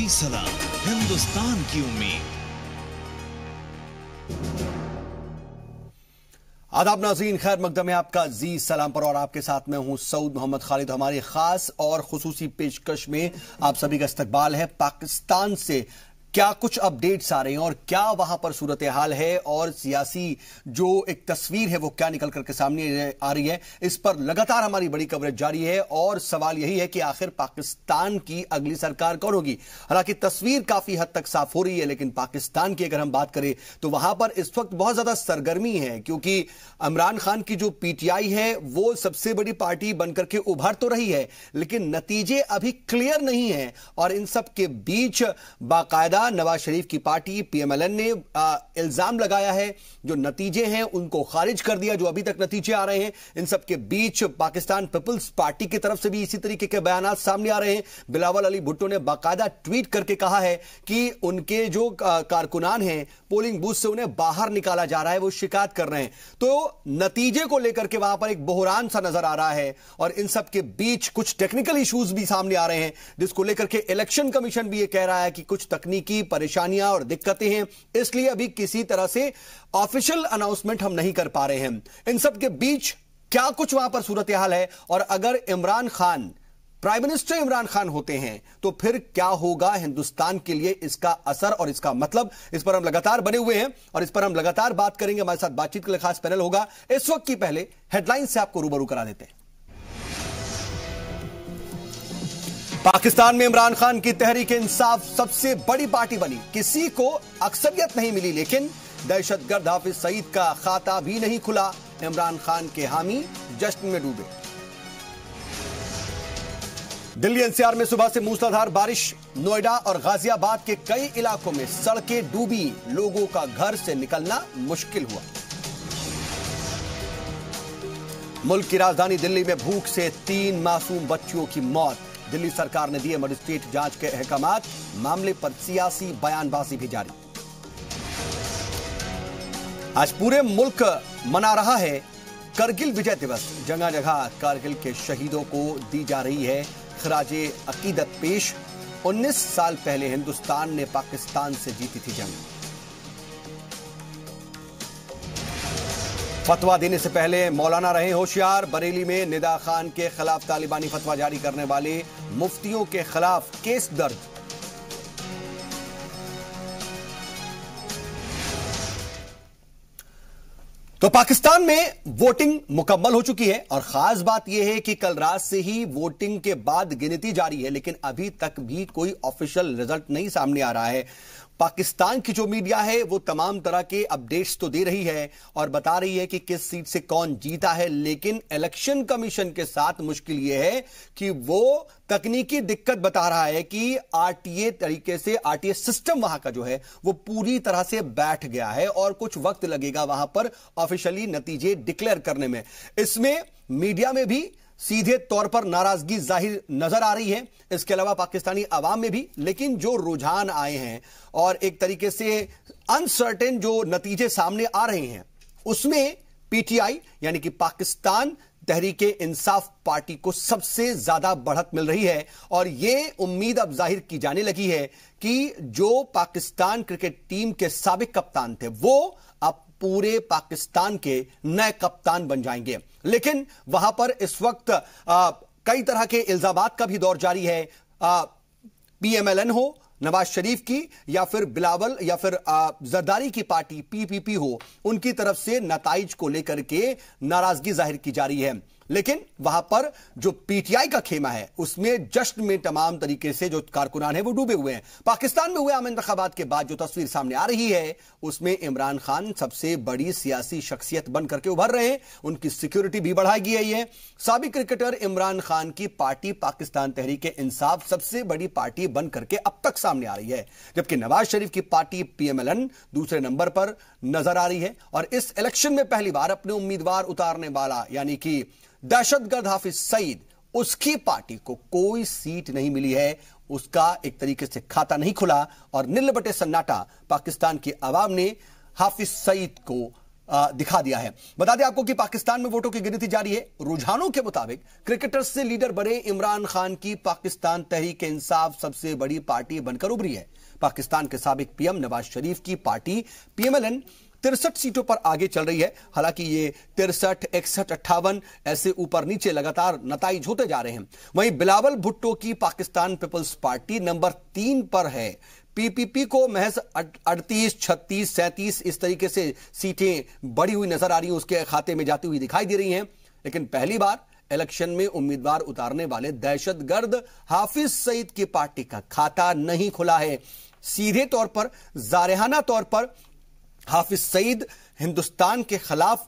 सलाम, हिंदुस्तान की उम्मीद। आदाब नाज़रीन, खैर मकदम है आपका जी सलाम पर और आपके साथ में हूं सऊद मोहम्मद खालिद। हमारी खास और खुसूसी पेशकश में आप सभी का इस्तकबाल है। पाकिस्तान से क्या कुछ अपडेट्स आ रहे हैं और क्या वहां पर सूरत हाल है और सियासी जो एक तस्वीर है वो क्या निकल करके सामने आ रही है, इस पर लगातार हमारी बड़ी कवरेज जारी है। और सवाल यही है कि आखिर पाकिस्तान की अगली सरकार कौन होगी। हालांकि तस्वीर काफी हद तक साफ हो रही है, लेकिन पाकिस्तान की अगर हम बात करें तो वहां पर इस वक्त बहुत ज्यादा सरगर्मी है, क्योंकि इमरान खान की जो पीटीआई है वो सबसे बड़ी पार्टी बनकर के उभर तो रही है, लेकिन नतीजे अभी क्लियर नहीं है। और इन सब के बीच बाकायदा नवाज शरीफ की पार्टी पीएमएलएन ने इल्जाम लगाया है, जो नतीजे हैं उनको खारिज कर दिया, जो अभी तक नतीजे आ रहे हैं। इन सब के बीच पाकिस्तान पीपल्स पार्टी की तरफ से भी इसी तरीके के बयान सामने आ रहे हैं। बिलावल अली भुट्टो ने बाकायदा ट्वीट करके कहा है कि उनके जो कारकुनान हैं पोलिंग बूथ से उन्हें बाहर निकाला जा रहा है, वो शिकायत कर रहे हैं। तो नतीजे को लेकर के वहां पर एक बहरान सा नजर आ रहा है। और इन सब के बीच कुछ टेक्निकल इश्यूज भी सामने आ रहे हैं, जिसको लेकर के इलेक्शन कमीशन भी ये कह रहा है कि कुछ तकनीकी परेशानियां और दिक्कतें हैं, इसलिए अभी किसी तरह से ऑफिशियल अनाउंसमेंट हम नहीं कर पा रहे हैं। इन सब के बीच क्या कुछ वहां पर सूरत हाल है, और अगर इमरान खान प्राइम मिनिस्टर इमरान खान होते हैं तो फिर क्या होगा हिंदुस्तान के लिए, इसका असर और इसका मतलब, इस पर हम लगातार बने हुए हैं और इस पर हम लगातार बात करेंगे। हमारे साथ बातचीत के लिए खास पैनल होगा। इस वक्त की पहले हेडलाइन से आपको रूबरू करा देते हैं। पाकिस्तान में इमरान खान की तहरीक इंसाफ सबसे बड़ी पार्टी बनी। किसी को अक्सरियत नहीं मिली, लेकिन दहशतगर्द हाफिज सईद का खाता भी नहीं खुला। इमरान खान के हामी जश्न में डूबे। दिल्ली एनसीआर में सुबह से मूसलाधार बारिश। नोएडा और गाजियाबाद के कई इलाकों में सड़कें डूबी, लोगों का घर से निकलना मुश्किल हुआ। मुल्क की राजधानी दिल्ली में भूख से 3 मासूम बच्चियों की मौत। दिल्ली सरकार ने दिए मजिस्ट्रेट जांच के अहकामात, मामले पर सियासी बयानबाजी भी जारी। आज पूरे मुल्क मना रहा है करगिल विजय दिवस। जगह जगह करगिल के शहीदों को दी जा रही है खराजे अकीदत पेश। 19 साल पहले हिंदुस्तान ने पाकिस्तान से जीती थी जंग। फतवा देने से पहले मौलाना रहे होशियार। बरेली में निदा खान के खिलाफ तालिबानी फतवा जारी करने वाले मुफ्तियों के खिलाफ केस दर्ज। तो पाकिस्तान में वोटिंग मुकम्मल हो चुकी है और खास बात यह है कि कल रात से ही वोटिंग के बाद गिनती जारी है, लेकिन अभी तक भी कोई ऑफिशियल रिजल्ट नहीं सामने आ रहा है। पाकिस्तान की जो मीडिया है वो तमाम तरह के अपडेट्स तो दे रही है और बता रही है कि किस सीट से कौन जीता है, लेकिन इलेक्शन कमीशन के साथ मुश्किल यह है कि वो तकनीकी दिक्कत बता रहा है कि आरटीए तरीके से, आरटीए सिस्टम वहां का जो है वो पूरी तरह से बैठ गया है और कुछ वक्त लगेगा वहां पर ऑफिशियली नतीजे डिक्लेयर करने में। इसमें मीडिया में भी सीधे तौर पर नाराजगी जाहिर नजर आ रही है, इसके अलावा पाकिस्तानी अवाम में भी। लेकिन जो रुझान आए हैं और एक तरीके से अनसर्टेन जो नतीजे सामने आ रहे हैं, उसमें पीटीआई यानी कि पाकिस्तान तहरीके इंसाफ पार्टी को सबसे ज्यादा बढ़त मिल रही है। और यह उम्मीद अब जाहिर की जाने लगी है कि जो पाकिस्तान क्रिकेट टीम के साबिक कप्तान थे वो अब पूरे पाकिस्तान के नए कप्तान बन जाएंगे। लेकिन वहां पर इस वक्त कई तरह के इल्जामात का भी दौर जारी है। पीएमएलएन हो नवाज शरीफ की, या फिर बिलावल या फिर जरदारी की पार्टी पीपीपी हो, उनकी तरफ से नताइज को लेकर के नाराजगी जाहिर की जा रही है। लेकिन वहां पर जो पीटीआई का खेमा है उसमें जश्न में तमाम तरीके से जो कारकुनान है वो डूबे हुए हैं। पाकिस्तान में हुए आम इंतखाबात के बाद जो तस्वीर सामने आ रही है उसमें इमरान खान सबसे बड़ी सियासी शख्सियत बन करके उभर रहे हैं। उनकी सिक्योरिटी भी बढ़ाई गई है। साबिक क्रिकेटर इमरान खान की पार्टी पाकिस्तान तहरीक इंसाफ सबसे बड़ी पार्टी बन करके अब तक सामने आ रही है, जबकि नवाज शरीफ की पार्टी पीएमएलएन दूसरे नंबर पर नजर आ रही है। और इस इलेक्शन में पहली बार अपने उम्मीदवार उतारने वाला यानी कि दहशतगर्द हाफिज सईद, उसकी पार्टी को कोई सीट नहीं मिली है, उसका एक तरीके से खाता नहीं खुला और नील बटे सन्नाटा पाकिस्तान की आवाम ने हाफिज सईद को दिखा दिया है। बता दें आपको कि पाकिस्तान में वोटों की गिनती जारी है। रुझानों के मुताबिक क्रिकेटर्स से लीडर बने इमरान खान की पाकिस्तान तहरीक इंसाफ सबसे बड़ी पार्टी बनकर उभरी है। पाकिस्तान के साबिक पीएम नवाज शरीफ की पार्टी पीएमएलएन 63 सीटों पर आगे चल रही है। हालांकि ये 63, 61, 58 ऐसे ऊपर नीचे लगातार नताइज होते जा रहे हैं। वहीं बिलावल भुट्टो की पाकिस्तान पीपल्स पार्टी नंबर 3 पर है। पीपीपी को महज 38, 36, 37 इस तरीके से सीटें बढ़ी हुई नजर आ रही हैं, उसके खाते में जाती हुई दिखाई दे रही हैं। लेकिन पहली बार इलेक्शन में उम्मीदवार उतारने वाले दहशतगर्द हाफिज सईद की पार्टी का खाता नहीं खुला है। सीधे तौर पर, जारहाना तौर पर हाफिज सईद हिंदुस्तान के खिलाफ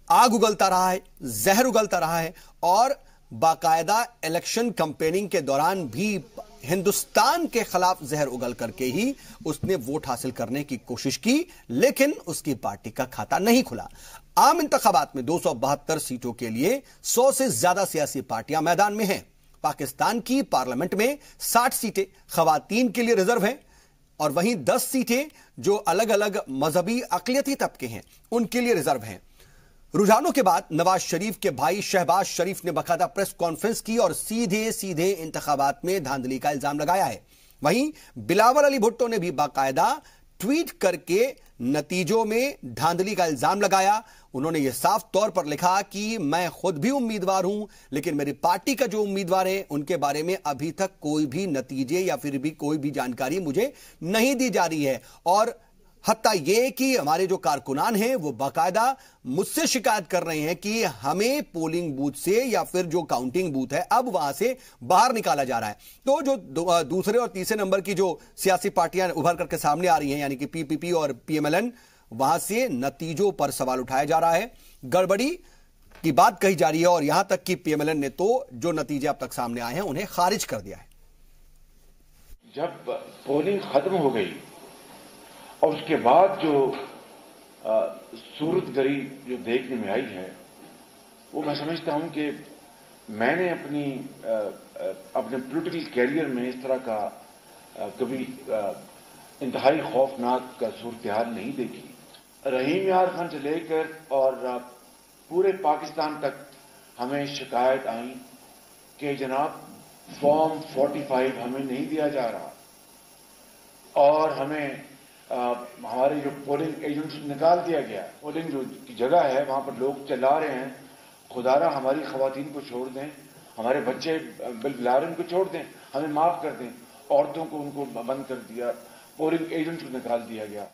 आग उगलता रहा है, जहर उगलता रहा है और बाकायदा इलेक्शन कैंपेनिंग के दौरान भी हिंदुस्तान के खिलाफ जहर उगल करके ही उसने वोट हासिल करने की कोशिश की, लेकिन उसकी पार्टी का खाता नहीं खुला। आम इंतखाबात में 272 सीटों के लिए 100 से ज्यादा सियासी पार्टियां मैदान में हैं। पाकिस्तान की पार्लियामेंट में 60 सीटें खवातीन के लिए रिजर्व हैं और वहीं 10 सीटें जो अलग अलग मजहबी अकलियती तबके हैं उनके लिए रिजर्व हैं। रुझानों के बाद नवाज शरीफ के भाई शहबाज शरीफ ने बाकायदा प्रेस कॉन्फ्रेंस की और सीधे सीधे इंतखाबात में धांधली का इल्जाम लगाया है। वहीं बिलावल अली भुट्टो ने भी बाकायदा ट्वीट करके नतीजों में धांधली का इल्जाम लगाया। उन्होंने यह साफ तौर पर लिखा कि मैं खुद भी उम्मीदवार हूं, लेकिन मेरी पार्टी का जो उम्मीदवार है उनके बारे में अभी तक कोई भी नतीजे या फिर भी कोई भी जानकारी मुझे नहीं दी जा रही है। और हत्ता यह कि हमारे जो कारकुनान हैं वो बाकायदा मुझसे शिकायत कर रहे हैं कि हमें पोलिंग बूथ से या फिर जो काउंटिंग बूथ है अब वहां से बाहर निकाला जा रहा है। तो जो दूसरे और तीसरे नंबर की जो सियासी पार्टियां उभर करके सामने आ रही हैं, यानी कि पीपीपी और पीएमएलएन, वहां से नतीजों पर सवाल उठाया जा रहा है, गड़बड़ी की बात कही जा रही है और यहां तक कि पीएमएलएन ने तो जो नतीजे अब तक सामने आए हैं उन्हें खारिज कर दिया है। जब पोलिंग खत्म हो गई और उसके बाद जो सूरतगरी जो देखने में आई है, वो मैं समझता हूं कि मैंने अपने पॉलिटिकल कैरियर में इस तरह का कभी इंतहाई खौफनाक सूरत हाल नहीं देखी। रहीम यार खान से लेकर और पूरे पाकिस्तान तक हमें शिकायत आई कि जनाब फॉर्म 45 हमें नहीं दिया जा रहा और हमें हमारे जो पोलिंग एजेंट निकाल दिया गया। पोलिंग जो जगह है वहां पर लोग चला रहे हैं, खुदारा हमारी खवातीन को छोड़ दें, हमारे बच्चे बिलारन को छोड़ दें, हमें माफ कर दें, औरतों को उनको बंद कर दिया, पोलिंग एजेंट को निकाल दिया गया।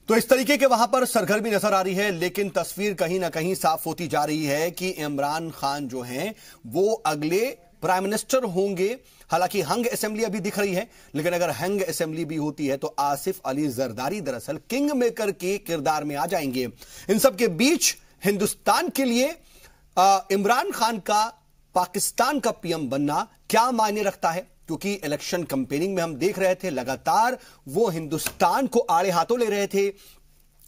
तो इस तरीके के वहां पर सरगर्मी नजर आ रही है, लेकिन तस्वीर कहीं ना कहीं साफ होती जा रही है कि इमरान खान जो हैं वो अगले प्राइम मिनिस्टर होंगे। हालांकि हंग असेंबली अभी दिख रही है, लेकिन अगर हंग असेंबली भी होती है तो आसिफ अली जरदारी दरअसल किंग मेकर के किरदार में आ जाएंगे। इन सब के बीच हिंदुस्तान के लिए इमरान खान का पाकिस्तान का पीएम बनना क्या मायने रखता है, क्योंकि इलेक्शन कैंपेनिंग में हम देख रहे थे लगातार वो हिंदुस्तान को आड़े हाथों ले रहे थे,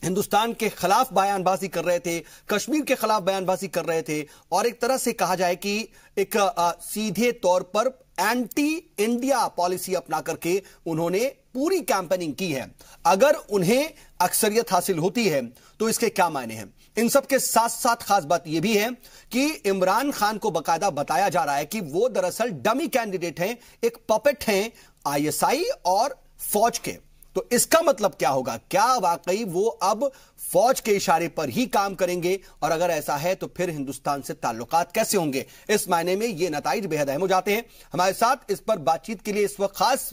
हिंदुस्तान के खिलाफ बयानबाजी कर रहे थे, कश्मीर के खिलाफ बयानबाजी कर रहे थे और एक तरह से कहा जाए कि एक सीधे तौर पर एंटी इंडिया पॉलिसी अपना करके उन्होंने पूरी कैंपेनिंग की है। अगर उन्हें अक्सरियत हासिल होती है तो इसके क्या मायने हैं। इन सब के साथ साथ खास बात यह भी है कि इमरान खान को बकायदा बताया जा रहा है कि वो दरअसल डमी कैंडिडेट हैं, एक पपेट हैं आईएसआई और फौज के। तो इसका मतलब क्या होगा, क्या वाकई वो अब फौज के इशारे पर ही काम करेंगे, और अगर ऐसा है तो फिर हिंदुस्तान से ताल्लुकात कैसे होंगे। इस मायने में ये नताइज बेहद अहम हो जाते हैं। हमारे साथ इस पर बातचीत के लिए इस वक्त खास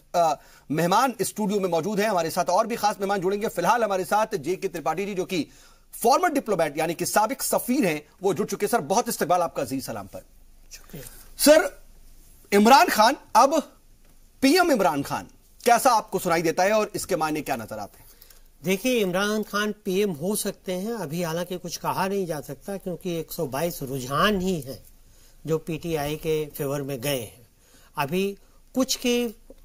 मेहमान स्टूडियो में मौजूद हैं। हमारे साथ और भी खास मेहमान जुड़ेंगे। फिलहाल हमारे साथ जेके त्रिपाठी जी, जो कि फॉर्मर डिप्लोमेट यानी कि साबिक सफीर हैं, वो जुड़ चुके। सर बहुत इस्तकबाल आपका, अजीज सलाम पर। सर, इमरान खान अब पीएम इमरान खान कैसा आपको सुनाई देता है और इसके मायने क्या नजर आते हैं? देखिए, इमरान खान पीएम हो सकते हैं, अभी हालांकि कुछ कहा नहीं जा सकता क्योंकि 122 रुझान ही हैं जो पीटीआई के फेवर में गए हैं। अभी कुछ के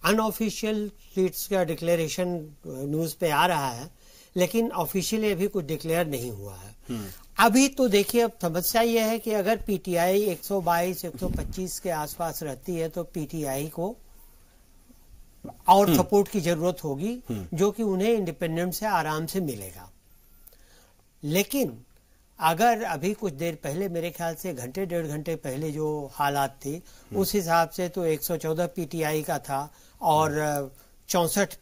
अनऑफिशियल सीट्स का डिक्लेरेशन न्यूज पे आ रहा है, लेकिन ऑफिशियली अभी कुछ डिक्लेयर नहीं हुआ है। अभी तो देखिए, अब समस्या यह है कि अगर पीटीआई 122-125 के आसपास रहती है तो पीटीआई को और सपोर्ट की जरूरत होगी, जो कि उन्हें इंडिपेंडेंट से आराम से मिलेगा। लेकिन अगर अभी कुछ देर पहले, मेरे ख्याल से घंटे डेढ़ घंटे पहले जो हालात थे, उस हिसाब से तो 114 पीटीआई का था और 64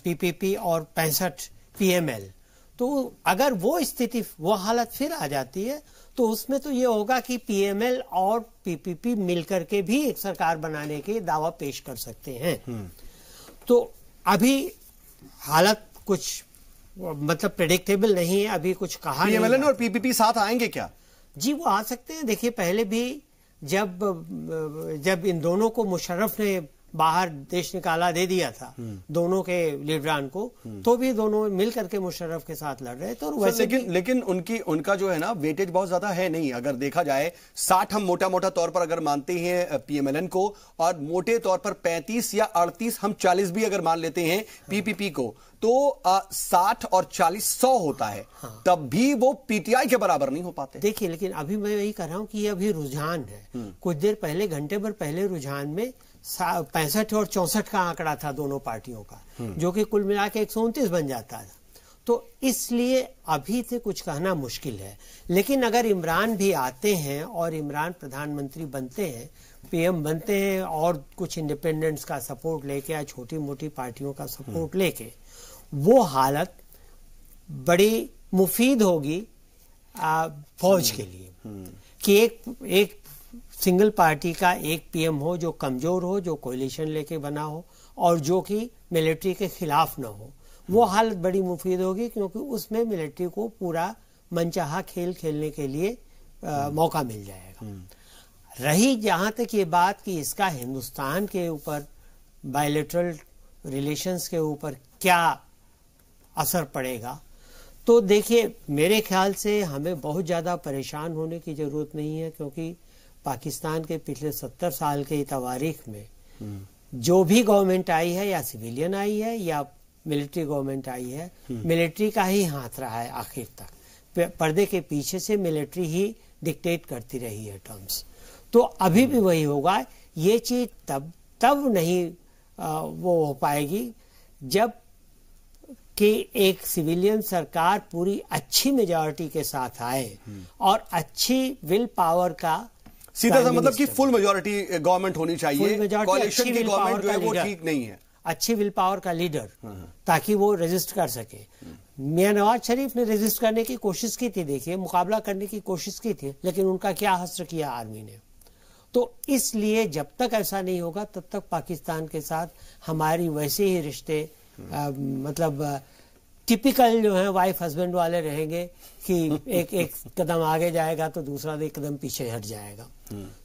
पीपीपी और 65 पीएमएल। तो अगर वो स्थिति, वो हालत फिर आ जाती है, तो उसमें तो ये होगा कि पीएमएल और पीपीपी मिलकर के भी एक सरकार बनाने के दावा पेश कर सकते हैं। तो अभी हालत कुछ मतलब प्रेडिक्टेबल नहीं है, अभी कुछ कहा नहीं। पीएमएल और पीपीपी साथ आएंगे क्या? जी वो आ सकते हैं। देखिए, पहले भी जब इन दोनों को मुशर्रफ ने बाहर देश निकाला दे दिया था, दोनों के लीडरान को, तो भी दोनों मिल करके मुशर्रफ के साथ लड़ रहे थे। और वैसे लेकिन उनका जो है ना वेटेज बहुत ज्यादा है नहीं। अगर देखा जाए 60 हम मोटा तौर पर अगर मानते हैं पीएमएलएन को, और मोटे तौर पर 35 या 38 हम 40 भी अगर मान लेते हैं पीपीपी को, तो 60 और 40 100 होता है। हाँ। तब भी वो पीटीआई के बराबर नहीं हो पाते। देखिए, लेकिन अभी मैं यही कह रहा हूं कि ये अभी रुझान है। कुछ देर पहले, घंटे भर पहले रुझान में 65 और 64 का आंकड़ा था दोनों पार्टियों का, जो कि कुल मिला के 129 बन जाता था। तो इसलिए अभी से कुछ कहना मुश्किल है। लेकिन अगर इमरान भी आते हैं और इमरान प्रधानमंत्री बनते हैं, पीएम बनते हैं, और कुछ इंडिपेंडेंट्स का सपोर्ट लेके या छोटी मोटी पार्टियों का सपोर्ट लेके, वो हालत बड़ी मुफीद होगी फौज के लिए कि एक सिंगल पार्टी का एक पीएम हो जो कमजोर हो, जो कोalition लेके बना हो, और जो कि मिलिट्री के खिलाफ ना हो। वो हालत बड़ी मुफीद होगी, क्योंकि उसमें मिलिट्री को पूरा मनचाहा खेल खेलने के लिए मौका मिल जाएगा। रही जहां तक ये बात कि इसका हिंदुस्तान के ऊपर, बायलैटरल रिलेशंस के ऊपर क्या असर पड़ेगा, तो देखिए, मेरे ख्याल से हमें बहुत ज्यादा परेशान होने की जरूरत नहीं है, क्योंकि पाकिस्तान के पिछले 70 साल के तारीख में जो भी गवर्नमेंट आई है, या सिविलियन आई है या मिलिट्री गवर्नमेंट आई है, मिलिट्री का ही हाथ रहा है आखिर तक। पर्दे के पीछे से मिलिट्री ही डिक्टेट करती रही है टर्म्स। तो अभी भी वही होगा। ये चीज तब नहीं वो हो पाएगी जब कि एक सिविलियन सरकार पूरी अच्छी मेजॉरिटी के साथ आए और अच्छी विल पावर का, सीधा सा मतलब कि फुल मेजॉरिटी गवर्नमेंट होनी चाहिए। कोalition की गवर्नमेंट जो है वो ठीक नहीं है। अच्छी विल पावर का लीडर, ताकि वो रेजिस्ट कर सके। मियां नवाज शरीफ ने रेजिस्ट करने की कोशिश की थी, देखिए, मुकाबला करने की कोशिश की थी, लेकिन उनका क्या हश्र किया आर्मी ने। तो इसलिए जब तक ऐसा नहीं होगा, तब तक पाकिस्तान के साथ हमारी वैसे ही रिश्ते मतलब टिपिकल जो है वाइफ हस्बैंड वाले रहेंगे कि एक कदम आगे जाएगा तो दूसरा एक कदम पीछे हट जाएगा।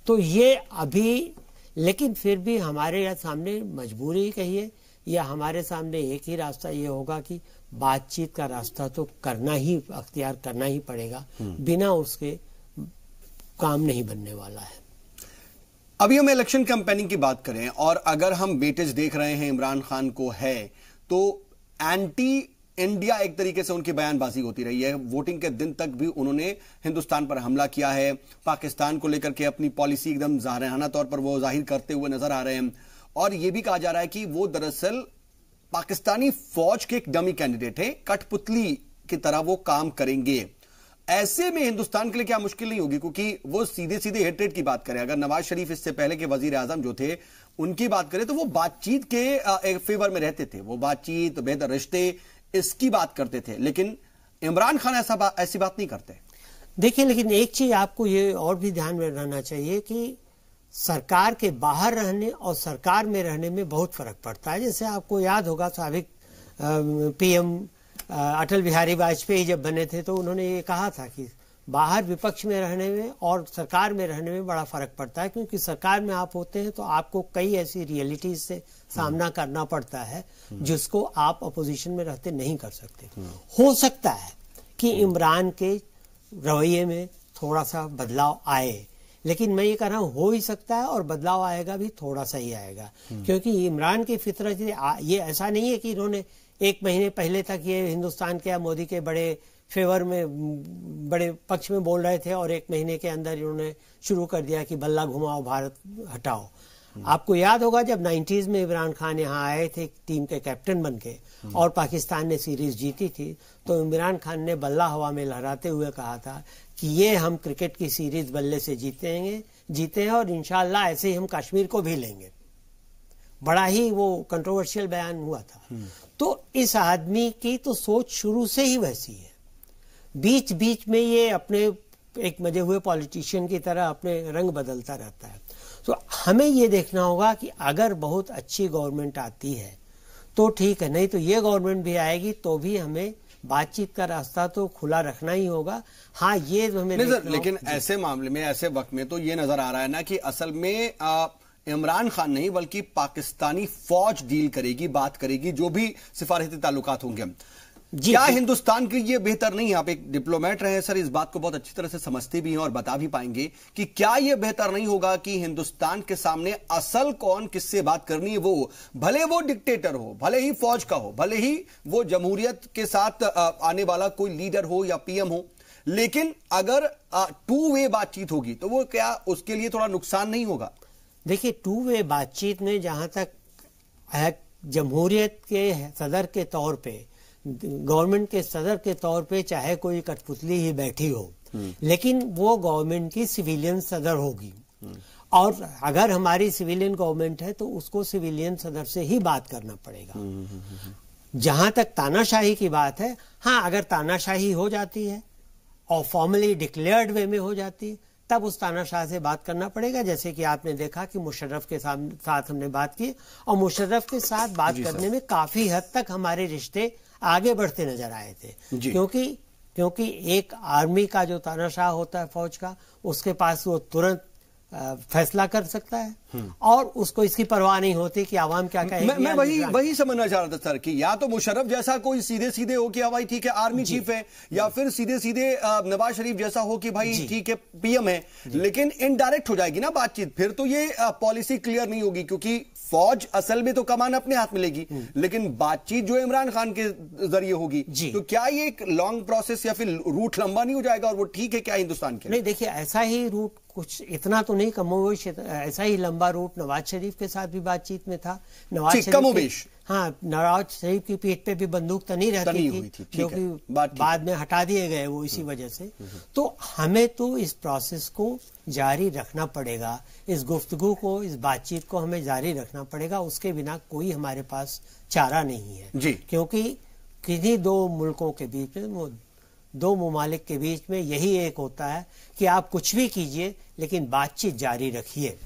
तो ये अभी, लेकिन फिर भी हमारे सामने मजबूरी ही कहिए, या हमारे सामने एक ही रास्ता ये होगा कि बातचीत का रास्ता तो अख्तियार करना ही पड़ेगा। बिना उसके काम नहीं बनने वाला है। अभी हम इलेक्शन कैंपेनिंग की बात करें, और अगर हम वेटेज देख रहे हैं इमरान खान को है, तो एंटी इंडिया एक तरीके से उनकी बयानबाजी होती रही है। वोटिंग के दिन तक भी उन्होंने हिंदुस्तान पर हमला किया है, पाकिस्तान को लेकर के अपनी पॉलिसी एकदम जाहिराना तौर पर वो जाहिर करते हुए नजर आ रहे हैं। और यह भी कहा जा रहा है कि वो दरअसल पाकिस्तानी फौज के एक डमी कैंडिडेट है, कठपुतली की तरह वो काम करेंगे। ऐसे में हिंदुस्तान के लिए क्या मुश्किल नहीं होगी? क्योंकि वो सीधे सीधे हेट्रेड की बात करें, अगर नवाज शरीफ इससे पहले के वजीर आजम जो थे उनकी बात करें, तो वो बातचीत के फेवर में रहते थे। वो बातचीत, बेहतर रिश्ते, इसकी बात करते थे। लेकिन इमरान खान ऐसी बात नहीं करते। देखिए, लेकिन एक चीज आपको ये और भी ध्यान में रहना चाहिए कि सरकार के बाहर रहने और सरकार में रहने में बहुत फर्क पड़ता है। जैसे आपको याद होगा, साबिक पीएम अटल बिहारी वाजपेयी जब बने थे, तो उन्होंने ये कहा था कि बाहर विपक्ष में रहने में और सरकार में रहने में बड़ा फर्क पड़ता है, क्योंकि सरकार में आप होते हैं तो आपको कई ऐसी रियलिटीज से सामना करना पड़ता है जिसको आप अपोजिशन में रहते नहीं कर सकते। हो सकता है कि इमरान के रवैये में थोड़ा सा बदलाव आए, लेकिन मैं ये कह रहा हूं हो ही सकता है, और बदलाव आएगा भी थोड़ा सा ही आएगा, क्योंकि इमरान की फितरत ये ऐसा नहीं है कि इन्होंने एक महीने पहले तक ये हिंदुस्तान के या मोदी के बड़े फेवर में, बड़े पक्ष में बोल रहे थे, और एक महीने के अंदर इन्होंने शुरू कर दिया कि बल्ला घुमाओ, भारत हटाओ। आपको याद होगा जब 90s में इमरान खान यहाँ आए थे टीम के कैप्टन बन के और पाकिस्तान ने सीरीज जीती थी, तो इमरान खान ने बल्ला हवा में लहराते हुए कहा था कि ये हम क्रिकेट की सीरीज बल्ले से जीते हैं और इंशाल्लाह ऐसे ही हम कश्मीर को भी लेंगे। बड़ा ही वो कंट्रोवर्शियल बयान हुआ था। तो इस आदमी की तो सोच शुरू से ही वैसी है। बीच बीच में ये अपने एक मजे हुए पॉलिटिशियन की तरह अपने रंग बदलता रहता है। तो हमें ये देखना होगा कि अगर बहुत अच्छी गवर्नमेंट आती है तो ठीक है, नहीं तो ये गवर्नमेंट भी आएगी तो भी हमें बातचीत का रास्ता तो खुला रखना ही होगा। हाँ, ये हमें नहीं सर, लेकिन ऐसे मामले में, ऐसे वक्त में तो ये नजर आ रहा है ना कि असल में इमरान खान नहीं बल्कि पाकिस्तानी फौज डील करेगी, बात करेगी, जो भी सिफारती ताल्लुकात होंगे। क्या हिंदुस्तान के लिए बेहतर नहीं है? आप एक डिप्लोमेट रहे हैं सर, इस बात को बहुत अच्छी तरह से समझते भी हैं और बता भी पाएंगे कि क्या यह बेहतर नहीं होगा कि हिंदुस्तान के सामने असल कौन किससे बात करनी है वो, भले वो डिक्टेटर हो, भले ही फौज का हो, भले ही वो जमहूरियत के साथ आने वाला कोई लीडर हो या पीएम हो, लेकिन अगर टू वे बातचीत होगी तो वो क्या उसके लिए थोड़ा नुकसान नहीं होगा? देखिए, टू वे बातचीत में जहां तक जमहूरियत के सदर के तौर पे, गवर्नमेंट के सदर के तौर पे चाहे कोई कठपुतली ही बैठी हो, लेकिन वो गवर्नमेंट की सिविलियन सदर होगी। और अगर हमारी सिविलियन गवर्नमेंट है तो उसको सिविलियन सदर से ही बात करना पड़ेगा। जहां तक तानाशाही की बात है, हाँ, अगर तानाशाही हो जाती है और फॉर्मली डिक्लेयर्ड वे में हो जाती है तब उस तानाशाह से बात करना पड़ेगा। जैसे कि आपने देखा कि मुशर्रफ के साथ हमने बात की और मुशर्रफ के साथ बात करने में काफी हद तक हमारे रिश्ते आगे बढ़ते नजर आए थे। क्योंकि एक आर्मी का जो तानाशाह होता है फौज का, उसके पास वो तुरंत फैसला कर सकता है और उसको इसकी परवाह नहीं होती कि आवाम क्या कहेगी। मैं वही समझना चाह रहा था सर कि या तो मुशर्रफ जैसा कोई सीधे सीधे हो कि भाई ठीक है आर्मी चीफ है, या फिर सीधे सीधे नवाज शरीफ जैसा हो कि भाई ठीक है पीएम है, लेकिन इनडायरेक्ट हो जाएगी ना बातचीत। फिर तो ये पॉलिसी क्लियर नहीं होगी क्योंकि फौज असल में तो कमान अपने हाथ में लेगी, लेकिन बातचीत जो इमरान खान के जरिए होगी। तो क्या ये एक लॉन्ग प्रोसेस या फिर रूट लंबा नहीं हो जाएगा और वो ठीक है क्या हिंदुस्तान के? नहीं, देखिए, ऐसा ही रूट, कुछ इतना तो नहीं, कमोवेश ऐसा ही लंबा रूट नवाज शरीफ के साथ भी बातचीत में था। नवाज शरीफ की पीठ पे भी बंदूक तनी रहती थी जो कि बाद में हटा दिए गए वो इसी वजह से। तो हमें तो इस प्रोसेस को जारी रखना पड़ेगा, इस गुफ्तगू को, इस बातचीत को हमें जारी रखना पड़ेगा। उसके बिना कोई हमारे पास चारा नहीं है क्योंकि किन्हीं दो मुल्कों के बीच में, दो ममालिक के बीच में यही एक होता है कि आप कुछ भी कीजिए लेकिन बातचीत जारी रखिए।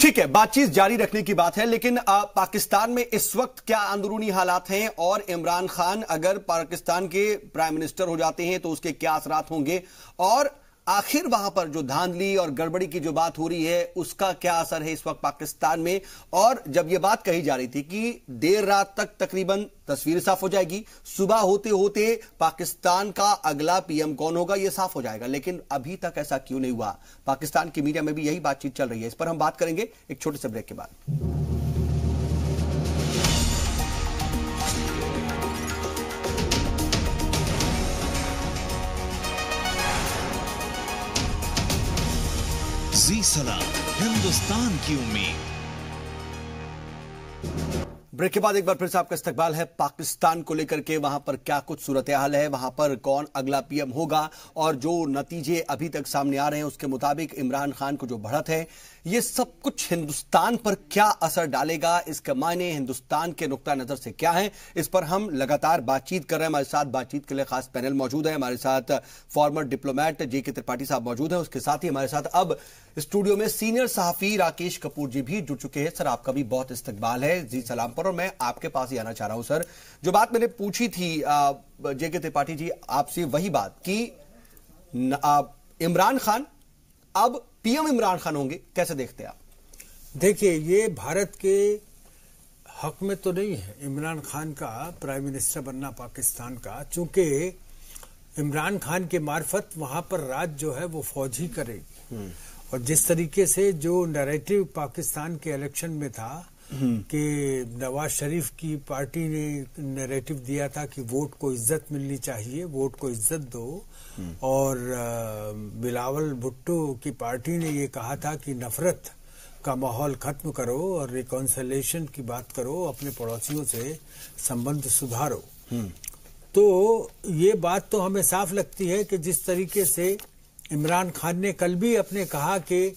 ठीक है, बातचीत जारी रखने की बात है, लेकिन पाकिस्तान में इस वक्त क्या अंदरूनी हालात हैं और इमरान खान अगर पाकिस्तान के प्राइम मिनिस्टर हो जाते हैं तो उसके क्या असरात होंगे, और आखिर वहां पर जो धांधली और गड़बड़ी की जो बात हो रही है उसका क्या असर है इस वक्त पाकिस्तान में। और जब यह बात कही जा रही थी कि देर रात तक तकरीबन तस्वीर साफ हो जाएगी, सुबह होते होते पाकिस्तान का अगला पीएम कौन होगा यह साफ हो जाएगा, लेकिन अभी तक ऐसा क्यों नहीं हुआ? पाकिस्तान की मीडिया में भी यही बातचीत चल रही है। इस पर हम बात करेंगे एक छोटे से ब्रेक के बाद। जी सलाम, हिंदुस्तान की उम्मीद। ब्रेक के बाद एक बार फिर से आपका इस्तकबाल है। पाकिस्तान को लेकर के वहां पर क्या कुछ सूरत हाल है, वहां पर कौन अगला पीएम होगा, और जो नतीजे अभी तक सामने आ रहे हैं उसके मुताबिक इमरान खान को जो बढ़त है, ये सब कुछ हिंदुस्तान पर क्या असर डालेगा, इसके मायने हिंदुस्तान के नुक्ता नजर से क्या है, इस पर हम लगातार बातचीत कर रहे हैं। हमारे साथ बातचीत के लिए खास पैनल मौजूद है। हमारे साथ फॉर्मर डिप्लोमेट जेके त्रिपाठी साहब मौजूद है, उसके साथ ही हमारे साथ अब स्टूडियो में सीनियर सहाफी राकेश कपूर जी भी जुड़ चुके हैं। सर, आपका भी बहुत इस्तकबाल है जी सलाम पर, और मैं आपके पास ही आना चाह रहा हूं सर। जो बात मैंने पूछी थी जेके त्रिपाठी जी आपसे, वही बात कि इमरान खान अब पीएम इमरान खान होंगे, कैसे देखते हैं आप? देखिए, ये भारत के हक में तो नहीं है इमरान खान का प्राइम मिनिस्टर बनना पाकिस्तान का, चूंकि इमरान खान के मार्फत वहां पर राज जो है वो फौज ही करेगी। और जिस तरीके से जो नैरेटिव पाकिस्तान के इलेक्शन में था कि नवाज शरीफ की पार्टी ने नैरेटिव दिया था कि वोट को इज्जत मिलनी चाहिए, वोट को इज्जत दो, और बिलावल भुट्टो की पार्टी ने ये कहा था कि नफरत का माहौल खत्म करो और रिकॉन्सिलेशन की बात करो, अपने पड़ोसियों से संबंध सुधारो। तो ये बात तो हमें साफ लगती है कि जिस तरीके से इमरान खान ने कल भी अपने कहा कि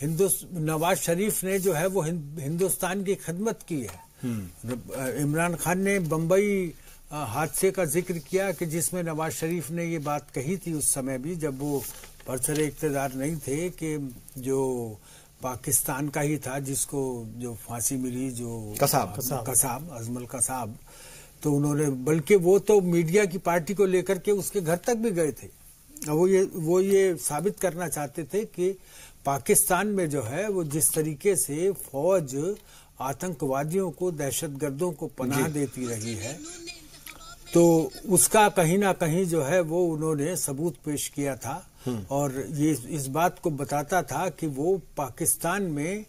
नवाज शरीफ ने जो है वो हिंदुस्तान की खिदमत की है। इमरान खान ने बंबई हादसे का जिक्र किया कि जिसमें नवाज शरीफ ने ये बात कही थी उस समय भी, जब वो बरसरे इक़्तिदार नहीं थे, कि जो पाकिस्तान का ही था जिसको जो फांसी मिली, जो कसाब अजमल कसाब, तो उन्होंने, बल्कि वो तो मीडिया की पार्टी को लेकर के उसके घर तक भी गए थे। वो ये साबित करना चाहते थे कि पाकिस्तान में जो है वो जिस तरीके से फौज आतंकवादियों को, दहशतगर्दों को पनाह देती रही है, तो उसका कहीं ना कहीं जो है वो उन्होंने सबूत पेश किया था। और ये इस बात को बताता था कि वो पाकिस्तान में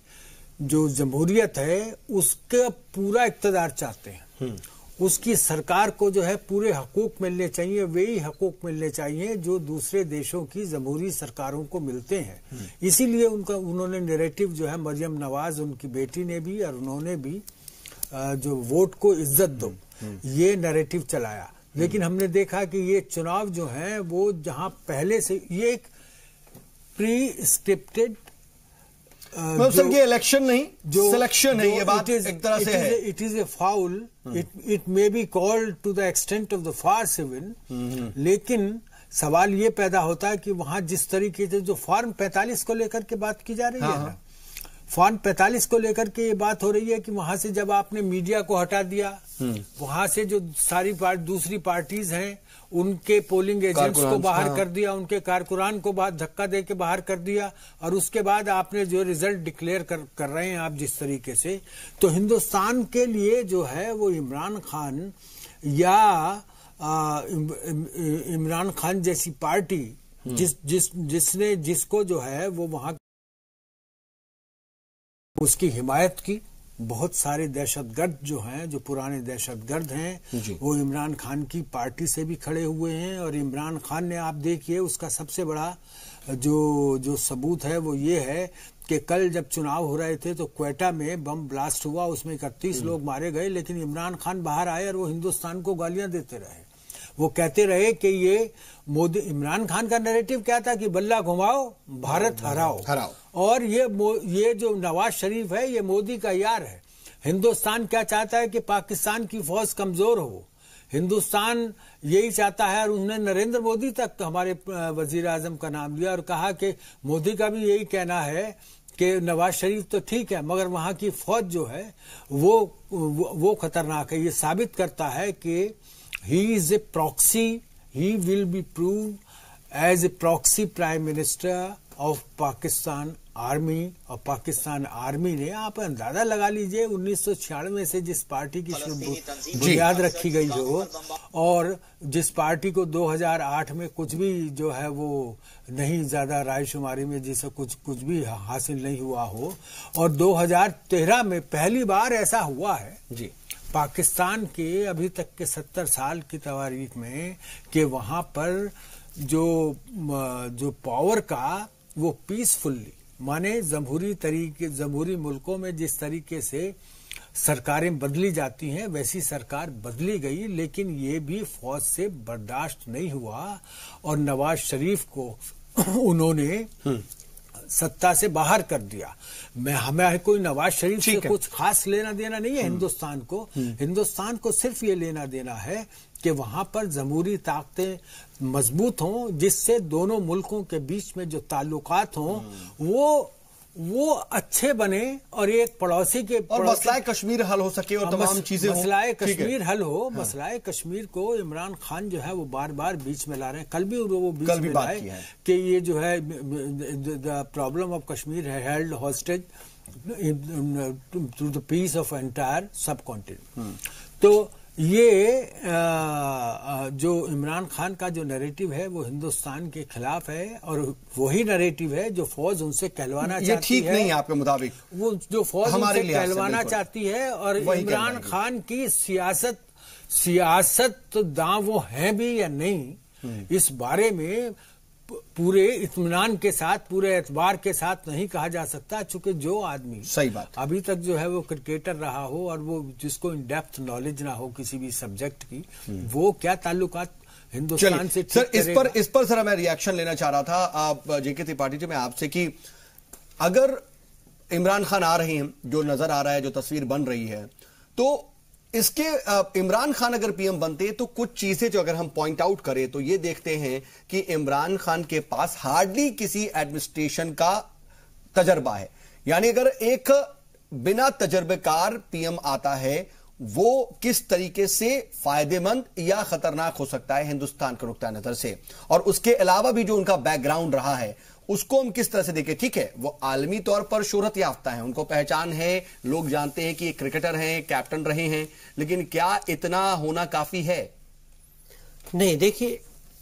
जो जमहूरियत है उसका पूरा इक़्तिदार चाहते हैं। उसकी सरकार को जो है पूरे हकूक मिलने चाहिए, वही हकूक मिलने चाहिए जो दूसरे देशों की जमहूरी सरकारों को मिलते हैं। इसीलिए उन्होंने नैरेटिव जो है, मरियम नवाज उनकी बेटी ने भी और उन्होंने भी जो वोट को इज्जत दो, ये नैरेटिव चलाया। लेकिन हमने देखा कि ये चुनाव जो है वो जहां पहले से ये एक प्री स्क्रिप्टेड, ये इलेक्शन नहीं, जो सिलेक्शन है, ये बात एक तरह से है। It is a foul, it may be called to the extent of the farce even, लेकिन सवाल ये पैदा होता है कि वहां जिस तरीके से जो फॉर्म 45 को लेकर के बात की जा रही है ना, फॉर्म 45 को लेकर के ये बात हो रही है कि वहां से जब आपने मीडिया को हटा दिया, वहां से जो सारी दूसरी पार्टीज हैं उनके पोलिंग एजेंट्स को बाहर कर दिया, उनके कारकुनान को धक्का दे के बाहर कर दिया, और उसके बाद आपने जो रिजल्ट डिक्लेयर कर रहे हैं आप जिस तरीके से, तो हिंदुस्तान के लिए जो है वो इमरान खान या इमरान खान जैसी पार्टी जिसको जो है वो वहां उसकी हिमायत की, बहुत सारे दहशतगर्द जो हैं, जो पुराने दहशतगर्द हैं, वो इमरान खान की पार्टी से भी खड़े हुए हैं। और इमरान खान ने, आप देखिए, उसका सबसे बड़ा जो सबूत है वो ये है कि कल जब चुनाव हो रहे थे तो क्वेटा में बम ब्लास्ट हुआ, उसमें 31 लोग मारे गए, लेकिन इमरान खान बाहर आए और वो हिंदुस्तान को गालियां देते रहे। वो कहते रहे कि ये मोदी, इमरान खान का नैरेटिव क्या था कि बल्ला घुमाओ, भारत हराओ। और ये जो नवाज शरीफ है ये मोदी का यार है। हिंदुस्तान क्या चाहता है कि पाकिस्तान की फौज कमजोर हो, हिंदुस्तान यही चाहता है। और उन्होंने नरेंद्र मोदी तक हमारे वजीर आजम का नाम लिया और कहा कि मोदी का भी यही कहना है कि नवाज शरीफ तो ठीक है मगर वहां की फौज जो है वो खतरनाक है। ये साबित करता है कि he is a proxy, he will be proved as a proxy prime minister of Pakistan Army। और पाकिस्तान आर्मी ने, आप अंदाजा लगा लीजिए, 1996 से जिस पार्टी की बुनियाद रखी गई हो और जिस पार्टी को 2008 में कुछ भी जो है वो नहीं ज्यादा रायशुमारी में जिसे कुछ भी हासिल नहीं हुआ हो, और 2013 में पहली बार ऐसा हुआ है जी पाकिस्तान के अभी तक के 70 साल की तारीख में कि वहां पर जो पावर का वो पीसफुली, माने जमहूरी मुल्कों में जिस तरीके से सरकारें बदली जाती हैं वैसी सरकार बदली गई, लेकिन ये भी फौज से बर्दाश्त नहीं हुआ और नवाज शरीफ को उन्होंने सत्ता से बाहर कर दिया। हमें कोई नवाज शरीफ से कुछ खास लेना देना नहीं है हिंदुस्तान को सिर्फ ये लेना देना है कि वहां पर जमहूरी ताकतें मजबूत हों, जिससे दोनों मुल्कों के बीच में जो ताल्लुकात हों वो अच्छे बने और एक पड़ोसी के और मसला कश्मीर हल हो सके और तमाम चीजें मसला कश्मीर हल हो। मसला कश्मीर को इमरान खान जो है वो बार बार बीच में ला रहे हैं। कल भी वो बीच में लाए कि ये जो है द प्रॉब्लम ऑफ कश्मीर है held hostage to the peace of entire subcontinent. तो ये जो इमरान खान का जो नैरेटिव है वो हिंदुस्तान के खिलाफ है और वही नैरेटिव है जो फौज उनसे कहलवाना चाहती है। ठीक नहीं है आपके मुताबिक, वो जो फौज उनसे कहलवाना चाहती है। और इमरान खान की सियासत दांव वो है भी या नहीं, इस बारे में पूरे इत्मीनान के साथ, पूरे एतबार के साथ नहीं कहा जा सकता, चूंकि जो आदमी सही बात अभी तक जो है वो क्रिकेटर रहा हो और वो जिसको इन डेप्थ नॉलेज ना हो किसी भी सब्जेक्ट की, वो क्या ताल्लुकात हिंदुस्तान से सर इस पर सर मैं रिएक्शन लेना चाह रहा था आप जेके त्रिपाठी जी मैं आपसे कि अगर इमरान खान आ रहे हैं, जो नजर आ रहा है, जो तस्वीर बन रही है, तो इसके इमरान खान अगर पीएम बनते तो कुछ चीजें जो अगर हम पॉइंट आउट करें तो ये देखते हैं कि इमरान खान के पास हार्डली किसी एडमिनिस्ट्रेशन का तजर्बा है। यानी अगर एक बिना तजर्बेकार पीएम आता है वो किस तरीके से फायदेमंद या खतरनाक हो सकता है हिंदुस्तान के नुक्ता नजर से, और उसके अलावा भी जो उनका बैकग्राउंड रहा है उसको हम किस तरह से देखें। ठीक है, वो आलमी तौर पर शोहरत याफ्ता है, उनको पहचान है, लोग जानते हैं कि ये क्रिकेटर हैं, कैप्टन रहे हैं, लेकिन क्या इतना होना काफी है? नहीं, देखिए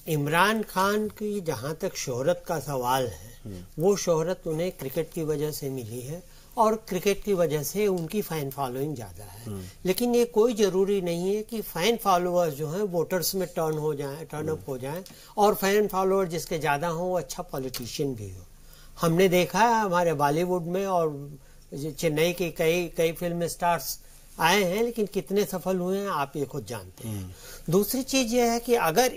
इमरान खान की जहां तक शोहरत का सवाल है, वो शोहरत उन्हें क्रिकेट की वजह से मिली है और क्रिकेट की वजह से उनकी फैन फॉलोइंग ज्यादा है। लेकिन ये कोई जरूरी नहीं है कि फैन फॉलोअर्स जो हैं वोटर्स में टर्न अप हो जाएं और फैन फॉलोअर जिसके ज्यादा हों वो अच्छा पॉलिटिशियन भी हो। हमने देखा है हमारे बॉलीवुड में और चेन्नई के कई फिल्म स्टार्स आए हैं, लेकिन कितने सफल हुए हैं आप ये खुद जानते हैं। दूसरी चीज यह है कि अगर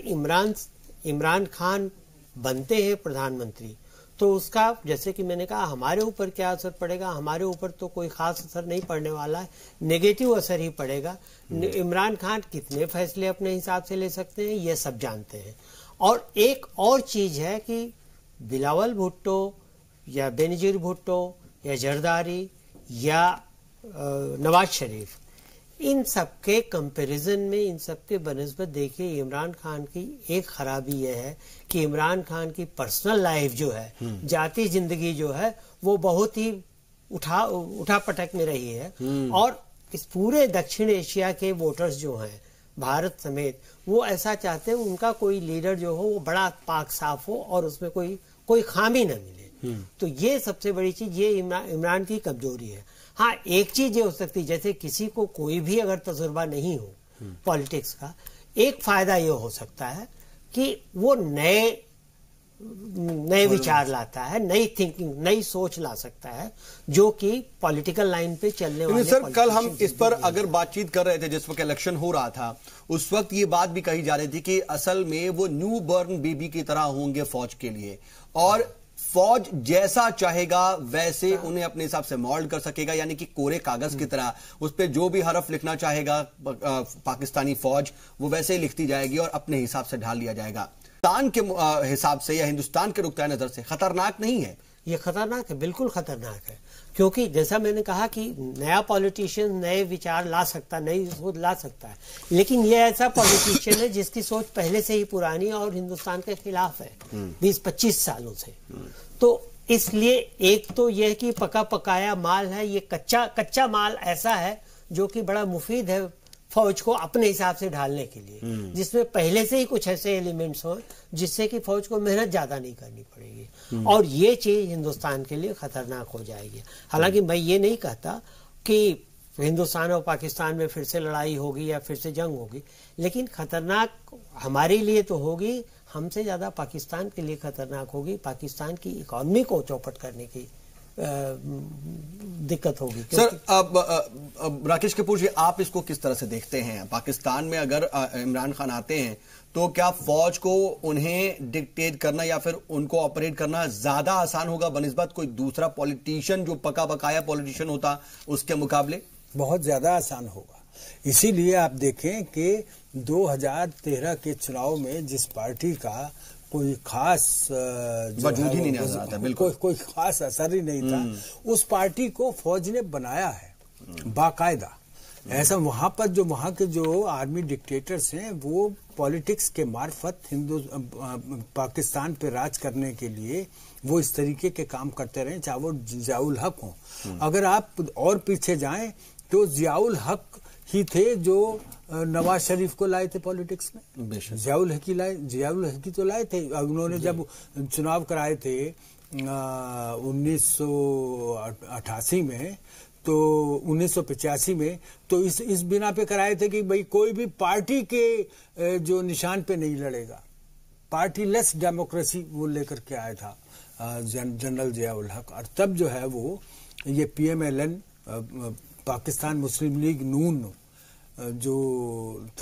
इमरान खान बनते हैं प्रधानमंत्री तो उसका, जैसे कि मैंने कहा, हमारे ऊपर क्या असर पड़ेगा, हमारे ऊपर तो कोई खास असर नहीं पड़ने वाला है, नेगेटिव असर ही पड़ेगा। इमरान खान कितने फैसले अपने हिसाब से ले सकते हैं ये सब जानते हैं। और एक और चीज है कि बिलावल भुट्टो या बेनजीर भुट्टो या जरदारी या नवाज शरीफ, इन सबके कंपैरिजन में, इन सबके बनस्बत देखिए इमरान खान की एक खराबी यह है कि इमरान खान की पर्सनल लाइफ जो है, जाती जिंदगी जो है, वो बहुत ही उठा पटक में रही है। और इस पूरे दक्षिण एशिया के वोटर्स जो हैं, भारत समेत, वो ऐसा चाहते हैं उनका कोई लीडर जो हो वो बड़ा पाक साफ हो और उसमें कोई खामी न मिले। तो ये सबसे बड़ी चीज, ये इमरान की कमजोरी है। हाँ, एक चीज ये हो सकती है, जैसे किसी को कोई भी अगर तजुर्बा नहीं हो पॉलिटिक्स का, एक फायदा ये हो सकता है कि वो नए विचार लाता है, नई थिंकिंग, नई सोच ला सकता है, जो कि पॉलिटिकल लाइन पे चलने वाले। सर कल हम इस पर अगर बातचीत कर रहे थे, जिस वक्त इलेक्शन हो रहा था, उस वक्त ये बात भी कही जा रही थी कि असल में वो न्यू बॉर्न बेबी की तरह होंगे फौज के लिए, और फौज जैसा चाहेगा वैसे उन्हें अपने हिसाब से मॉल्ड कर सकेगा, यानी कि कोरे कागज की तरह उस पर जो भी हरफ लिखना चाहेगा पाकिस्तानी फौज वो वैसे ही लिखती जाएगी और अपने हिसाब से ढाल लिया जाएगा। हिंदुस्तान के हिसाब से या हिंदुस्तान के नुक्ता नजर से खतरनाक नहीं है? ये खतरनाक है, बिल्कुल खतरनाक है, क्योंकि जैसा मैंने कहा कि नया पॉलिटिशियन नए विचार ला सकता, नई सोच ला सकता है, लेकिन ये ऐसा पॉलिटिशियन है जिसकी सोच पहले से ही पुरानी और हिंदुस्तान के खिलाफ है 20-25 सालों से। तो इसलिए एक तो यह कि पका पकाया माल है, ये कच्चा माल ऐसा है जो कि बड़ा मुफीद है फौज को अपने हिसाब से ढालने के लिए, जिसमें पहले से ही कुछ ऐसे एलिमेंट्स हो जिससे कि फौज को मेहनत ज्यादा नहीं करनी पड़ेगी, और ये चीज हिंदुस्तान के लिए खतरनाक हो जाएगी। हालांकि मैं ये नहीं कहता कि हिंदुस्तान और पाकिस्तान में फिर से लड़ाई होगी या फिर से जंग होगी, लेकिन खतरनाक हमारे लिए तो होगी, हमसे ज्यादा पाकिस्तान के लिए खतरनाक होगी। पाकिस्तान की इकोनॉमी को चौपट करने की दिक्कत होगी। सर अब राकेश कपूर जी, आप इसको किस तरह से देखते हैं? पाकिस्तान में अगर इमरान खान आते हैं तो क्या फौज को उन्हें डिक्टेट करना या फिर उनको ऑपरेट करना ज्यादा आसान होगा बनिस्बत कोई दूसरा पॉलिटिशियन जो पका पकाया पॉलिटिशियन होता उसके मुकाबले? बहुत ज्यादा आसान होगा। इसीलिए आप देखें कि 2013 के चुनाव में जिस पार्टी का कोई खास वजूद ही नहीं नजर आता, बिल्कुल कोई खास असर ही नहीं था, उस पार्टी को फौज ने बनाया है बाकायदा। ऐसा वहां पर जो वहां के जो आर्मी डिक्टेटर्स हैं वो पॉलिटिक्स के मार्फत पाकिस्तान पे राज करने के लिए वो इस तरीके के काम करते रहे, चाहे वो जियाउल हक हो। अगर आप और पीछे जाएं तो जियाउल हक ही थे जो नवाज शरीफ को लाए थे पॉलिटिक्स में। जियाउल हकी तो लाए थे। उन्होंने जब चुनाव कराए थे 1988 में, तो 1985 में, तो इस बिना पे कराए थे कि भाई कोई भी पार्टी के जो निशान पे नहीं लड़ेगा, पार्टीलेस डेमोक्रेसी वो लेकर के आया था जनरल जियाउल हक, और तब जो है वो ये PMLN पाकिस्तान मुस्लिम लीग नून जो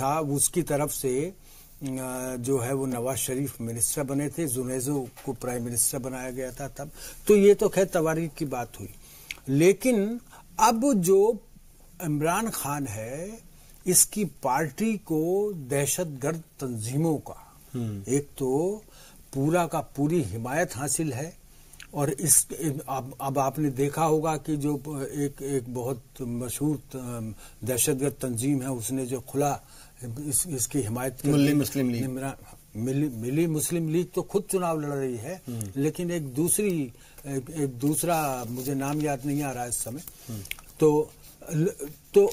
था उसकी तरफ से जो है वो नवाज शरीफ मिनिस्टर बने थे, जुनेजो को प्राइम मिनिस्टर बनाया गया था तब। तो ये तो खैर तवारीख की बात हुई, लेकिन अब जो इमरान खान है इसकी पार्टी को दहशतगर्द तंजीमों का एक तो पूरा का पूरी हिमायत हासिल है, और इस अब आपने देखा होगा कि जो एक बहुत मशहूर दहशतगर्द तंजीम है उसने जो खुला इसकी हिमायत मिली मुस्लिम लीग, मिली मुस्लिम लीग तो खुद चुनाव लड़ रही है, लेकिन एक दूसरा मुझे नाम याद नहीं आ रहा इस समय, तो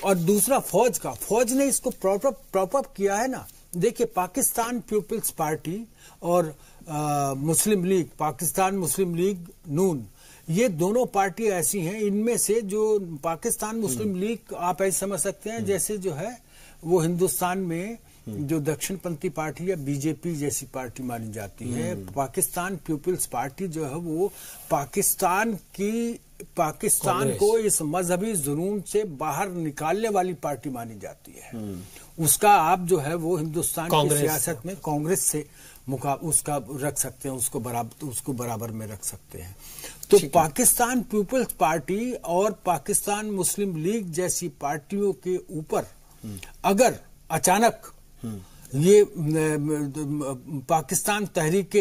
और दूसरा फौज ने इसको प्रॉप अप किया है ना। देखिए पाकिस्तान पीपुल्स पार्टी और मुस्लिम लीग, पाकिस्तान मुस्लिम लीग नून, ये दोनों पार्टी ऐसी हैं, इनमें से जो पाकिस्तान मुस्लिम लीग आप ऐसे समझ सकते हैं जैसे जो है वो हिंदुस्तान में जो दक्षिणपंथी पार्टी या बीजेपी जैसी पार्टी मानी जाती है। पाकिस्तान पीपुल्स पार्टी जो है वो पाकिस्तान को इस मजहबी जुनून से बाहर निकालने वाली पार्टी मानी जाती है। उसका आप जो है वो हिंदुस्तान की सियासत में कांग्रेस से उसका रख सकते हैं, उसको बराबर में रख सकते हैं। तो पाकिस्तान पीपुल्स पार्टी और पाकिस्तान मुस्लिम लीग जैसी पार्टियों के ऊपर अगर अचानक ये पाकिस्तान तहरीक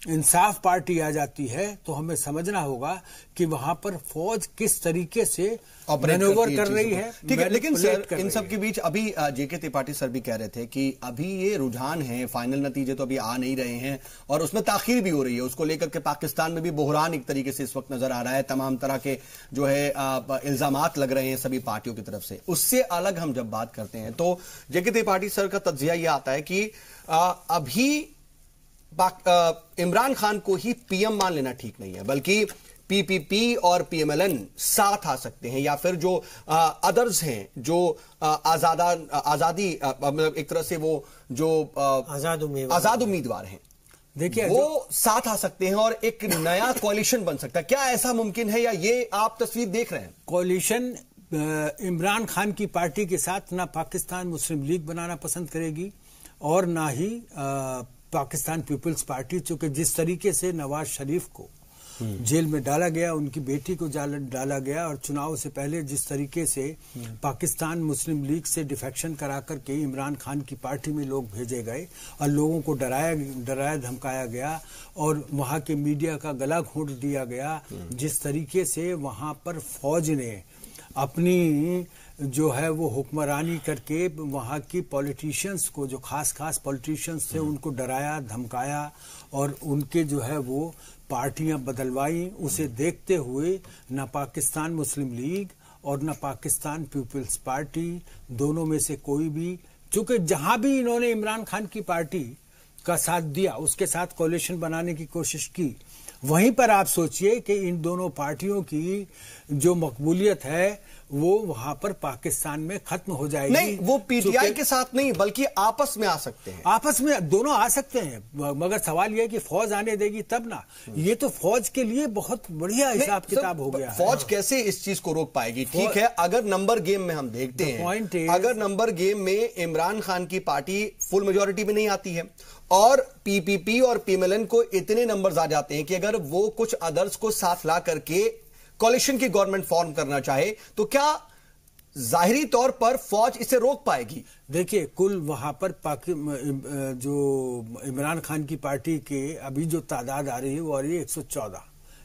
इंसाफ पार्टी आ जाती है तो हमें समझना होगा कि वहां पर फौज किस तरीके से मैनोवर कर रही है। ठीक है, लेकिन सर इन सब के बीच अभी जेके त्रिपाठी सर भी कह रहे थे कि अभी ये रुझान है, फाइनल नतीजे तो अभी आ नहीं रहे हैं और उसमें ताखीर भी हो रही है, उसको लेकर के पाकिस्तान में भी बहरान एक तरीके से इस वक्त नजर आ रहा है, तमाम तरह के जो है इल्जामात लग रहे हैं सभी पार्टियों की तरफ से। उससे अलग हम जब बात करते हैं तो जेके त्रिपाठी सर का तज्जिया यह आता है कि अभी इमरान खान को ही पीएम मान लेना ठीक नहीं है, बल्कि पीपीपी और पीएमएलएन साथ आ सकते हैं, या फिर जो अदर्स हैं जो आजादी मतलब एक तरह से वो जो आजाद उम्मीदवार हैं, देखिए वो साथ आ सकते हैं और एक नया कोalition बन सकता है। क्या ऐसा मुमकिन है या ये आप तस्वीर देख रहे हैं? कोalition इमरान खान की पार्टी के साथ ना पाकिस्तान मुस्लिम लीग बनाना पसंद करेगी और ना ही पाकिस्तान पीपुल्स पार्टी, चूंकि जिस तरीके से नवाज शरीफ को जेल में डाला गया, उनकी बेटी को डाला गया और चुनाव से पहले जिस तरीके से पाकिस्तान मुस्लिम लीग से डिफेक्शन करा करके इमरान खान की पार्टी में लोग भेजे गए और लोगों को डराया धमकाया गया और वहां के मीडिया का गला घोंट दिया गया, जिस तरीके से वहां पर फौज ने अपनी जो है वो हुक्मरानी करके वहाँ की पॉलिटिशियंस को, जो खास पॉलिटिशियंस थे, उनको डराया धमकाया और उनके जो है वो पार्टियां बदलवाई। उसे देखते हुए न पाकिस्तान मुस्लिम लीग और न पाकिस्तान पीपुल्स पार्टी, दोनों में से कोई भी, चूंकि जहां भी इन्होंने इमरान खान की पार्टी का साथ दिया, उसके साथ कोalition बनाने की कोशिश की, वहीं पर आप सोचिए कि इन दोनों पार्टियों की जो मकबूलियत है वो वहां पर पाकिस्तान में खत्म हो जाएगी। नहीं, वो पीटीआई के साथ नहीं बल्कि आपस में आ सकते हैं। आपस में दोनों आ सकते हैं, मगर सवाल यह है कि फौज आने देगी तब ना। ये तो फौज के लिए बहुत बढ़िया हिसाब किताब हो गया। फौज कैसे इस चीज को रोक पाएगी? ठीक है, अगर नंबर गेम में हम देखते हैं, अगर नंबर गेम में इमरान खान की पार्टी फुल मेजोरिटी में नहीं आती है और पीपीपी और पीएमएलएन को इतने नंबर्स आ जाते हैं कि अगर वो कुछ अदर्स को साथ ला करके कोalition की गवर्नमेंट फॉर्म करना चाहे तो क्या जाहिरी तौर पर फौज इसे रोक पाएगी? देखिए, कुल वहां पर जो इमरान खान की पार्टी के अभी जो तादाद आ रही है वो आ रही है 114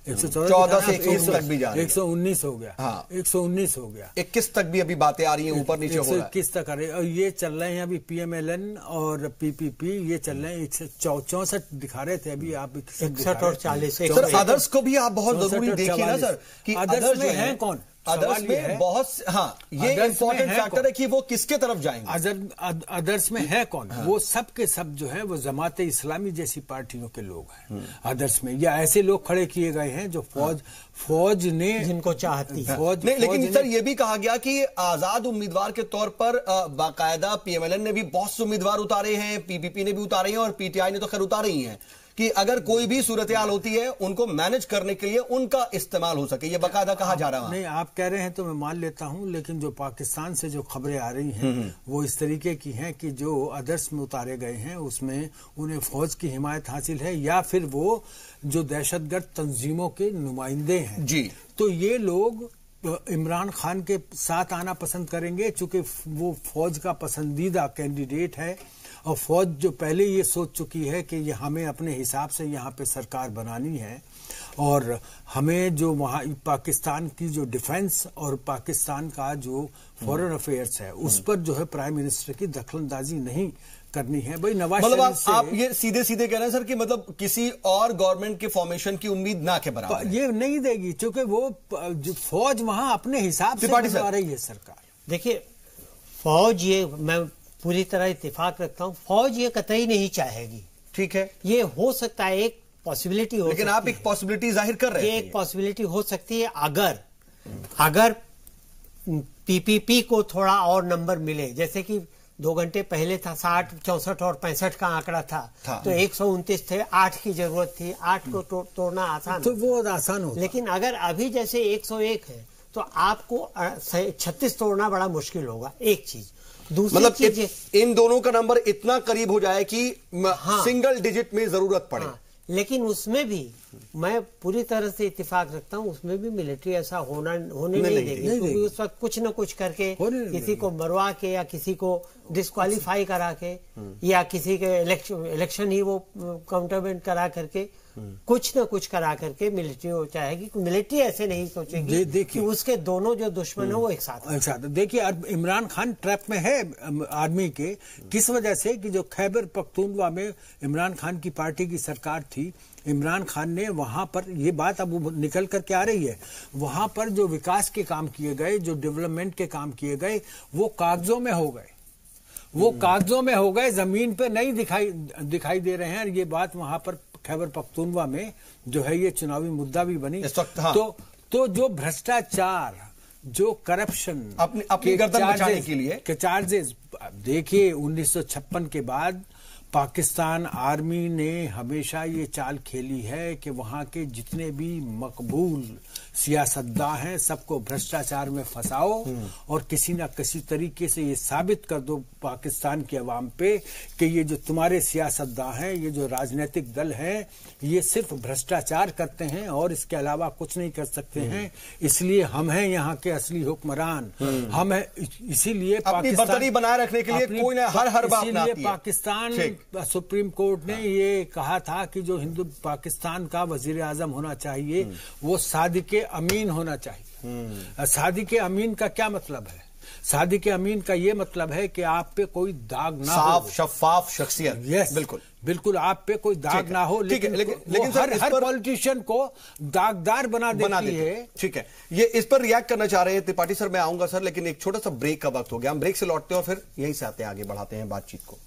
से 119 तक भी जा रही है। 119 हो गया। हाँ, 119 हो गया। 21 तक भी अभी बातें आ रही हैं, ऊपर नीचे हो रहा है। 21 तक आ रही है और ये चल रहे हैं अभी पीएमएलएन और पीपीपी, ये चल रहे हैं 164 दिखा रहे थे अभी आप 61 और 40। सर अदर्स को भी आप बहुत जरूरी देखिए ना सर कि अदर्स में हैं कौन? अदर्स में बहुत, हाँ, ये इंपॉर्टेंट फैक्टर है कि वो किसके तरफ जाएंगे। अदर्स में है कौन? हाँ। वो सब के सब जो है वो जमात इस्लामी जैसी पार्टियों के लोग हैं अदर्स में, या ऐसे लोग खड़े किए गए हैं जो फौज ने जिनको चाहती है। नहीं, लेकिन सर ये भी कहा गया कि आजाद उम्मीदवार के तौर पर बाकायदा पीएमएलएन ने भी बहुत से उम्मीदवार उतारे हैं, पीपीपी ने भी उतारे हैं और पीटीआई ने तो खैर उतारे ही हैं, कि अगर कोई भी सूरत हाल होती है उनको मैनेज करने के लिए उनका इस्तेमाल हो सके, ये बाकायदा कहा जा रहा है। नहीं, आप कह रहे हैं तो मैं मान लेता हूं, लेकिन जो पाकिस्तान से जो खबरें आ रही हैं वो इस तरीके की हैं कि जो अदर्स में उतारे गए हैं उसमें उन्हें फौज की हिमायत हासिल है, या फिर वो जो दहशतगर्द तंजीमों के नुमाइंदे हैं जी, तो ये लोग इमरान खान के साथ आना पसंद करेंगे, चूंकि वो फौज का पसंदीदा कैंडिडेट है और फौज जो पहले ये सोच चुकी है कि ये हमें अपने हिसाब से यहाँ पे सरकार बनानी है, और हमें जो वहाँ पाकिस्तान की जो डिफेंस और पाकिस्तान का जो फॉरेन अफेयर्स है उस पर जो है प्राइम मिनिस्टर की दखलंदाजी नहीं करनी है। भाई नवाज मतलब आप ये सीधे सीधे कह रहे हैं सर कि मतलब किसी और गवर्नमेंट के फॉर्मेशन की उम्मीद ना के बराबर ये नहीं देगी, क्योंकि वो जो फौज वहां अपने हिसाब से बना रही है सरकार। देखिए, फौज, ये मैं पूरी तरह इत्तेफाक रखता हूं, फौज ये कतई नहीं चाहेगी, ठीक है, ये हो सकता है, एक पॉसिबिलिटी हो, लेकिन आप एक पॉसिबिलिटी जाहिर कर रहे हैं, ये एक पॉसिबिलिटी हो सकती है अगर पीपीपी को थोड़ा और नंबर मिले, जैसे कि 2 घंटे पहले था 60, 64 और 65 का आंकड़ा था। तो 129 थे, 8 की जरूरत थी, 8 को तोड़ना आसान, तो वो आसान होता। लेकिन अगर अभी जैसे 101 है तो आपको 36 तोड़ना बड़ा मुश्किल होगा, एक चीज। दूसरी मतलब चीज, इन दोनों का नंबर इतना करीब हो जाए कि सिंगल डिजिट में जरूरत पड़े। लेकिन उसमें भी मैं पूरी तरह से इत्तेफाक रखता हूं, उसमें भी मिलिट्री ऐसा होने नहीं देगी, क्योंकि उस वक्त कुछ न कुछ करके किसी को मरवा के या किसी को डिस्क्वालीफाई करा के या किसी के इलेक्शन ही वो काउंटरमेंट करा करके कुछ न कुछ करा करके मिलिट्री हो चाहेगी। मिलिट्री ऐसे नहीं सोचेगी कि उसके दोनों जो दुश्मन है वो एक साथ। देखिए, इमरान खान ट्रैप में है आर्मी के, किस वजह से कि जो खैबर पख्तूनख्वा में इमरान खान की पार्टी की सरकार थी, इमरान खान ने वहां पर, ये बात अब निकल करके आ रही है, वहां पर जो विकास के काम किए गए, जो डेवलपमेंट के काम किए गए, वो कागजों में हो गए, वो कागजों में हो गए, जमीन पे नहीं दिखाई दे रहे हैं। और ये बात वहां पर खैबर पख्तूनख्वा में जो है ये चुनावी मुद्दा भी बनी इस वक्त। हाँ। तो जो भ्रष्टाचार, जो करप्शन, अपनी गर्दन बचाने के लिए के चार्जेस, देखिए 1956 के बाद पाकिस्तान आर्मी ने हमेशा ये चाल खेली है कि वहां के जितने भी मकबूल सियासतदान हैं सबको भ्रष्टाचार में फंसाओ और किसी ना किसी तरीके से ये साबित कर दो पाकिस्तान की आवाम पे कि ये जो तुम्हारे सियासतदान हैं, ये जो राजनीतिक दल हैं, ये सिर्फ भ्रष्टाचार करते हैं और इसके अलावा कुछ नहीं कर सकते हैं, इसलिए हम हैं यहाँ के असली हुक्मरान, हम हैं, इसीलिए पाकिस्तान बनाए रखने के लिए कोई ना हर बात ना आती है। पाकिस्तान सुप्रीम कोर्ट ने ये कहा था कि जो हिंदू पाकिस्तान का वजीर आजम होना चाहिए वो सादिक अमीन होना चाहिए। सादिक अमीन का क्या मतलब है? सादिक अमीन का ये मतलब है कि आप पे कोई दाग ना हो, साफ शफाफ शख्सियत। यस, बिल्कुल आप पे कोई दाग ना हो, लेकिन हर पॉलिटिशियन को दागदार बना देती है। ठीक है, ये इस पर रिएक्ट करना चाह रहे हैं त्रिपाठी सर, मैं आऊंगा सर, लेकिन एक छोटा सा ब्रेक का वक्त हो गया, हम ब्रेक से लौटते हैं और फिर यहीं से आते हैं, आगे बढ़ाते हैं बातचीत को।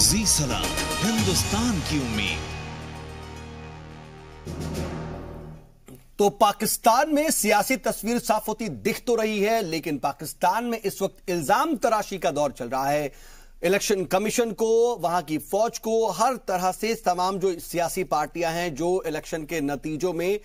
जी सलाम, हिंदुस्तान की उम्मीद। तो पाकिस्तान में सियासी तस्वीर साफ होती दिख तो रही है, लेकिन पाकिस्तान में इस वक्त इल्जाम तराशी का दौर चल रहा है। इलेक्शन कमीशन को, वहां की फौज को, हर तरह से तमाम जो सियासी पार्टियां हैं जो इलेक्शन के नतीजों में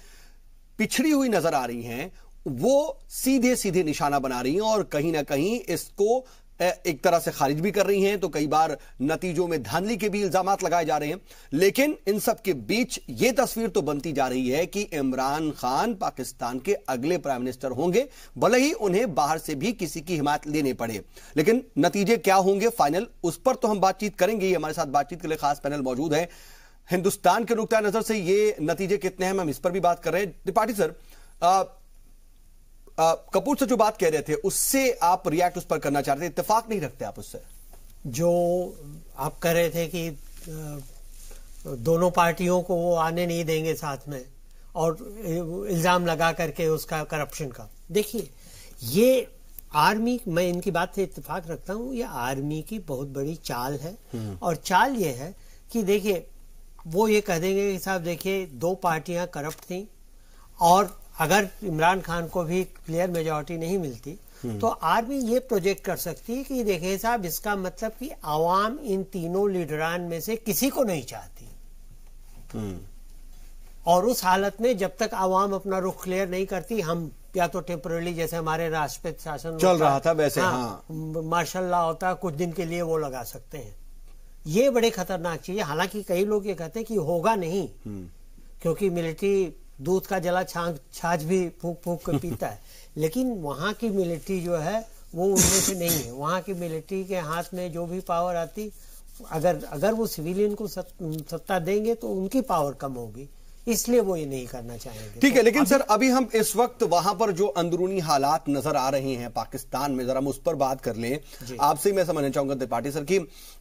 पिछड़ी हुई नजर आ रही हैं, वो सीधे सीधे निशाना बना रही हैं और कहीं ना कहीं इसको एक तरह से खारिज भी कर रही हैं, तो कई बार नतीजों में धांधली के भी इल्जामात लगाए जा रहे हैं। लेकिन इन सब के बीच यह तस्वीर तो बनती जा रही है कि इमरान खान पाकिस्तान के अगले प्राइम मिनिस्टर होंगे, भले ही उन्हें बाहर से भी किसी की हिमायत लेने पड़े। लेकिन नतीजे क्या होंगे फाइनल, उस पर तो हम बातचीत करेंगे। हमारे साथ बातचीत के लिए खास पैनल मौजूद है। हिंदुस्तान के नुक्ता नजर से ये नतीजे कितने हैं, हम इस पर भी बात कर रहे हैं। त्रिपाठी सर, कपूर से जो बात कह रहे थे उससे आप रिएक्ट उस पर करना चाहते थे, इत्तेफाक नहीं रखते आप उससे? जो आप कह रहे थे कि दोनों पार्टियों को वो आने नहीं देंगे साथ में और इल्जाम लगा करके उसका करप्शन का, देखिए ये आर्मी, मैं इनकी बात से इत्तेफाक रखता हूं, ये आर्मी की बहुत बड़ी चाल है। और चाल ये है कि देखिए वो ये कह देंगे कि साहब देखिए 2 पार्टियां करप्ट थी और अगर इमरान खान को भी क्लियर मेजॉरिटी नहीं मिलती तो आर्मी ये प्रोजेक्ट कर सकती है कि देखिए साहब इसका मतलब कि आवाम इन तीनों लीडरान में से किसी को नहीं चाहती। और उस हालत में जब तक आवाम अपना रुख क्लियर नहीं करती, हम या तो टेम्पररी, जैसे हमारे राष्ट्रपति शासन चल रहा था वैसे, मार्शल लॉ होता है, कुछ दिन के लिए वो लगा सकते हैं। ये बड़े खतरनाक चीज है। हालांकि कई लोग ये कहते हैं कि होगा नहीं, क्योंकि मिलिट्री दूध का जला छाछ भी फूक फूक कर पीता है, लेकिन वहां की मिलिट्री जो है वो उनमें से नहीं है। वहां की मिलिट्री के हाथ में जो भी पावर आती, अगर वो सिविलियन को सत्ता देंगे तो उनकी पावर कम होगी, इसलिए वो ये नहीं करना चाहेंगे। ठीक है, लेकिन सर अभी हम इस वक्त वहां पर जो अंदरूनी हालात नजर आ रहे हैं पाकिस्तान में, जरा हम उस पर बात कर लें। आपसे मैं समझना चाहूंगा त्रिपाठी सर कि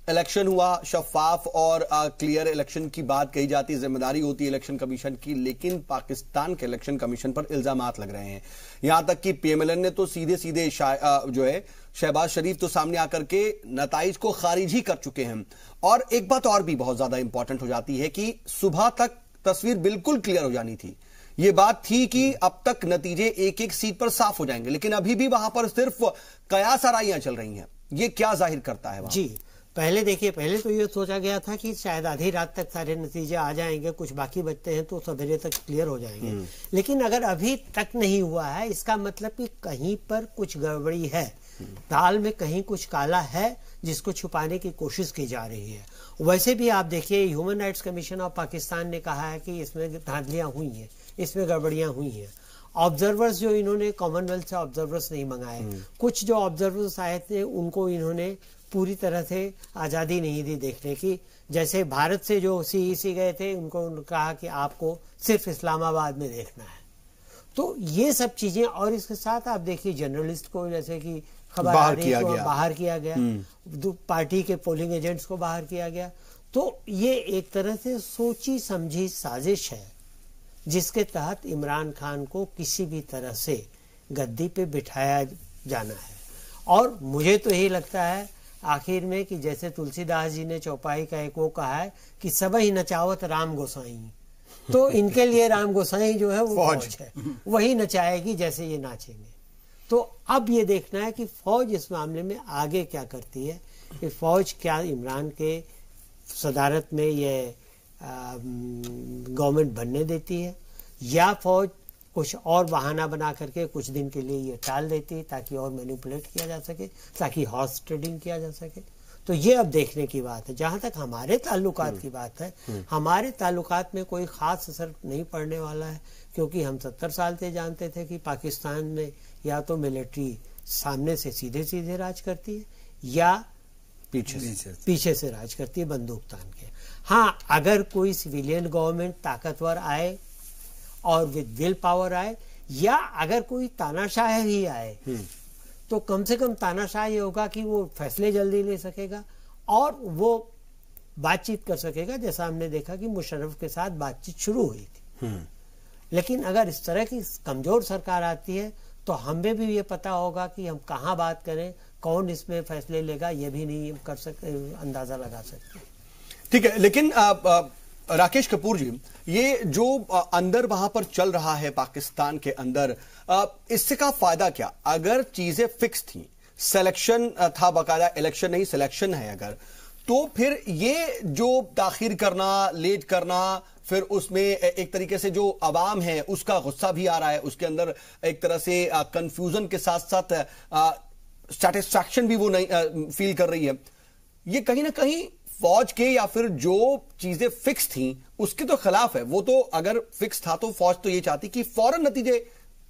इलेक्शन हुआ, शफाफ और क्लियर इलेक्शन की बात कही जाती है, जिम्मेदारी होती है इलेक्शन कमीशन की, लेकिन पाकिस्तान के इलेक्शन कमीशन पर इल्जामात लग रहे हैं। यहां तक कि पीएमएलएन ने तो सीधे सीधे जो है शहबाज शरीफ तो सामने आकर के नताइज को खारिज ही कर चुके हैं। और एक बात और भी बहुत ज्यादा इंपॉर्टेंट हो जाती है कि सुबह तक तस्वीर बिल्कुल क्लियर हो जानी थी। ये बात थी कि अब तक नतीजे एक एक सीट पर साफ हो जाएंगे, लेकिन अभी भी वहां पर सिर्फ कयास आराइयां चल रही हैं। ये क्या जाहिर करता है वहां? जी, पहले देखिए, पहले तो ये सोचा गया था कि शायद आधी रात तक सारे नतीजे आ जाएंगे, कुछ बाकी बचते हैं तो सवेरे तक क्लियर हो जाएंगे। लेकिन अगर अभी तक नहीं हुआ है, इसका मतलब कि कहीं पर कुछ गड़बड़ी है, दाल में कहीं कुछ काला है जिसको छुपाने की कोशिश की जा रही है। वैसे भी आप देखिए, human rights commission of Pakistan ने कहा है कि इसमें धांधलियां हुई हैं, इसमें गड़बड़ियां हुई हैं। ऑब्जर्वर्स जो इन्होंने कॉमनवेल्थ से ऑब्जर्वर्स नहीं मंगाए, कुछ जो ऑब्जर्वर्स आए थे उनको इन्होंने पूरी तरह से आज़ादी नहीं दी देखने की। जैसे भारत से जो सीईसी गए थे, उनको कहा कि आपको सिर्फ इस्लामाबाद में देखना है। तो ये सब चीजें, और इसके साथ आप देखिए जर्नलिस्ट को जैसे कि खबर बाहर किया गया, पार्टी के पोलिंग एजेंट्स को बाहर किया गया। तो ये एक तरह से सोची समझी साजिश है जिसके तहत इमरान खान को किसी भी तरह से गद्दी पे बिठाया जाना है। और मुझे तो यही लगता है आखिर में कि जैसे तुलसीदास जी ने चौपाई का एक वो कहा है कि सब ही नचावत राम गोसाई, तो इनके लिए राम गोसाई जो है वो फौज है, वही नचाएगी जैसे ये नाचेंगे। तो अब ये देखना है कि फौज इस मामले में आगे क्या करती है, कि फौज क्या इमरान के सदारत में ये गवर्नमेंट बनने देती है, या फौज कुछ और बहाना बना करके कुछ दिन के लिए ये टाल देती है ताकि और मैनिपुलेट किया जा सके, ताकि हॉर्स ट्रेडिंग किया जा सके। तो ये अब देखने की बात है। जहां तक हमारे ताल्लुकात की बात है, हमारे ताल्लुकात में कोई खास असर नहीं पड़ने वाला है, क्योंकि हम 70 साल से जानते थे कि पाकिस्तान में या तो मिलिट्री सामने से सीधे सीधे राज करती है या पीछे से राज करती है बंदूक तान के। हाँ, अगर कोई सिविलियन गवर्नमेंट ताकतवर आए और विद विल पावर आए, या अगर कोई तानाशाह ही आए, तो कम से कम तानाशाह ये होगा कि वो फैसले जल्दी ले सकेगा और वो बातचीत कर सकेगा, जैसा हमने देखा कि मुशर्रफ के साथ बातचीत शुरू हुई थी। लेकिन अगर इस तरह की कमजोर सरकार आती है तो हमें भी ये पता होगा कि हम कहाँ बात करें, कौन इसमें फैसले लेगा, ये भी नहीं कर सकते, अंदाजा लगा सकते। ठीक है, लेकिन राकेश कपूर जी, ये जो अंदर वहां पर चल रहा है पाकिस्तान के अंदर, इससे का फायदा क्या? अगर चीजें फिक्स थी, सिलेक्शन था, बाकायदा इलेक्शन नहीं सिलेक्शन है अगर, तो फिर ये जो ताखीर करना, लेट करना, फिर उसमें एक तरीके से जो अवाम है उसका गुस्सा भी आ रहा है, उसके अंदर एक तरह से कंफ्यूजन के साथ साथ सैटिस्फैक्शन भी वो नहीं फील कर रही है। ये कहीं ना कहीं फौज के या फिर जो चीजें फिक्स थी उसके तो खिलाफ है। वो तो अगर फिक्स था तो फौज तो ये चाहती कि फौरन नतीजे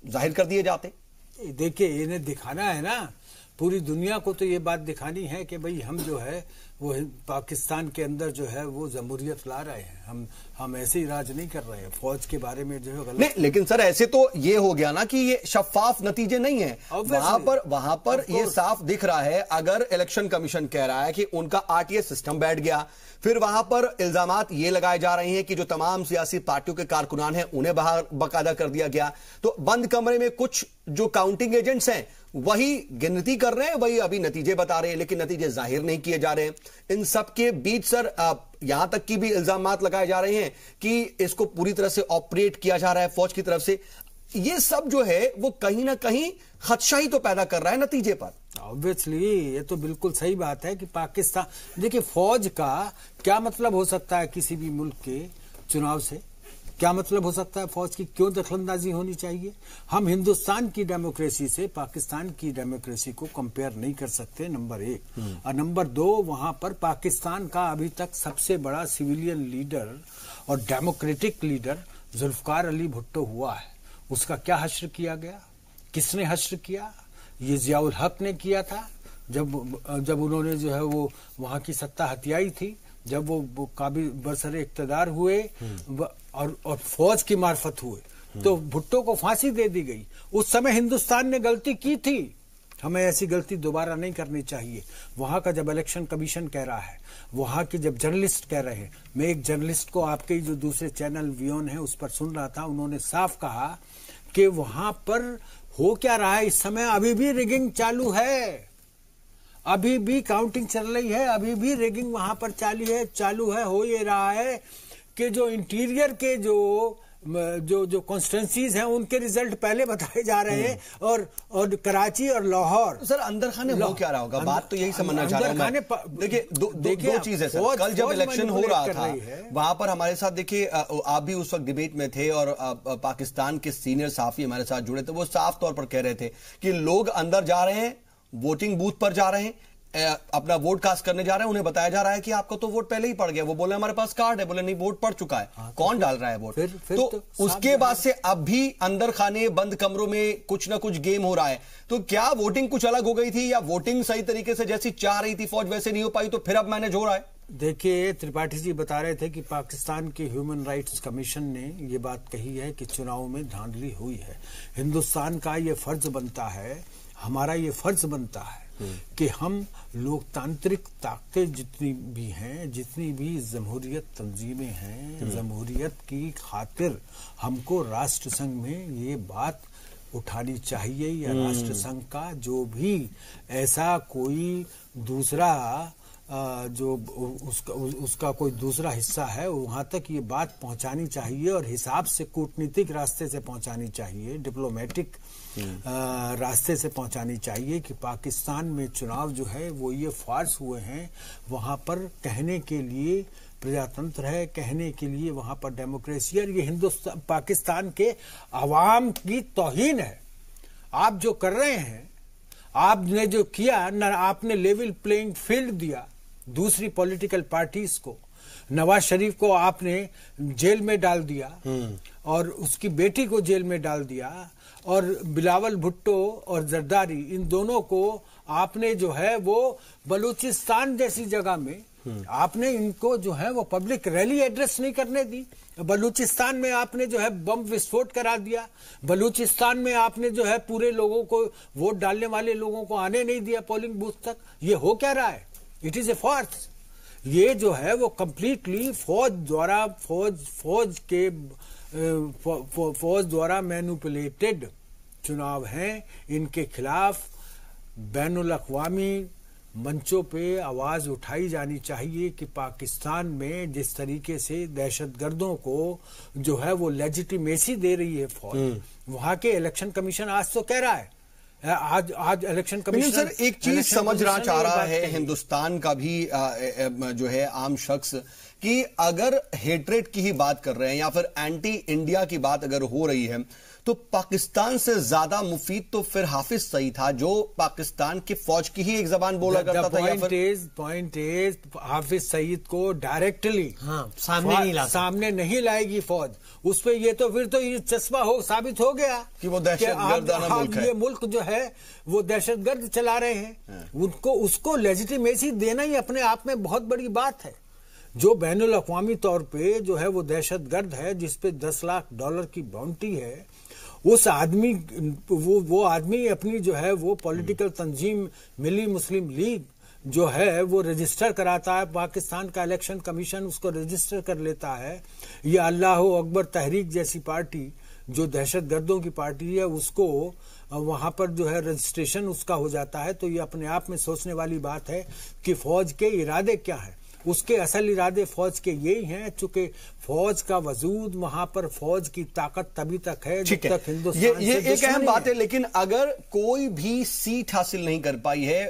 जाहिर कर दिए जाते। देखिए, इन्हें दिखाना है ना, पूरी दुनिया को तो ये बात दिखानी है कि भाई हम जो है वो पाकिस्तान के अंदर जो है वो जमहूरियत ला रहे हैं। हम ऐसे ही राज नहीं कर रहे हैं। फौज के बारे में जो है गलत नहीं, लेकिन सर ऐसे तो ये हो गया ना कि ये शफाफ नतीजे नहीं है। वहां पर ये साफ दिख रहा है, अगर इलेक्शन कमीशन कह रहा है कि उनका आरटीए सिस्टम बैठ गया, फिर वहां पर इल्जामात ये लगाए जा रहे हैं कि जो तमाम सियासी पार्टियों के कारकुनान हैं उन्हें बाहर बाकायदा कर दिया गया, तो बंद कमरे में कुछ जो काउंटिंग एजेंट्स हैं वही गिनती कर रहे हैं, वही अभी नतीजे बता रहे हैं, लेकिन नतीजे जाहिर नहीं किए जा रहे हैं। इन सब के बीच सर यहां तक की भी इल्जामात लगाए जा रहे हैं कि इसको पूरी तरह से ऑपरेट किया जा रहा है फौज की तरफ से। ये सब जो है वो कहीं ना कहीं खदशा ही तो पैदा कर रहा है नतीजे पर। ऑब्वियसली ये तो बिल्कुल सही बात है कि पाकिस्तान, देखिए फौज का क्या मतलब हो सकता है किसी भी मुल्क के चुनाव से? क्या मतलब हो सकता है फौज की? क्यों दखलंदाजी होनी चाहिए? हम हिंदुस्तान की डेमोक्रेसी से पाकिस्तान की डेमोक्रेसी को कंपेयर नहीं कर सकते, नंबर 1। और नंबर 2, वहां पर पाकिस्तान का अभी तक सबसे बड़ा सिविलियन लीडर और डेमोक्रेटिक लीडर जुल्फकार अली भुट्टो हुआ है। उसका क्या हश्र किया गया? किसने हश्र किया? ये जियाउल हक ने किया था जब उन्होंने जो है वो वहां की सत्ता हथियाई थी, जब वो काबिल बरसरे इख्तदार हुए और फौज की मार्फत हुए, तो भुट्टो को फांसी दे दी गई। उस समय हिंदुस्तान ने गलती की थी, हमें ऐसी गलती दोबारा नहीं करनी चाहिए। वहां का जब इलेक्शन कमीशन कह रहा है, वहां के जब जर्नलिस्ट कह रहे हैं, मैं एक जर्नलिस्ट को आपके जो दूसरे चैनल वियोन है उस पर सुन रहा था, उन्होंने साफ कहा कि वहां पर हो क्या रहा है इस समय, अभी भी रिगिंग चालू है, अभी भी काउंटिंग चल रही है, अभी भी रिगिंग वहां पर चालू है। हो ये रहा है कि जो इंटीरियर के जो कॉन्स्टिट्यूंसीज हैं उनके रिजल्ट पहले बताए जा रहे हैं, और कराची और लाहौर। सर अंदर खाने हो क्या रहा होगा? बात तो यही समझना चाह रहा हूं। देखिए दो चीज है सर। कल जब इलेक्शन हो रहा था वहां पर हमारे साथ, देखिए आप भी उस वक्त डिबेट में थे और पाकिस्तान के सीनियर सहाफी हमारे साथ जुड़े थे, वो साफ तौर पर कह रहे थे कि लोग अंदर जा रहे हैं, वोटिंग बूथ पर जा रहे हैं, अपना वोट कास्ट करने जा रहे हैं, उन्हें बताया जा रहा है कि आपको तो वोट पहले ही पड़ गया। वो बोले हमारे पास कार्ड है, बोले नहीं वोट पड़ चुका है। कौन डाल रहा है वोट? तो उसके बाद से अब भी अंदर खाने बंद कमरों में कुछ ना कुछ गेम हो रहा है। तो क्या वोटिंग कुछ अलग हो गई थी, या वोटिंग सही तरीके से जैसी चाह रही थी फौज वैसे नहीं हो पाई, तो फिर अब मैनेज हो रहा है? देखिए त्रिपाठी जी बता रहे थे कि पाकिस्तान के ह्यूमन राइट्स कमीशन ने ये बात कही है कि चुनाव में धांधली हुई है। हिंदुस्तान का ये फर्ज बनता है, हमारा ये फर्ज बनता है कि हम लोकतांत्रिक ताकतें जितनी भी हैं, जितनी भी जमहूरियत तंजीमें हैं, जमहूरियत की खातिर हमको राष्ट्र संघ में ये बात उठानी चाहिए, या राष्ट्र संघ का जो भी ऐसा कोई दूसरा जो उसका कोई दूसरा हिस्सा है वहां तक ये बात पहुंचानी चाहिए, और हिसाब से कूटनीतिक रास्ते से पहुंचानी चाहिए, डिप्लोमेटिक रास्ते से पहुंचानी चाहिए कि पाकिस्तान में चुनाव जो है वो ये फार्स हुए हैं। वहां पर कहने के लिए प्रजातंत्र है, कहने के लिए वहां पर डेमोक्रेसी है, ये हिंदुस्तान पाकिस्तान के अवाम की तौहीन है। आप जो कर रहे हैं, आपने जो किया, न आपने लेवल प्लेइंग फील्ड दिया दूसरी पॉलिटिकल पार्टीज को। नवाज शरीफ को आपने जेल में डाल दिया और उसकी बेटी को जेल में डाल दिया, और बिलावल भुट्टो और जरदारी, इन दोनों को आपने जो है वो बलूचिस्तान जैसी जगह में आपने इनको जो है वो पब्लिक रैली एड्रेस नहीं करने दी। बलूचिस्तान में आपने जो है बम विस्फोट करा दिया। बलूचिस्तान में आपने जो है पूरे लोगों को, वोट डालने वाले लोगों को आने नहीं दिया पोलिंग बूथ तक। ये हो क्या रहा है? It is a farce. ये जो है वो कंप्लीटली फौज द्वारा मैनिपुलेटेड चुनाव हैं। इनके खिलाफ बैनुल अक़वामी मंचों पे आवाज उठाई जानी चाहिए कि पाकिस्तान में जिस तरीके से दहशतगर्दों को जो है वो लेजिटिमेसी दे रही है फौज, वहां के इलेक्शन कमीशन आज तो कह रहा है, आज इलेक्शन कमीशन सर एक चीज समझना चाह रहा है हिंदुस्तान का भी जो है आम शख्स, कि अगर हेट्रेड की ही बात कर रहे हैं या फिर एंटी इंडिया की बात अगर हो रही है, तो पाकिस्तान से ज्यादा मुफीद तो फिर हाफिज सईद था, जो पाकिस्तान की फौज की ही एक जबान बोला करता था। पॉइंट इज हाफिज सईद को डायरेक्टली सामने नहीं लाएगी फौज। उस पे ये तो फिर तो ये चस्पा साबित हो गया कि वो दहशतगर्दाना मुल्क है। ये मुल्क जो है वो दहशतगर्द चला रहे हैं। उसको लेजिटिमेसी देना ही अपने आप में बहुत बड़ी बात है। जो बैनुल अक़वामी तौर पे जो है वो दहशतगर्द है, जिसपे $10 लाख की बाउंटी है, उस आदमी वो आदमी अपनी जो है वो पॉलिटिकल तंजीम मिली मुस्लिम लीग जो है वो रजिस्टर कराता है, पाकिस्तान का इलेक्शन कमीशन उसको रजिस्टर कर लेता है। ये अल्लाह अकबर तहरीक जैसी पार्टी जो दहशतगर्दों की पार्टी है, उसको वहां पर जो है रजिस्ट्रेशन उसका हो जाता है। तो ये अपने आप में सोचने वाली बात है कि फौज के इरादे क्या है। उसके असल इरादे फौज के यही हैं, चूंकि फौज का वजूद वहां पर, फौज की ताकत तभी तक है जब तक हिंदुस्तान ये एक अहम बात है। लेकिन अगर कोई भी सीट हासिल नहीं कर पाई है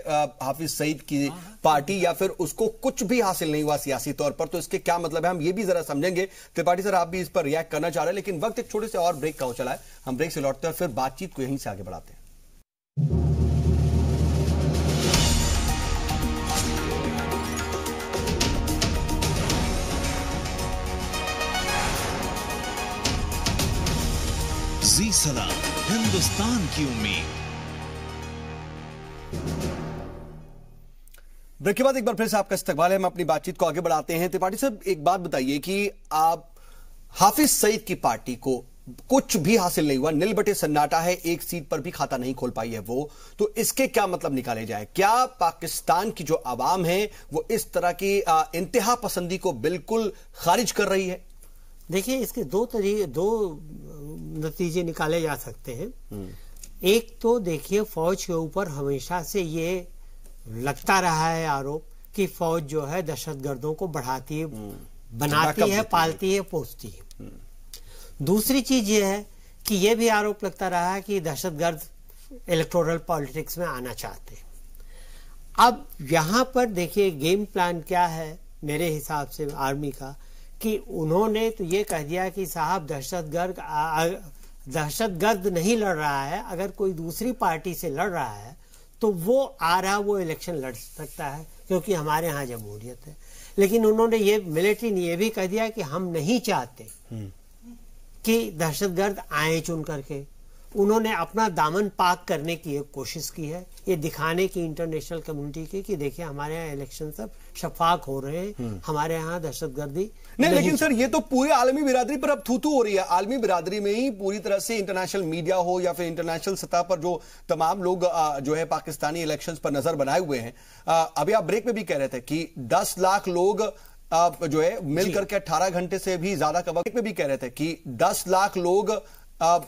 हाफिज सईद की पार्टी, या फिर उसको कुछ भी हासिल नहीं हुआ सियासी तौर पर, तो इसके क्या मतलब है, हम ये भी जरा समझेंगे। त्रिपाठी सर, आप भी इस पर रिएक्ट करना चाह रहे हैं, लेकिन वक्त एक छोटे से और ब्रेक का हो चला है। हम ब्रेक से लौटते हैं और फिर बातचीत को यहीं से आगे बढ़ाते हैं। जी सलाम, हिंदुस्तान की उम्मीद। ब्रेक के बाद एक बार फिर से आपका इस्तकबाल है। हम अपनी बातचीत को आगे बढ़ाते हैं। त्रिपाठी साहब, एक बात बताइए कि आप हाफिज सईद की पार्टी को कुछ भी हासिल नहीं हुआ, नील बटे सन्नाटा है, एक सीट पर भी खाता नहीं खोल पाई है वो, तो इसके क्या मतलब निकाले जाए? क्या पाकिस्तान की जो आवाम है वो इस तरह की इंतहा पसंदी को बिल्कुल खारिज कर रही है? देखिए, इसके दो नतीजे निकाले जा सकते हैं। एक तो देखिए, फौज के ऊपर हमेशा से ये लगता रहा है आरोप कि फौज जो है दहशतगर्दों को बढ़ाती है, बनाती है, पालती है, पोसती है। दूसरी चीज ये है कि ये भी आरोप लगता रहा है कि दहशतगर्द इलेक्टोरल पॉलिटिक्स में आना चाहते हैं। अब यहां पर देखिए गेम प्लान क्या है मेरे हिसाब से आर्मी का, कि उन्होंने तो ये कह दिया कि साहब दहशतगर्द नहीं लड़ रहा है, अगर कोई दूसरी पार्टी से लड़ रहा है तो वो इलेक्शन लड़ सकता है क्योंकि हमारे यहाँ जमहूरियत है। लेकिन उन्होंने ये मिलिट्री ने ये भी कह दिया कि हम नहीं चाहते कि दहशतगर्द आए चुन करके। उन्होंने अपना दामन पाक करने की एक कोशिश की है, ये दिखाने की इंटरनेशनल कम्युनिटी की कि देखिए हमारे यहाँ इलेक्शन सब शफाक हो रहे हैं, हमारे यहाँ दहशतगर्दी नहीं। लेकिन सर, ये तो पूरे आलमी बिरादरी पर अब थू-थू हो रही है। आलमी बिरादरी में ही पूरी तरह से इंटरनेशनल मीडिया हो या फिर इंटरनेशनल सतह पर जो तमाम लोग जो है पाकिस्तानी इलेक्शंस पर नजर बनाए हुए हैं। अभी आप ब्रेक में भी कह रहे थे कि 10 लाख लोग जो है मिलकर के 18 घंटे से भी ज्यादा का वक्त में भी कह रहे थे कि 10 लाख लोग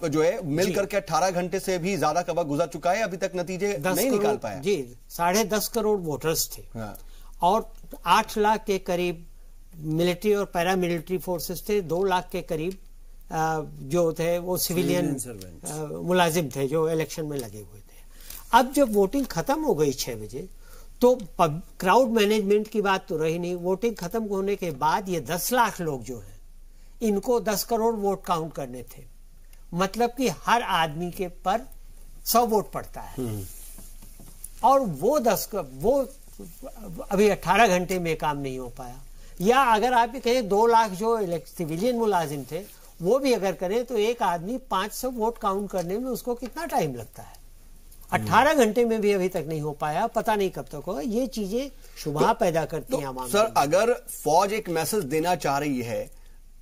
जो है मिलकर के 18 घंटे से भी ज्यादा का वक्त गुजर चुका है, अभी तक नतीजे नहीं निकाल पाया। जी, 10.5 करोड़ वोटर्स थे। हाँ। और 8 लाख के करीब मिलिट्री और पैरा मिलिट्री फोर्सेस थे, 2 लाख के करीब जो थे वो सिविलियन मुलाजिम थे जो इलेक्शन में लगे हुए थे। अब जब वोटिंग खत्म हो गई 6 बजे, तो क्राउड मैनेजमेंट की बात तो रही नहीं। वोटिंग खत्म होने के बाद ये 10 लाख लोग जो हैं, इनको 10 करोड़ वोट काउंट करने थे। मतलब कि हर आदमी के पर 100 वोट पड़ता है, और वो अभी 18 घंटे में काम नहीं हो पाया। या अगर आप ये कहें 2 लाख जो सिविलियन मुलाजिम थे वो भी अगर करें तो एक आदमी 500 वोट काउंट करने में उसको कितना टाइम लगता है? 18 घंटे में भी अभी तक नहीं हो पाया, पता नहीं कब तक होगा। ये चीजें शुबहा पैदा करती हैं आवाम। सर, अगर फौज एक मैसेज देना चाह रही है,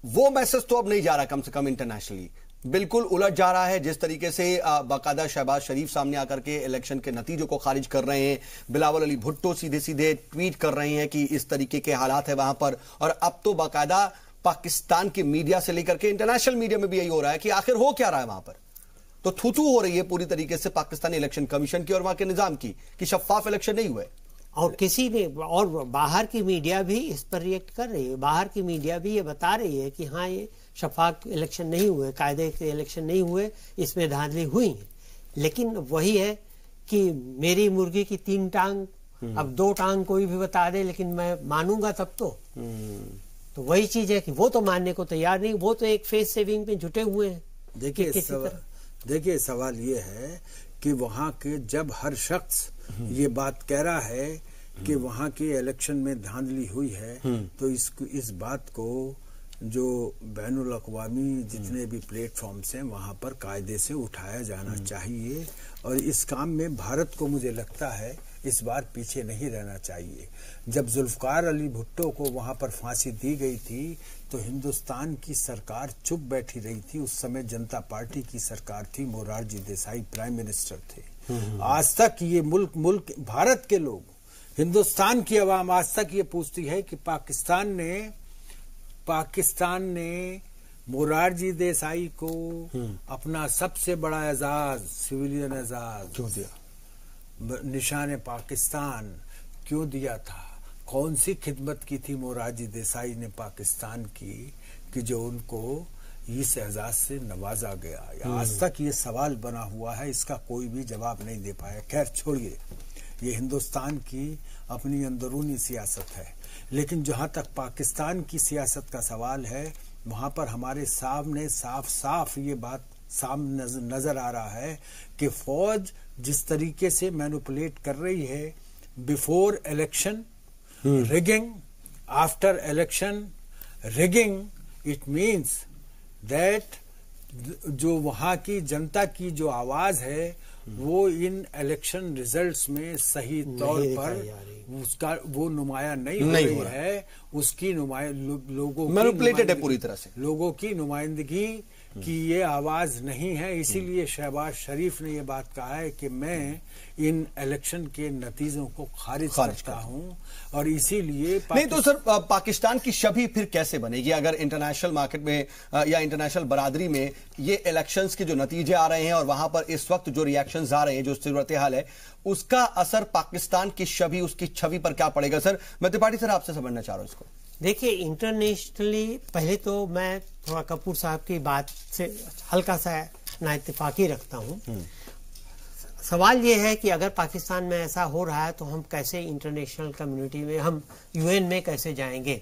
वो मैसेज तो अब नहीं जा रहा, कम से कम इंटरनेशनली बिल्कुल उलट जा रहा है। जिस तरीके से बाकायदा शहबाज शरीफ सामने आकर के इलेक्शन के नतीजों को खारिज कर रहे हैं, बिलावल अली भुट्टो सीधे सीधे ट्वीट कर रहे हैं कि इस तरीके के हालात है वहां पर, और अब तो बाकायदा पाकिस्तान की मीडिया से लेकर के इंटरनेशनल मीडिया में भी यही हो रहा है कि आखिर हो क्या रहा है वहां पर। तो थू-थू हो रही है पूरी तरीके से पाकिस्तानी इलेक्शन कमीशन की और वहां के निजाम की कि शफाफ इलेक्शन नहीं हुए। और किसी ने, और बाहर की मीडिया भी इस पर रिएक्ट कर रही है। बाहर की मीडिया भी ये बता रही है कि हाँ, ये शफाक इलेक्शन नहीं हुए, कायदे के इलेक्शन नहीं हुए, इसमें धांधली हुई है। लेकिन वही है कि मेरी मुर्गी की 3 टांग, अब 2 टांग कोई भी बता दे, लेकिन मैं मानूंगा तब तो। तो वही चीज है कि वो तो मानने को तैयार नहीं, वो तो एक फेस सेविंग में जुटे हुए हैं। देखिए सवाल ये है कि वहां के जब हर शख्स ये बात कह रहा है कि वहां के इलेक्शन में धांधली हुई है, तो इस बात को जो बैनुल अक़वामी जितने भी प्लेटफॉर्म्स हैं वहां पर कायदे से उठाया जाना चाहिए। और इस काम में भारत को मुझे लगता है इस बार पीछे नहीं रहना चाहिए। जब जुल्फ़िकार अली भुट्टो को वहां पर फांसी दी गई थी तो हिंदुस्तान की सरकार चुप बैठी रही थी। उस समय जनता पार्टी की सरकार थी, मोरारजी देसाई प्राइम मिनिस्टर थे। आज तक ये मुल्क भारत के लोग, हिंदुस्तान की आवाम आज तक ये पूछती है कि पाकिस्तान ने मोरारजी देसाई को अपना सबसे बड़ा एजाज, सिविलियन एजाज क्यों दिया, निशान पाकिस्तान क्यों दिया था? कौन सी खिदमत की थी मोरारजी देसाई ने पाकिस्तान की कि जो उनको इस एजाज से नवाजा गया? आज तक ये सवाल बना हुआ है, इसका कोई भी जवाब नहीं दे पाया। खैर छोड़िए, ये हिंदुस्तान की अपनी अंदरूनी सियासत है। लेकिन जहां तक पाकिस्तान की सियासत का सवाल है, वहां पर हमारे सामने साफ साफ ये बात सामने नजर आ रहा है कि फौज जिस तरीके से मैनिपुलेट कर रही है, before election rigging, after election rigging, it means that जो वहां की जनता की जो आवाज है वो इन इलेक्शन रिजल्ट्स में सही तौर पर उसका वो नुमाया नहीं हो रही है। उसकी लोगों मैनिपुलेटेड है पूरी तरह से, लोगों की नुमाइंदगी की ये आवाज नहीं है। इसीलिए शहबाज शरीफ ने ये बात कहा है कि मैं इन इलेक्शन के नतीजों को खारिज करता हूं। और इसीलिए नहीं तो सर, पाकिस्तान की छवि फिर कैसे बनेगी अगर इंटरनेशनल मार्केट में या इंटरनेशनल बरादरी में ये इलेक्शंस के जो नतीजे आ रहे हैं और वहां पर इस वक्त जो रिएक्शंस आ रहे हैं, जो सूरत हाल है, उसका असर पाकिस्तान की छवि, उसकी छवि पर क्या पड़ेगा? सर, मैं त्रिपाठी सर आपसे समझना चाह रहा हूं इसको। देखिए, इंटरनेशनली पहले तो मैं थोड़ा कपूर साहब की बात से हल्का सा नाइत्तेफाकी रखता हूं। सवाल ये है कि अगर पाकिस्तान में ऐसा हो रहा है तो हम कैसे इंटरनेशनल कम्युनिटी में, हम यूएन में कैसे जाएंगे?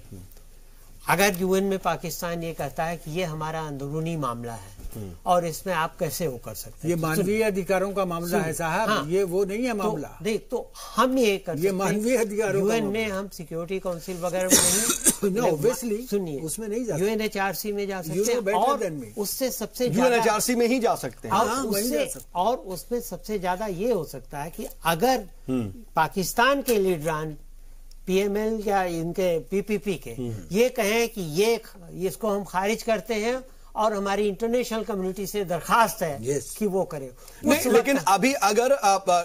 अगर यूएन में पाकिस्तान ये कहता है कि ये हमारा अंदरूनी मामला है और इसमें आप कैसे वो कर सकते हैं, ये मानवीय अधिकारों का मामला है साहब। हाँ, ये वो नहीं है मामला। तो हम ये कर सकते, ये मानवीय अधिकारों यूएन में हम सिक्योरिटी काउंसिल वगैरह में नहीं ऑब्वियसली सुनिए, उसमें नहीं जा, यूएनएचआरसी में जा सकते हैं और उससे सबसे यूएनएचआरसी में ही जा सकते हैं और उसमें सबसे ज्यादा ये हो सकता है कि अगर पाकिस्तान के लीडरान पीएमएल या इनके पीपीपी के ये कहें कि ये इसको हम खारिज करते हैं और हमारी इंटरनेशनल कम्युनिटी से दरखास्त है कि वो करे। नहीं, लेकिन अभी अगर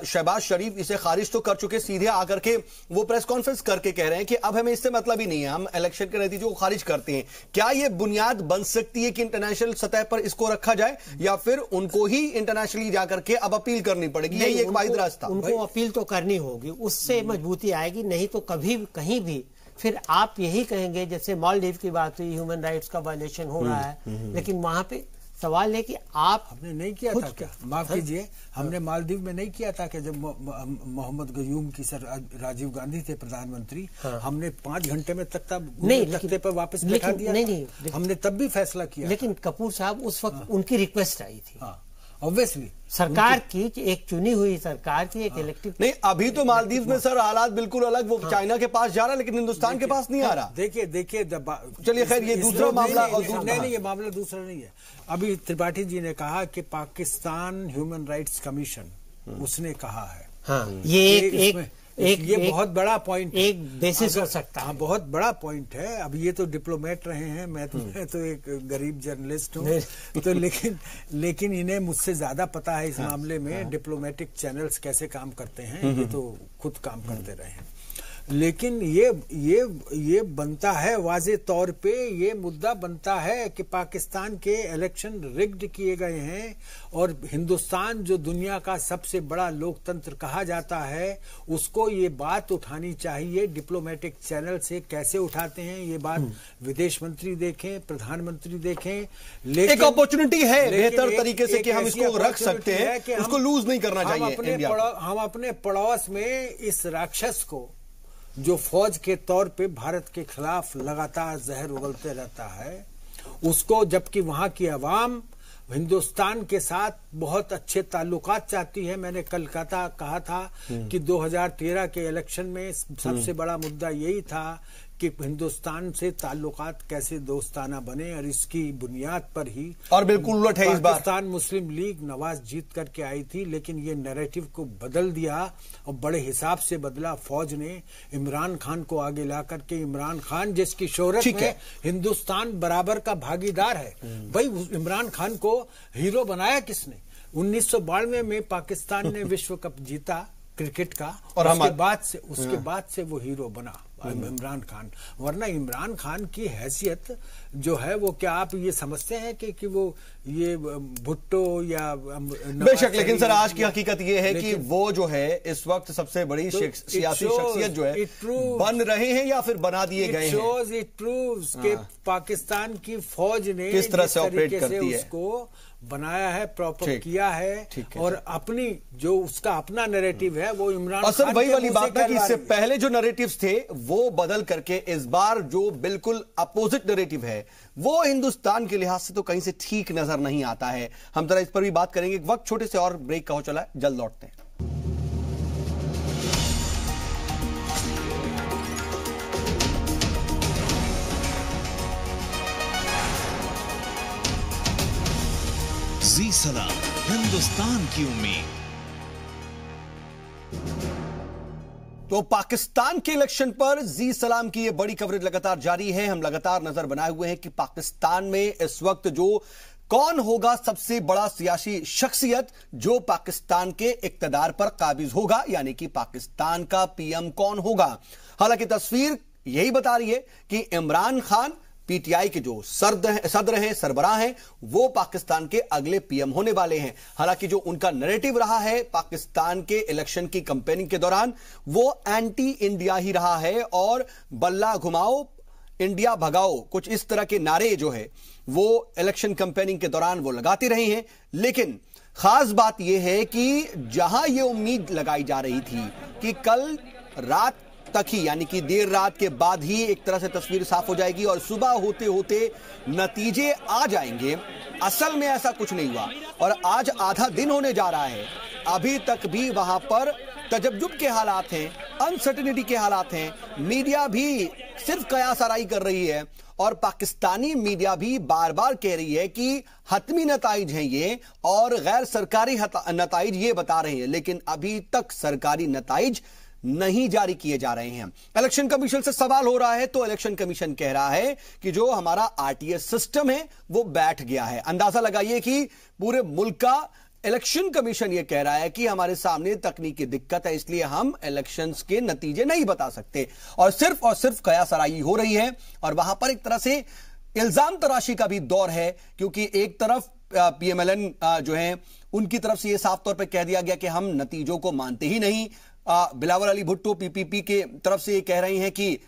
शहबाज शरीफ इसे खारिज तो कर चुके, सीधे आकर के वो प्रेस कॉन्फ्रेंस करके कह रहे हैं कि अब हमें इससे मतलब ही नहीं है, हम इलेक्शन के नतीजों को खारिज करते हैं। क्या ये बुनियाद बन सकती है कि इंटरनेशनल सतह पर इसको रखा जाए या फिर उनको ही इंटरनेशनली जाकर के अब अपील करनी पड़ेगी? यही एक वाहिद रास्ता। उनको अपील तो करनी होगी, उससे मजबूती आएगी। नहीं तो कभी कहीं भी फिर आप यही कहेंगे, जैसे मालदीव की बात हुई, ह्यूमन राइट्स का वायलेशन हो रहा है, लेकिन वहां पे सवाल है कि आप हमने नहीं किया था क्या? माफ कीजिए, हमने मालदीव में नहीं किया था कि जब मोहम्मद गयूम की सर राजीव गांधी थे प्रधानमंत्री, हमने 5 घंटे में तख्ते पर वापस बैठा दिया। नहीं, हमने तब भी फैसला किया। लेकिन कपूर साहब उस वक्त उनकी रिक्वेस्ट आई थी, ऑब्वियसली सरकार की, एक चुनी हुई सरकार की, एक इलेक्टेड। नहीं, अभी तो मालदीव में सर हालात बिल्कुल अलग, वो चाइना के पास जा रहा है लेकिन हिंदुस्तान के पास नहीं आ रहा। देखिए चलिए खैर, ये दूसरा मामला। नहीं, ये मामला दूसरा नहीं है। अभी त्रिपाठी जी ने कहा कि पाकिस्तान ह्यूमन राइट्स कमीशन, उसने कहा है, ये बहुत बड़ा पॉइंट, एक बेसिस हो सकता है। बहुत बड़ा पॉइंट है। अब ये तो डिप्लोमेट रहे हैं, मैं तो एक गरीब जर्नलिस्ट हूँ, तो लेकिन इन्हें मुझसे ज्यादा पता है इस मामले में डिप्लोमेटिक चैनल्स कैसे काम करते हैं। ये तो खुद काम करते रहे हैं। लेकिन ये बनता है वाज़े तौर पे, ये मुद्दा बनता है कि पाकिस्तान के इलेक्शन रिग्ड किए गए हैं और हिंदुस्तान जो दुनिया का सबसे बड़ा लोकतंत्र कहा जाता है, उसको ये बात उठानी चाहिए। डिप्लोमेटिक चैनल से कैसे उठाते हैं ये बात विदेश मंत्री देखें, प्रधानमंत्री देखें। लेकिन एक अपॉर्चुनिटी है बेहतर तरीके से कि हम इसको रख सकते हैं, उसको लूज नहीं करना चाहिए। हम अपने पड़ोस में इस राक्षस को जो फौज के तौर पे भारत के खिलाफ लगातार जहर उगलते रहता है, उसको, जबकि वहां की आवाम हिंदुस्तान के साथ बहुत अच्छे ताल्लुकात चाहती है। मैंने कल कहा था कि 2013 के इलेक्शन में सबसे बड़ा मुद्दा यही था कि हिंदुस्तान से ताल्लुकात कैसे दोस्ताना बने, और इसकी बुनियाद पर ही और बिल्कुल उलट है इस बार। पाकिस्तान मुस्लिम लीग नवाज जीत करके आई थी, लेकिन ये नैरेटिव को बदल दिया और बड़े हिसाब से बदला। फौज ने इमरान खान को आगे ला करके, इमरान खान जिसकी शोहरत में हिंदुस्तान बराबर का भागीदार है, भाई इमरान खान को हीरो बनाया किसने? 1992 में पाकिस्तान ने विश्व कप जीता क्रिकेट का, और उसके बाद से वो हीरो बना इमरान खान। वरना इमरान खान की हैसियत जो है वो, क्या आप ये समझते हैं कि वो ये भुट्टो या बेशक, लेकिन सर आज की हकीकत ये है कि वो जो है इस वक्त सबसे बड़ी सियासी शख्सियत जो है बन रहे हैं या फिर बना दिए गए हैं। इट प्रूव्स कि पाकिस्तान की फौज ने किस तरह से ऑपरेट करती है, उसको बनाया है, प्रॉपर किया है, और अपनी जो उसका अपना नैरेटिव है वो इमरान खान। और सर वही वाली बात है कि इससे पहले जो नैरेटिव्स थे वो बदल करके इस बार जो बिल्कुल अपोजिट नैरेटिव है वो हिंदुस्तान के लिहाज से तो कहीं से ठीक नजर नहीं आता है। हम जरा इस पर भी बात करेंगे। एक वक्त छोटे से और ब्रेक का हो चला है, जल्द लौटते हैं। जी सलाम, हिंदुस्तान की उम्मीद। तो पाकिस्तान के इलेक्शन पर जी सलाम की यह बड़ी कवरेज लगातार जारी है। हम लगातार नजर बनाए हुए हैं कि पाकिस्तान में इस वक्त जो कौन होगा सबसे बड़ा सियासी शख्सियत जो पाकिस्तान के इक्तदार पर काबिज होगा, यानी कि पाकिस्तान का पीएम कौन होगा। हालांकि तस्वीर यही बता रही है कि इमरान खान पीटीआई के जो सदर हैं, सरबराह हैं, वो पाकिस्तान के अगले पीएम होने वाले हैं। हालांकि जो उनका नैरेटिव रहा है पाकिस्तान के इलेक्शन की कैंपेनिंग के दौरान वो एंटी इंडिया ही रहा है, और बल्ला घुमाओ इंडिया भगाओ, कुछ इस तरह के नारे जो है वो इलेक्शन कैंपेनिंग के दौरान वो लगाते रहे हैं। लेकिन खास बात यह है कि जहां यह उम्मीद लगाई जा रही थी कि कल रात तक ही, यानी कि देर रात के बाद ही एक तरह से तस्वीर साफ हो जाएगी और सुबह होते होते नतीजे आ जाएंगे, असल में ऐसा कुछ नहीं हुआ। और आज आधा दिन होने जा रहा है, अभी तक भी वहां पर तजब्जुब के हालात हैं, अनसर्टेनिटी के हालात हैं। मीडिया भी सिर्फ कयास आराई कर रही है, और पाकिस्तानी मीडिया भी बार बार कह रही है कि हतमी नताइज हैं ये, और गैर सरकारी नताइज ये बता रहे हैं, लेकिन अभी तक सरकारी नताइज नहीं जारी किए जा रहे हैं। इलेक्शन कमीशन से सवाल हो रहा है तो इलेक्शन कमीशन कह रहा है कि जो हमारा आरटीएस सिस्टम है वो बैठ गया है। अंदाजा लगाइए कि पूरे मुल्क का इलेक्शन कमीशन यह कह रहा है कि हमारे सामने तकनीकी दिक्कत है, इसलिए हम इलेक्शंस के नतीजे नहीं बता सकते, और सिर्फ कयासराई हो रही है। और वहां पर एक तरह से इल्जाम तराशी का भी दौर है, क्योंकि एक तरफ पीएमएलएन जो है उनकी तरफ से यह साफ तौर पर कह दिया गया कि हम नतीजों को मानते ही नहीं। बिलावल अली भुट्टो पीपीपी के तरफ से ये कह रही हैं कि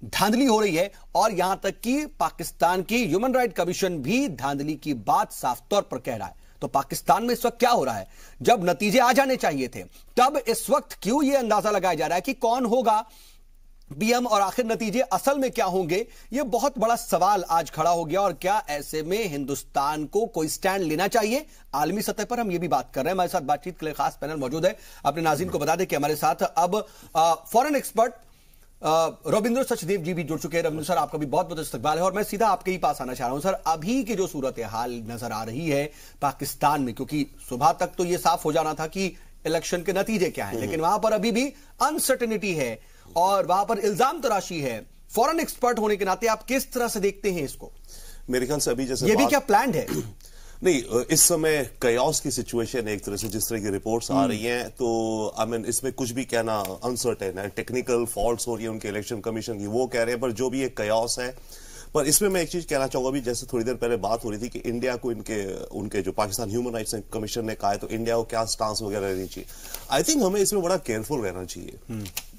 धांधली हो रही है, और यहां तक कि पाकिस्तान की ह्यूमन राइट कमीशन भी धांधली की बात साफ तौर पर कह रहा है। तो पाकिस्तान में इस वक्त क्या हो रहा है? जब नतीजे आ जाने चाहिए थे तब इस वक्त क्यों यह अंदाजा लगाया जा रहा है कि कौन होगा पीएम, और आखिर नतीजे असल में क्या होंगे? यह बहुत बड़ा सवाल आज खड़ा हो गया। और क्या ऐसे में हिंदुस्तान को कोई स्टैंड लेना चाहिए आलमी सतह पर? हम ये भी बात कर रहे हैं। हमारे साथ बातचीत के लिए खास पैनल मौजूद है। अपने नाज़रीन को बता दें कि हमारे साथ अब फॉरेन एक्सपर्ट रविंद्र सचदेव जी भी जुड़ चुके हैं। रविंद्र सर, आपका भी बहुत बहुत इस्तकबाल है, और मैं सीधा आपके ही पास आना चाह रहा हूं। सर, अभी की जो सूरत हाल नजर आ रही है पाकिस्तान में, क्योंकि सुबह तक तो यह साफ हो जाना था कि इलेक्शन के नतीजे क्या हैं, लेकिन वहां पर अभी भी अनसर्टेनिटी है और वहां पर इल्जाम तराशी है। फॉरेन एक्सपर्ट होने के नाते आप किस तरह से देखते हैं इसको? मेरे ख्याल से अभी जैसे ये भी क्या प्लान्ड है? नहीं, इस समय कयास की सिचुएशन है एक तरह से, जिस तरह की रिपोर्ट्स आ रही हैं, तो आई मीन इसमें कुछ भी कहना अनसर्टेन है। टेक्निकल फॉल्ट्स हो रही है उनके इलेक्शन कमीशन की, वो कह रहे हैं, पर जो भी एक कयास है, पर इसमें मैं एक चीज कहना चाहूंगा भी, जैसे थोड़ी देर पहले बात हो रही थी कि इंडिया को उनके जो पाकिस्तान ह्यूमन राइट्स कमीशन ने कहा है तो इंडिया को क्या स्टांस वगैरह रहनी चाहिए। आई थिंक हमें इसमें बड़ा केयरफुल रहना चाहिए।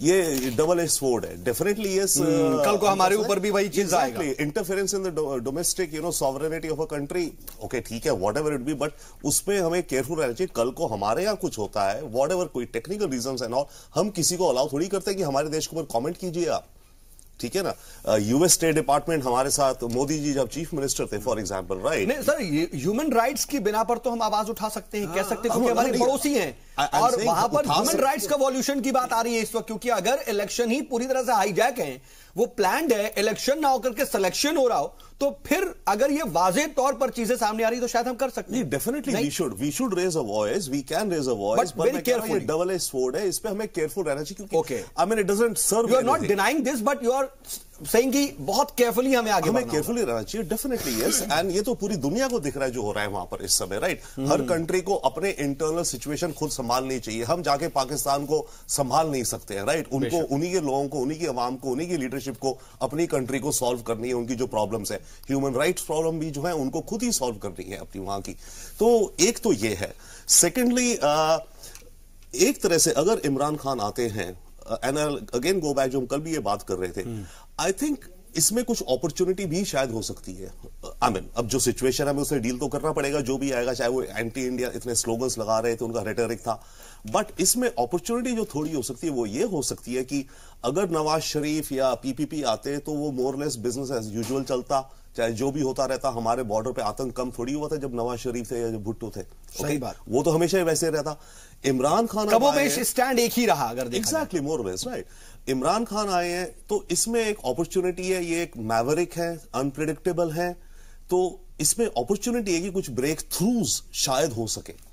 ये डबल एज स्वॉर्ड है डेफिनेटली। यस, कल को हमारे ऊपर भी वही चीज आएगा। Interference in the domestic sovereignty of a country, okay ठीक है, what ever it be, but उसमें हमें केयरफुल रहना चाहिए। कल को हमारे यहाँ कुछ होता है, वॉट एवर कोई टेक्निकल रीजन एंड ऑल, हम किसी को अलाउ थोड़ी करते हैं कि हमारे देश के ऊपर कॉमेंट कीजिए आप, ठीक है ना। यूएस स्टेट डिपार्टमेंट हमारे साथ, मोदी जी जब चीफ मिनिस्टर थे फॉर एग्जांपल, राइट। नहीं सर, ह्यूमन राइट्स की बिना पर तो हम आवाज उठा सकते हैं, कह सकते हैं, क्योंकि हमारे पड़ोसी हैं और वहां पर ह्यूमन राइट्स का वॉल्यूशन की बात आ रही है इस वक्त। क्योंकि अगर इलेक्शन ही पूरी तरह से हाईजैक है, वो प्लान्ड है, इलेक्शन ना होकर के सिलेक्शन हो रहा हो, तो फिर अगर ये वाज़ेह तौर पर चीजें सामने आ रही तो शायद हम कर सकते हैं। Definitely we should raise a voice, we can raise a voice, but very careful. Double edge sword है, इस पे हमें केयरफुल रहना चाहिए क्योंकि I mean it doesn't serve. You are not denying this, but you are saying कि बहुत carefully हमें केयरफुली रहना चाहिए, डेफिनेटली यस। एंड ये तो पूरी दुनिया को दिख रहा है जो हो रहा है वहां पर इस समय, राइट। हर कंट्री को अपने इंटरनल सिचुएशन खुद संभालनी चाहिए। हम जाके पाकिस्तान को संभाल नहीं सकते हैं, राइट। उनको, उन्हीं के लोगों को, उन्हीं की आवाम को, उन्हीं की लीडरशिप को अपनी कंट्री को सॉल्व करनी है। उनकी जो प्रॉब्लम्स है, ह्यूमन राइट्स प्रॉब्लम भी जो है, उनको खुद ही सॉल्व करनी है अपनी वहां की। तो एक तो ये है। सेकेंडली, एक तरह से अगर इमरान खान आते हैं, एंड अगेन गो बैक, जो हम कल भी ये बात कर रहे थे, आई थिंक इसमें कुछ अपॉर्चुनिटी भी शायद हो सकती है। आई मीन अब जो सिचुएशन है हमें उससे डील तो करना पड़ेगा, जो भी आएगा, चाहे वो एंटी इंडिया इतने स्लोगन्स लगा रहे थे, उनका रेटरिक था, बट इसमें अपॉर्चुनिटी जो थोड़ी हो सकती है वो ये हो सकती है कि अगर नवाज शरीफ या पीपीपी आते तो वो मोरलेस बिजनेस एज यूजुअल चलता, चाहे जो भी होता रहता। हमारे बॉर्डर पे आतंक कम थोड़ी हुआ था जब नवाज शरीफ थे या जब भुट्टो थे, सही बात, वो तो हमेशा ही वैसे रहता। इमरान खान स्टैंड एक ही रहा, अगर एग्जैक्टली मोरलेस, राइट। इमरान खान आए हैं तो इसमें एक अपॉर्चुनिटी है, ये एक मैवरिक है, अनप्रिडिक्टेबल है, तो इसमें अपॉर्चुनिटी है कि कुछ ब्रेक थ्रूज शायद हो सके।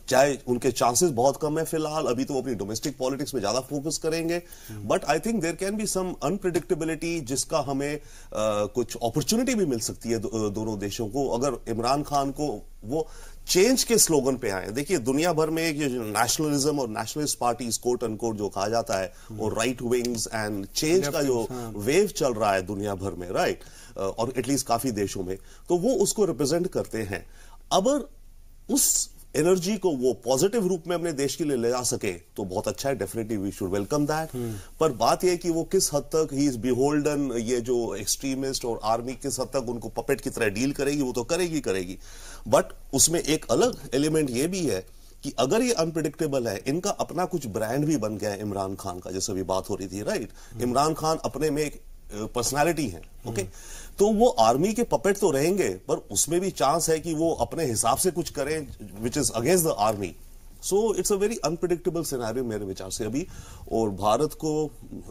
चाहे उनके चांसेस बहुत कम है फिलहाल, अभी तो वो अपनी डोमेस्टिक पॉलिटिक्स में ज्यादा फोकस करेंगे, but I think there can be some unpredictability जिसका हमें कुछ अपॉर्चुनिटी भी मिल सकती है दोनों देशों को, अगर इमरान खान को वो चेंज के स्लोगन पे आए। देखिए दुनिया भर में एक नेशनलिज्म और नेशनलिस्ट पार्टीज कोट अनकोट जो कहा जाता है, और राइट विंग्स एंड चेंज का जो वेव चल रहा है दुनिया भर में, राइट, और एटलीस्ट काफी देशों में, तो वो उसको रिप्रेजेंट करते हैं। अगर उस एनर्जी को वो पॉजिटिव रूप में अपने देश के लिए ले जा सके तो बहुत अच्छा है, definitely we should welcome that. पर बात यह है कि वो किस हद तक ही इज बिहोल्डन, ये जो एक्सट्रीमिस्ट और आर्मी किस हद तक उनको पपेट की तरह डील करेगी, वो तो करेगी। बट उसमें एक अलग एलिमेंट ये भी है कि अगर ये अनप्रिडिक्टेबल है, इनका अपना कुछ ब्रांड भी बन गया है इमरान खान का, जैसे अभी बात हो रही थी, राइट। इमरान खान अपने में एक पर्सनालिटी है, ओके। तो वो आर्मी के पपेट तो रहेंगे, पर उसमें भी चांस है कि वो अपने हिसाब से कुछ करें which is against the army. So it's a very unpredictable scenario मेरे विचार से अभी। और भारत को,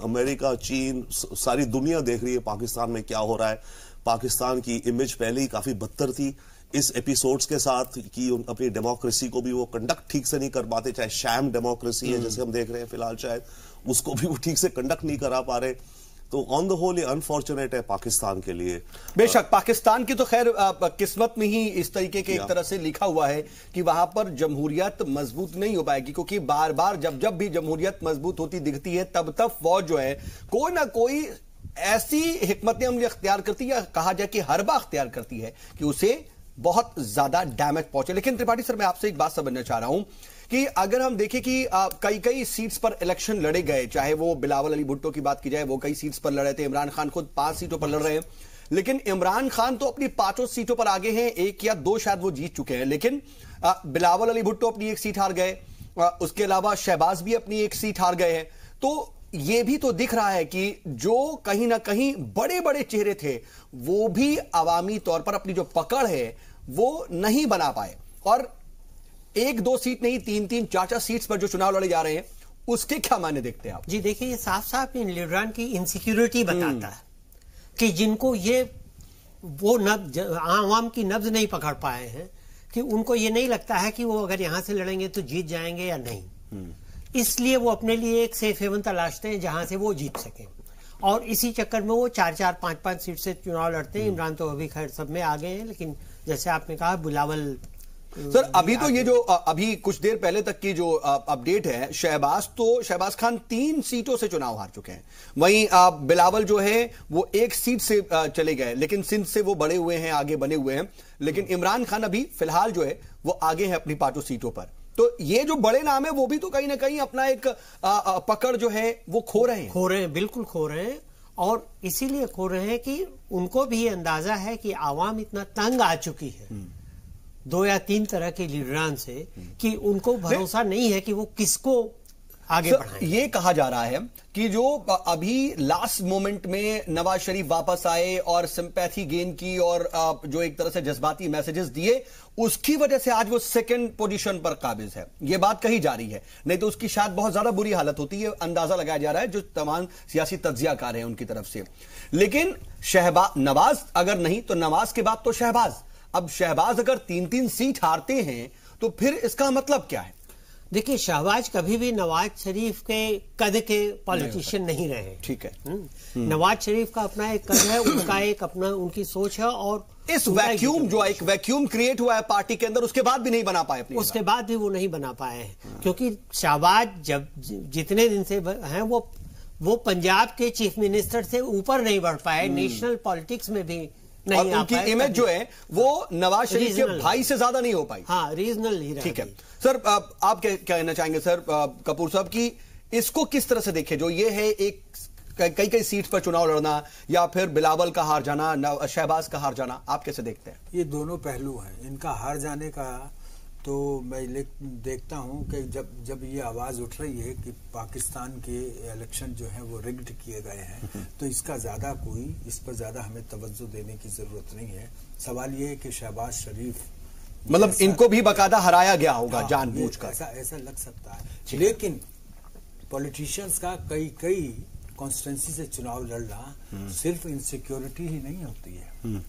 अमेरिका, चीन, सारी दुनिया देख रही है पाकिस्तान में क्या हो रहा है। पाकिस्तान की इमेज पहले ही काफी बदतर थी, इस एपिसोड्स के साथ कि अपनी डेमोक्रेसी को भी वो कंडक्ट ठीक से नहीं कर पाते, चाहे शैम डेमोक्रेसी है जैसे हम देख रहे हैं फिलहाल, शायद उसको भी वो ठीक से कंडक्ट नहीं करा पा रहे। तो ऑन द होल ये अनफॉर्चुनेट है पाकिस्तान के लिए। बेशक पाकिस्तान की तो खैर किस्मत में ही इस तरीके के एक तरह से लिखा हुआ है कि वहां पर जमहूरियत मजबूत नहीं हो पाएगी, क्योंकि बार बार जब भी जमहूरियत मजबूत होती दिखती है तब फौज जो है कोई ना कोई ऐसी हिकमत अमली अख्तियार करती है, या कहा जाए कि हरबा अख्तियार करती है कि उसे बहुत ज्यादा डैमेज पहुंचे। लेकिन त्रिपाठी सर, मैं आपसे एक बात समझना चाह रहा हूं कि अगर हम देखें कि कई सीट्स पर इलेक्शन लड़े गए, चाहे वो बिलावल अली भुट्टो की बात की जाए, वो कई सीट्स पर लड़े थे, इमरान खान खुद 5 सीटों पर लड़ रहे हैं, लेकिन इमरान खान तो अपनी 5 सीटों पर आगे हैं, 1 या 2 शायद वो जीत चुके हैं, लेकिन बिलावल अली भुट्टो अपनी 1 सीट हार गए, उसके अलावा शहबाज भी अपनी 1 सीट हार गए हैं। तो ये भी तो दिख रहा है कि जो कहीं ना कहीं बड़े बड़े चेहरे थे वो भी अवामी तौर पर अपनी जो पकड़ है वो नहीं बना पाए, और 1-2 सीट नहीं 3-3, 4-4 सीट्स पर जो चुनाव लड़े जा रहे हैं उसके क्या मायने देखते हैं आप? जी देखिए, ये साफ साफ इन लीडरान की इनसिक्योरिटी बताता है कि जिनको ये वो नब्ज, आवाम की नब्ज नहीं पकड़ पाए हैं, कि उनको ये नहीं लगता है कि वो अगर यहां से लड़ेंगे तो जीत जाएंगे या नहीं। इसलिए वो अपने लिए एक सेफ हेवन तलाशते हैं जहां से वो जीत सकें, और इसी चक्कर में वो 4-4, 5-5 सीट से चुनाव लड़ते हैं। इमरान तो अभी खैर सब में आ गए हैं, लेकिन जैसे आपने कहा बिलावल सर अभी तो ये जो अभी कुछ देर पहले तक की जो अपडेट है, शहबाज खान 3 सीटों से चुनाव हार चुके हैं। वहीं बिलावल जो है वो 1 सीट से चले गए, लेकिन सिंध से वो बड़े हुए हैं, आगे बने हुए हैं। लेकिन इमरान खान अभी फिलहाल जो है वो आगे हैं अपनी 5 सीटों पर। तो ये जो बड़े नाम है वो भी तो कहीं ना कहीं अपना एक पकड़ जो है वो खो रहे हैं, बिल्कुल खो रहे हैं। और इसीलिए खो रहे हैं कि उनको भी अंदाजा है कि आवाम इतना तंग आ चुकी है 2 या 3 तरह के लीडरान से कि उनको भरोसा नहीं है कि वो किसको आगे बढ़ाएं। ये कहा जा रहा है कि जो अभी लास्ट मोमेंट में नवाज शरीफ वापस आए और सिंपैथी गेन की और जो एक तरह से जज्बाती मैसेजेस दिए, उसकी वजह से आज वो 2nd पोजीशन पर काबिज है। ये बात कही जा रही है, नहीं तो उसकी शायद बहुत ज्यादा बुरी हालत होती है, अंदाजा लगाया जा रहा है जो तमाम सियासी तज्जियाकार हैं उनकी तरफ से। लेकिन नवाज अगर नहीं तो नवाज के बाद तो शहबाज। अब शहबाज अगर 3-3 सीट हारते हैं तो फिर इसका मतलब क्या है? देखिए, शहबाज कभी भी नवाज शरीफ के कद के पॉलिटिशियन नहीं रहे। ठीक है। नवाज शरीफ का अपना एक कद है, उनका एक अपना उनकी सोच है। और इस वैक्यूम जो एक वैक्यूम क्रिएट हुआ है पार्टी के अंदर, उसके बाद भी नहीं बना पाए अपनी उसके बाद भी वो नहीं बना पाए हैं। क्योंकि शहबाज जब जितने दिन से हैं वो पंजाब के चीफ मिनिस्टर से ऊपर नहीं बढ़ पाए, नेशनल पॉलिटिक्स में भी नहीं और उनकी इमेज जो है वो नवाज शरीफ के भाई से ज्यादा नहीं हो पाई। हाँ, रीजनल ही। ठीक है सर, आप क्या कहना चाहेंगे सर कपूर साहब की इसको किस तरह से देखें? जो ये है एक कई सीट पर चुनाव लड़ना या फिर बिलावल का हार जाना, शहबाज का हार जाना, आप कैसे देखते हैं? ये दोनों पहलू हैं इनका हार जाने का। तो मैं देखता हूं कि जब ये आवाज उठ रही है कि पाकिस्तान के इलेक्शन जो है वो रिग्ड किए गए हैं, तो इसका ज्यादा इस पर ज्यादा हमें तवज्जो देने की जरूरत नहीं है। सवाल ये है कि शहबाज शरीफ मतलब इनको भी बकायदा हराया गया होगा जानबूझकर, ऐसा लग सकता है। लेकिन पॉलिटिशियंस का कई कॉन्स्टिट्यूंसी से चुनाव लड़ना सिर्फ इनसिक्योरिटी ही नहीं होती है।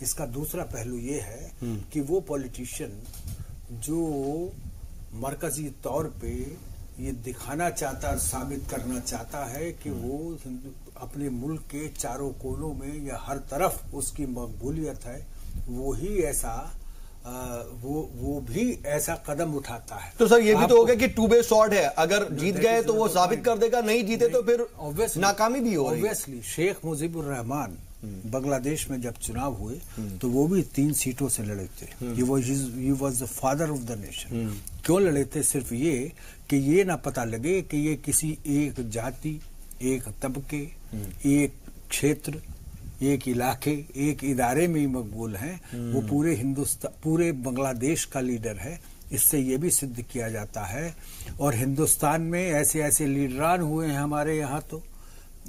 इसका दूसरा पहलू ये है कि वो पॉलिटिशियन जो मरकजी तौर पे ये दिखाना चाहता, साबित करना चाहता है कि वो अपने मुल्क के चारों कोनों में या हर तरफ उसकी मकबूलियत है, वो भी ऐसा कदम उठाता है। तो सर ये भी तो हो गया कि 2-वे शॉट है, अगर जीत गए तो वो साबित कर देगा, नहीं जीते तो फिर नाकामी भी हो रही है। ऑब्वियसली शेख मुजीबुर रहमान बांग्लादेश में जब चुनाव हुए तो वो भी 3 सीटों से लड़े थे। He was the father of the nation. क्यों लड़े थे? सिर्फ ये कि ये ना पता लगे कि ये किसी एक जाति, एक तबके, एक क्षेत्र, एक इलाके, एक इदारे में ही मकबूल हैं। वो पूरे हिंदुस्तान, पूरे बांग्लादेश का लीडर है। इससे ये भी सिद्ध किया जाता है। और हिंदुस्तान में ऐसे ऐसे लीडरान हुए हैं हमारे यहाँ। तो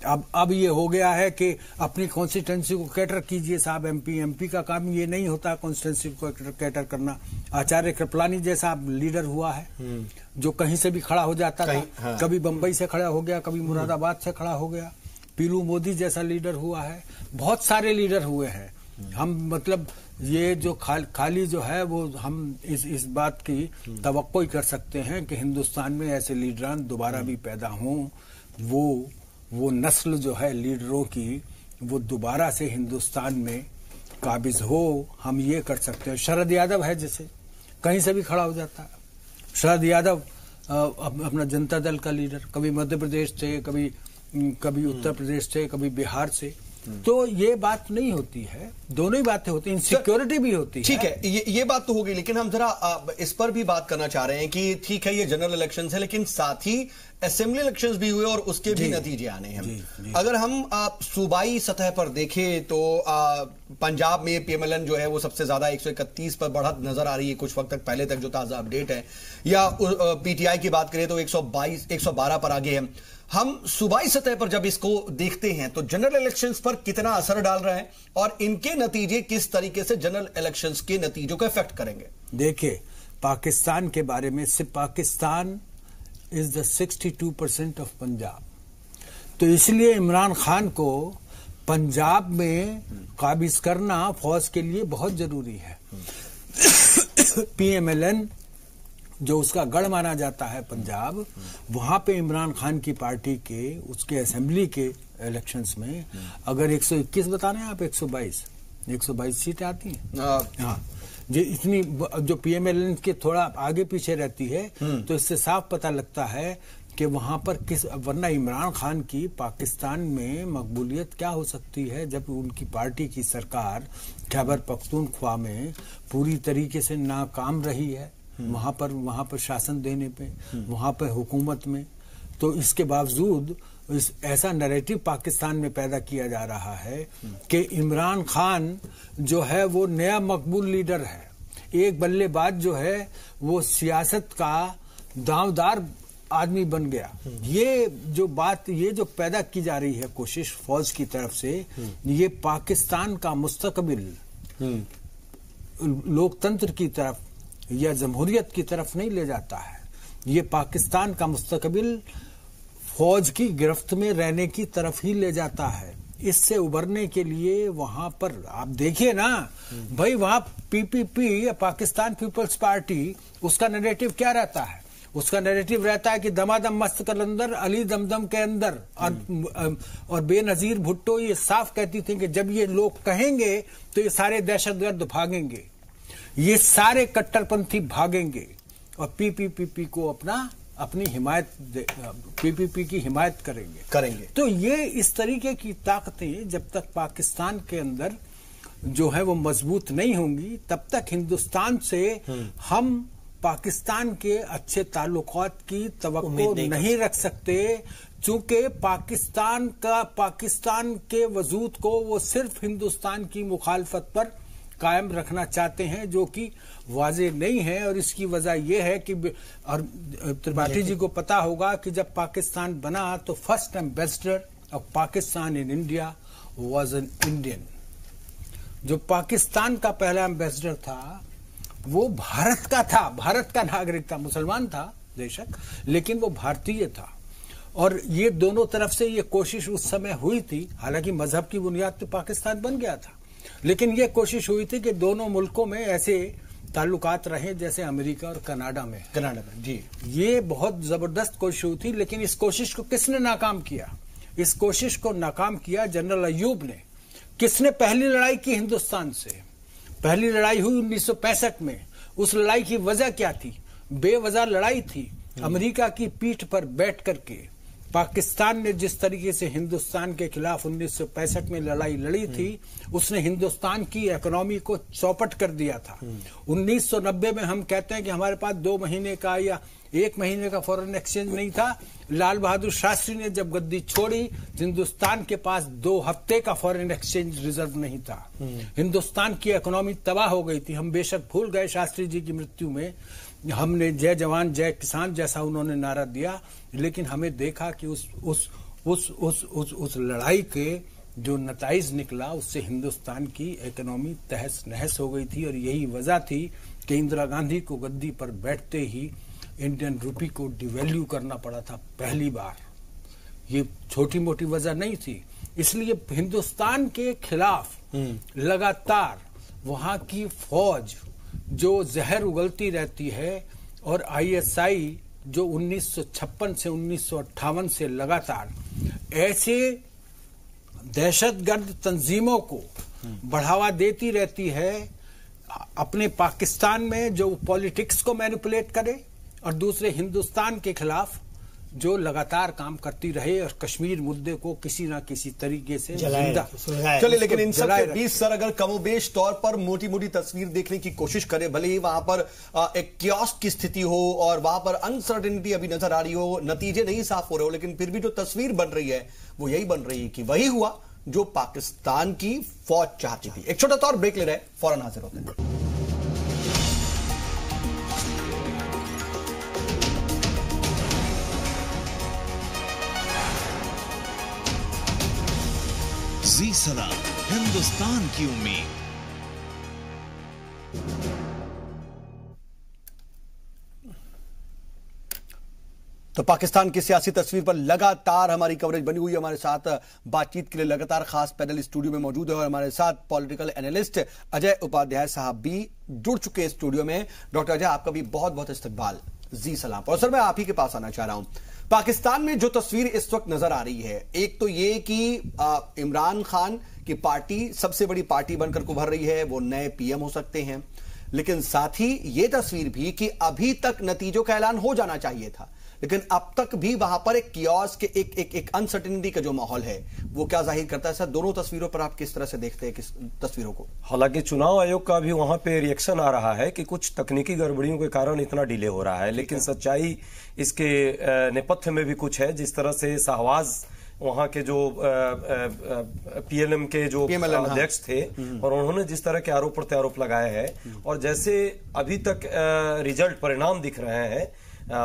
अब ये हो गया है कि अपनी कॉन्स्टिट्यूंसी को कैटर कीजिए साहब। एमपी का काम ये नहीं होता कॉन्स्टिट्यूंसी को कैटर करना। आचार्य कृपलानी जैसा लीडर हुआ है जो कहीं से भी खड़ा हो जाता था। हाँ। कभी बंबई से खड़ा हो गया, कभी मुरादाबाद से खड़ा हो गया। पीलू मोदी जैसा लीडर हुआ है। बहुत सारे लीडर हुए हैं। हम मतलब ये जो खाली जो है वो हम इस बात की तवक्को ही कर सकते हैं कि हिंदुस्तान में ऐसे लीडरान दोबारा भी पैदा हों। वो नस्ल जो है लीडरों की वो दोबारा से हिंदुस्तान में काबिज हो, हम ये कर सकते हैं। शरद यादव है जैसे कहीं से भी खड़ा हो जाता है। शरद यादव अपना जनता दल का लीडर, कभी मध्य प्रदेश से, कभी उत्तर प्रदेश से, कभी बिहार से। तो ये बात नहीं होती है, दोनों ही बातें होती हैं। इनसिक्योरिटी भी होती है। ठीक है, ये बात तो होगी, लेकिन हम जरा इस पर भी बात करना चाह रहे हैं कि ठीक है ये जनरल इलेक्शंस है, लेकिन साथ ही असेंबली इलेक्शंस भी हुए और उसके भी नतीजे आने हैं। अगर हम सूबाई सतह पर देखें तो पंजाब में पीएमएलएन जो है वो सबसे ज्यादा 131 पर बढ़त नजर आ रही है कुछ वक्त तक पहले तक जो ताजा अपडेट है। या पीटीआई की बात करें तो 112 पर आगे है। हम सूबाई सतह पर जब इसको देखते हैं तो जनरल इलेक्शंस पर कितना असर डाल रहा है और इनके नतीजे किस तरीके से जनरल इलेक्शंस के नतीजों को इफेक्ट करेंगे? देखिए, पाकिस्तान के बारे में, सिर्फ Pakistan is the 62% of Punjab. तो इसलिए इमरान खान को पंजाब में काबिज करना फौज के लिए बहुत जरूरी है। पीएमएलएन जो उसका गढ़ माना जाता है पंजाब, वहां पे इमरान खान की पार्टी के उसके असेंबली के इलेक्शंस में अगर 121 बता रहे हैं आप, 122 सीटें आती हैं। हाँ, जो इतनी जो पीएमएल के थोड़ा आगे पीछे रहती है, तो इससे साफ पता लगता है कि वहां पर वरना इमरान खान की पाकिस्तान में मकबूलियत क्या हो सकती है जब उनकी पार्टी की सरकार खैबर पख्तूनख्वा में पूरी तरीके से नाकाम रही है वहां पर शासन देने पे, वहां पर हुकूमत में। तो इसके बावजूद ऐसा नैरेटिव पाकिस्तान में पैदा किया जा रहा है कि इमरान खान जो है वो नया मकबूल लीडर है, एक बल्लेबाज जो है वो सियासत का दांवदार आदमी बन गया। ये जो पैदा की जा रही है कोशिश फौज की तरफ से, ये पाकिस्तान का मुस्तकबिल लोकतंत्र की तरफ या जमहूरियत की तरफ नहीं ले जाता है। ये पाकिस्तान का मुस्तकबिल फौज की गिरफ्त में रहने की तरफ ही ले जाता है। इससे उबरने के लिए वहां पर आप देखिए ना भाई, वहां पीपीपी या पाकिस्तान पीपल्स पार्टी, उसका नैरेटिव क्या रहता है? उसका नैरेटिव रहता है कि दमादम मस्त कलंदर अली दमदम के अंदर, और बेनजीर भुट्टो ये साफ कहती थी कि जब ये लोग कहेंगे तो ये सारे दहशतगर्द भागेंगे, ये सारे कट्टरपंथी भागेंगे और पीपीपी को अपनी हिमायत, पीपीपी की हिमायत करेंगे। तो ये इस तरीके की ताकतें जब तक पाकिस्तान के अंदर जो है वो मजबूत नहीं होंगी, तब तक हिंदुस्तान से हम पाकिस्तान के अच्छे ताल्लुकात की तवक्को नहीं रख सकते, चूंकि पाकिस्तान के वजूद को वो सिर्फ हिंदुस्तान की मुखालफत पर कायम रखना चाहते हैं, जो कि वाज़ेह नहीं है। और इसकी वजह यह है कि, और त्रिपाठी जी को पता होगा कि जब पाकिस्तान बना तो first ambassador of Pakistan in India was an Indian. जो पाकिस्तान का पहला एम्बेसडर था वो भारत का था, भारत का नागरिक था, मुसलमान था बेशक, लेकिन वो भारतीय था। और ये दोनों तरफ से ये कोशिश उस समय हुई थी, हालांकि मजहब की बुनियाद पे पाकिस्तान बन गया था, लेकिन ये कोशिश हुई थी कि दोनों मुल्कों में ऐसे ताल्लुकात रहे जैसे अमेरिका और कनाडा में जी। ये बहुत जबरदस्त कोशिश हुई थी, लेकिन इस कोशिश को किसने नाकाम किया? इस कोशिश को नाकाम किया जनरल अय्यूब ने। किसने पहली लड़ाई की हिंदुस्तान से? पहली लड़ाई हुई 1965 में। उस लड़ाई की वजह क्या थी? बेवजह लड़ाई थी। अमेरिका की पीठ पर बैठ करके पाकिस्तान ने जिस तरीके से हिंदुस्तान के खिलाफ 1965 में लड़ाई लड़ी थी, उसने हिंदुस्तान की इकोनॉमी को चौपट कर दिया था। 1990 में हम कहते हैं कि हमारे पास 2 महीने का या 1 महीने का फॉरेन एक्सचेंज नहीं था। लाल बहादुर शास्त्री ने जब गद्दी छोड़ी, हिंदुस्तान के पास 2 हफ्ते का फॉरेन एक्सचेंज रिजर्व नहीं था। हिंदुस्तान की इकोनॉमी तबाह हो गई थी। हम बेशक भूल गए शास्त्री जी की मृत्यु में, हमने जय जवान जय किसान जैसा उन्होंने नारा दिया, लेकिन हमें देखा कि उस लड़ाई के जो नताइज निकला उससे हिंदुस्तान की इकोनॉमी तहस नहस हो गई थी। और यही वजह थी कि इंदिरा गांधी को गद्दी पर बैठते ही इंडियन रूपी को डिवैल्यू करना पड़ा था पहली बार। ये छोटी मोटी वजह नहीं थी। इसलिए हिंदुस्तान के खिलाफ लगातार वहां की फौज जो जहर उगलती रहती है, और आईएसआई जो 1956 से 1958 से लगातार ऐसे दहशतगर्द तंजीमों को बढ़ावा देती रहती है अपने पाकिस्तान में, जो पॉलिटिक्स को मैनिपुलेट करे, और दूसरे हिंदुस्तान के खिलाफ जो लगातार काम करती रहे और कश्मीर मुद्दे को किसी ना किसी तरीके से जिंदा। चलिए, लेकिन इन सब के बीच सर अगर कमोबेश तौर पर मोटी मोटी तस्वीर देखने की कोशिश करें, भले ही वहां पर एक कियोस्क की स्थिति हो और वहां पर अनसर्टेनिटी अभी नजर आ रही हो, नतीजे नहीं साफ हो रहे हो, लेकिन फिर भी जो तस्वीर बन रही है वो यही बन रही है कि वही हुआ जो पाकिस्तान की फौज चाहती थी। एक छोटा सा और ब्रेक ले रहे हैं, फौरन हाजिर होते हैं। जी सलाम, हिंदुस्तान की उम्मीद। तो पाकिस्तान की सियासी तस्वीर पर लगातार हमारी कवरेज बनी हुई है। हमारे साथ बातचीत के लिए लगातार खास पैनल स्टूडियो में मौजूद है और हमारे साथ पॉलिटिकल एनालिस्ट अजय उपाध्याय साहब भी जुड़ चुके हैं स्टूडियो में। डॉक्टर अजय, आपका भी बहुत बहुत इस्तकबाल जी सलाम। और सर, मैं आप ही के पास आना चाह रहा हूं। पाकिस्तान में जो तस्वीर इस वक्त नजर आ रही है, एक तो ये कि इमरान खान की पार्टी सबसे बड़ी पार्टी बनकर उभर रही है, वो नए पीएम हो सकते हैं। लेकिन साथ ही यह तस्वीर भी कि अभी तक नतीजों का ऐलान हो जाना चाहिए था, लेकिन अब तक भी वहां पर एक कियोस के एक अनसर्टेनिटी का जो माहौल है वो क्या जाहिर करता है? सर, दोनों तस्वीरों पर आप किस तरह से देखते हैं किस तस्वीरों को? हालांकि चुनाव आयोग का भी वहां पे रिएक्शन आ रहा है कि कुछ तकनीकी गड़बड़ियों के कारण इतना डिले हो रहा है, लेकिन सच्चाई इसके नेपथ्य में भी कुछ है। जिस तरह से शाहबाज वहां के जो पीएलएम के जो अध्यक्ष थे और उन्होंने जिस तरह के आरोप प्रत्यारोप लगाए हैं और जैसे अभी तक रिजल्ट परिणाम दिख रहे हैं,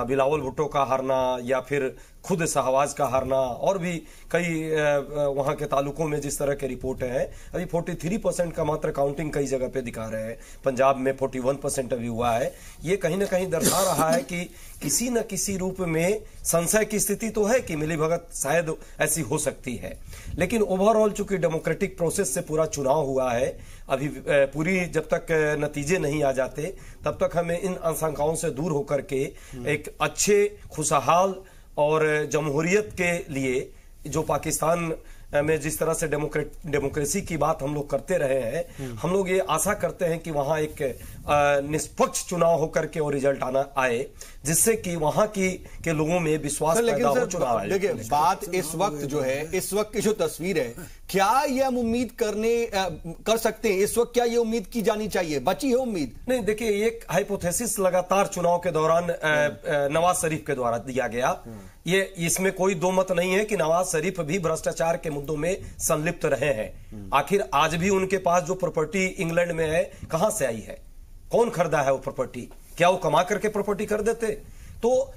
बिलावल भुट्टो का हारना या फिर खुद शाहबाज का हारना और भी कई वहां के तालुकों में जिस तरह के रिपोर्ट हैं, अभी 43% का मात्र काउंटिंग कई जगह पे दिखा रहे हैं, पंजाब में 41% अभी हुआ है। ये कहीं ना कहीं दर्शा रहा है कि किसी न किसी रूप में संशय की स्थिति तो है कि मिलीभगत शायद ऐसी हो सकती है, लेकिन ओवरऑल चूंकि डेमोक्रेटिक प्रोसेस से पूरा चुनाव हुआ है, अभी पूरी जब तक नतीजे नहीं आ जाते तब तक हमें इन आशंकाओं से दूर होकर के एक अच्छे खुशहाल और जमहूरियत के लिए जो पाकिस्तान में जिस तरह से डेमोक्रेसी की बात हम लोग करते रहे हैं, हम लोग ये आशा करते हैं कि वहां एक निष्पक्ष चुनाव होकर के और रिजल्ट आए जिससे कि वहां के लोगों में विश्वास पैदा हो चुनाव आए। देखिए, बात इस वक्त जो है, इस वक्त की जो तस्वीर है, क्या ये हम उम्मीद कर सकते हैं इस वक्त? क्या ये उम्मीद की जानी चाहिए? बची है उम्मीद? नहीं, देखिए, एक हाइपोथेसिस लगातार चुनाव के दौरान नवाज शरीफ के द्वारा दिया गया, ये इसमें कोई दो मत नहीं है कि नवाज शरीफ भी भ्रष्टाचार के मुद्दों में संलिप्त रहे हैं। आखिर आज भी उनके पास जो प्रॉपर्टी इंग्लैंड में है, कहां से आई है? कौन खरीदा है वो प्रॉपर्टी? क्या वो कमा करके प्रॉपर्टी कर देते? तो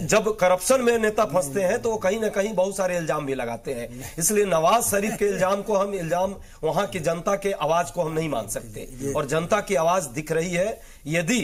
जब करप्शन में नेता फंसते हैं तो कहीं ना कहीं बहुत सारे इल्जाम भी लगाते हैं, इसलिए नवाज शरीफ के इल्जाम को हम वहां की जनता के आवाज को हम नहीं मान सकते, और जनता की आवाज दिख रही है। यदि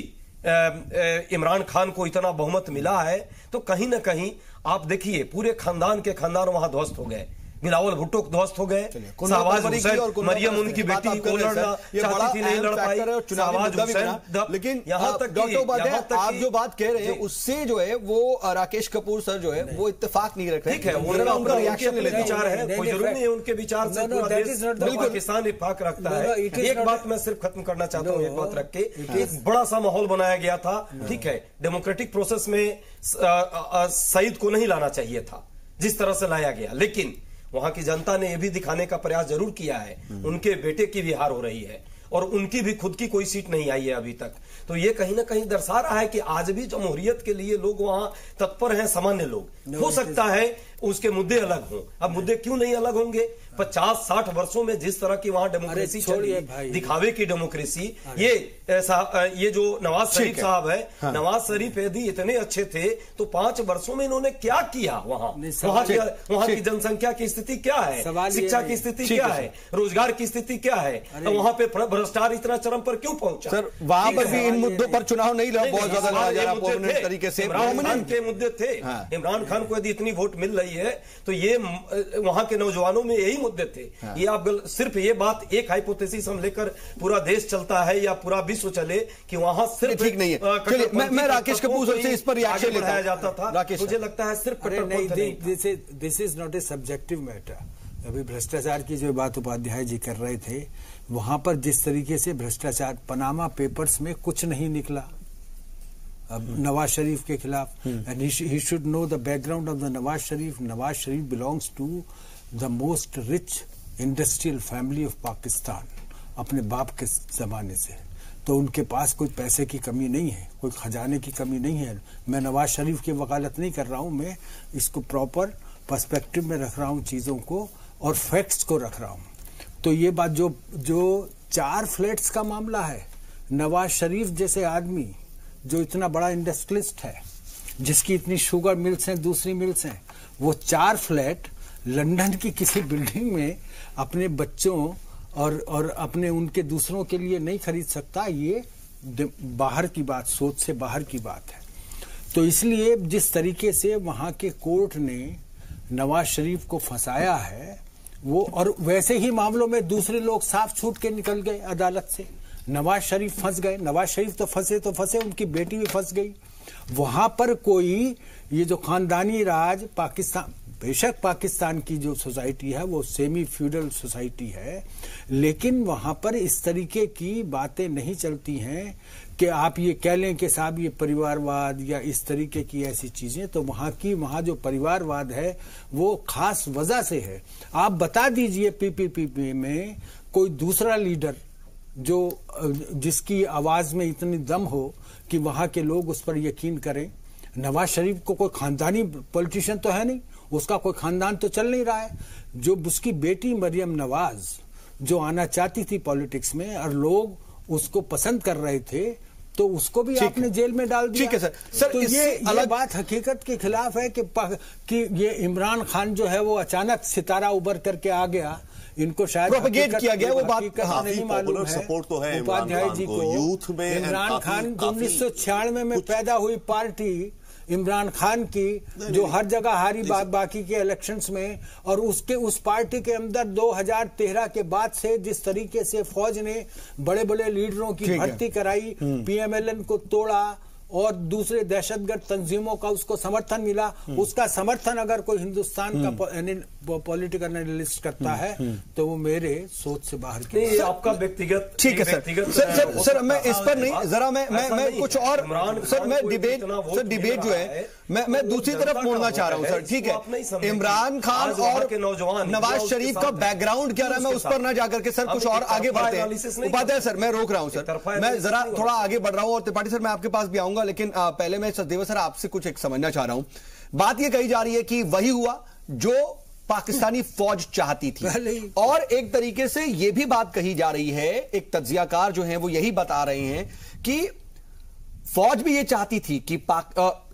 इमरान खान को इतना बहुमत मिला है तो कहीं ना कहीं आप देखिए पूरे खानदान के खानदान वहां ध्वस्त हो गए, बिलावल भुट्टो ध्वस्त हो गए, शाहबाज हुसैन, मरियम उनकी बेटी वो लड़ना चाहती थी, नहीं लड़ पाई, शाहबाज हुसैन। लेकिन यहां तक डॉक्टर उपाध्याय, आप जो बात कह रहे हैं उससे जो है वो राकेश कपूर सर जो है वो इत्तेफाक नहीं रख रहे। ठीक है, उनका रिएक्शन विचार है, कोई जरूरी नहीं है उनके विचार से पूरा देश पाकिस्तान इत्तेफाक रखता है। एक बात मैं सिर्फ खत्म करना चाहता हूँ, एक बात रख के, एक बड़ा सा माहौल बनाया गया था। ठीक है, डेमोक्रेटिक प्रोसेस में सईद को नहीं लाना चाहिए था जिस तरह से लाया गया, लेकिन वहां की जनता ने यह भी दिखाने का प्रयास जरूर किया है, उनके बेटे की भी हार हो रही है और उनकी भी खुद की कोई सीट नहीं आई है अभी तक। तो ये कहीं ना कहीं दर्शा रहा है कि आज भी जमहूरियत के लिए लोग वहां तत्पर हैं, सामान्य लोग। हो सकता है उसके मुद्दे अलग हों, अब मुद्दे क्यों नहीं अलग होंगे? 50-60 वर्षों में जिस तरह की वहां डेमोक्रेसी चली, दिखावे की डेमोक्रेसी, ये जो नवाज शरीफ साहब है, नवाज शरीफ यदि इतने अच्छे थे तो 5 वर्षों में इन्होंने क्या किया? वहां की जनसंख्या की स्थिति क्या है, शिक्षा की स्थिति क्या है, रोजगार की स्थिति क्या है, वहां पे भ्रष्टाचार इतना चरम पर क्यों पहुंचा? सर, वहां पर भी इन मुद्दों पर चुनाव नहीं लड़ा, बहुत ज्यादा तरीके से इमरान के मुद्दे थे। इमरान खान को यदि इतनी वोट मिल रही है तो ये वहां के नौजवानों में यही मुद्दे थे। ये आप सिर्फ ये बात एक हाइपोथेसिस हम लेकर पूरा देश चलता है या पूरा विश्व चले कि वहां सिर्फ ठीक नहीं है। चलिए, मैं राकेश कपूर सर से इस पर रिएक्शन लेता जाता था। मुझे लगता है सिर्फ this is not a subjective matter. अभी भ्रष्टाचार की जो बात उपाध्याय जी कर रहे थे, वहां पर जिस तरीके से भ्रष्टाचार, पनामा पेपर्स में कुछ नहीं निकला नवाज शरीफ के खिलाफ, and he should know the background of the Nawaz Sharif. Nawaz Sharif belongs to the most rich industrial family of Pakistan, अपने बाप के जमाने से। तो उनके पास कोई पैसे की कमी नहीं है, कोई खजाने की कमी नहीं है। मैं नवाज शरीफ की वकालत नहीं कर रहा हूं, मैं इसको प्रॉपर पर्सपेक्टिव में रख रहा हूं चीजों को और फैक्ट्स को रख रहा हूं। तो ये बात जो 4 फ्लैट्स का मामला है, नवाज शरीफ जैसे आदमी जो इतना बड़ा इंडस्ट्रियलिस्ट है, जिसकी इतनी शुगर मिल्स हैं, दूसरी मिल्स हैं, वो 4 फ्लैट लंदन की किसी बिल्डिंग में अपने बच्चों और अपने उनके दूसरों के लिए नहीं खरीद सकता। ये बाहर की बात, सोच से बाहर की बात है। तो इसलिए जिस तरीके से वहां के कोर्ट ने नवाज शरीफ को फंसाया है वो, और वैसे ही मामलों में दूसरे लोग साफ छूट के निकल गए अदालत से। नवाज शरीफ फंस गए, नवाज शरीफ तो फंसे, उनकी बेटी भी फंस गई। वहां पर कोई ये जो खानदानी राज पाकिस्तान, बेशक पाकिस्तान की जो सोसाइटी है वो सेमी फ्यूडल सोसाइटी है, लेकिन वहां पर इस तरीके की बातें नहीं चलती हैं कि आप ये कह लें कि साहब ये परिवारवाद या इस तरीके की ऐसी चीजें। तो वहां जो परिवारवाद है वो खास वजह से है। आप बता दीजिए पीपीपी में कोई दूसरा लीडर जो जिसकी आवाज में इतनी दम हो कि वहां के लोग उस पर यकीन करें। नवाज शरीफ को कोई खानदानी पॉलिटिशियन तो है नहीं, उसका कोई खानदान तो चल नहीं रहा है। जो उसकी बेटी मरियम नवाज जो आना चाहती थी पॉलिटिक्स में और लोग उसको पसंद कर रहे थे, तो उसको भी आपने जेल में डाल दिया। ठीक है सर। तो ये अलग बात हकीकत के खिलाफ है कि ये इमरान खान जो है वो अचानक सितारा उभर करके आ गया। इनको शायद प्रोपेगेट किया गया, वो बात नहीं मालूम है। सपोर्ट तो है उपाध्याय जी को यूथ में। इमरान खान 1996 में पैदा हुई पार्टी इमरान खान की जो हर जगह हारी बाकी के इलेक्शंस में, और उस पार्टी के अंदर 2013 के बाद से जिस तरीके से फौज ने बड़े बड़े लीडरों की भर्ती कराई, पीएमएलएन को तोड़ा और दूसरे दहशतगर्द तंजीमों का उसको समर्थन मिला, उसका समर्थन अगर कोई हिंदुस्तान का पॉलिटिकल एनालिस्ट करता है तो वो मेरे सोच से बाहर की। आपका व्यक्तिगत। ठीक है सर मैं इस पर नहीं, जरा मैं कुछ और सर, मैं डिबेट जो है मैं दूसरी तरफ मोड़ना चाह रहा हूं सर। ठीक है, इमरान खान और नवाज शरीफ का बैकग्राउंड क्या रहा है, मैं उस पर ना जाकर के सर कुछ और आगे बढ़ते हैं। उपाध्याय सर मैं रोक रहा हूं सर, मैं जरा थोड़ा आगे बढ़ रहा हूं, और त्रिपाठी सर मैं आपके पास भी आऊंगा, लेकिन पहले मैं सचदेव सर आपसे कुछ एक समझना चाह रहा हूं। बात यह कही जा रही है कि वही हुआ जो पाकिस्तानी फौज चाहती थी, और एक तरीके से यह भी बात कही जा रही है, एक तज्जियाकार जो है वो यही बता रहे हैं कि फौज भी ये चाहती थी कि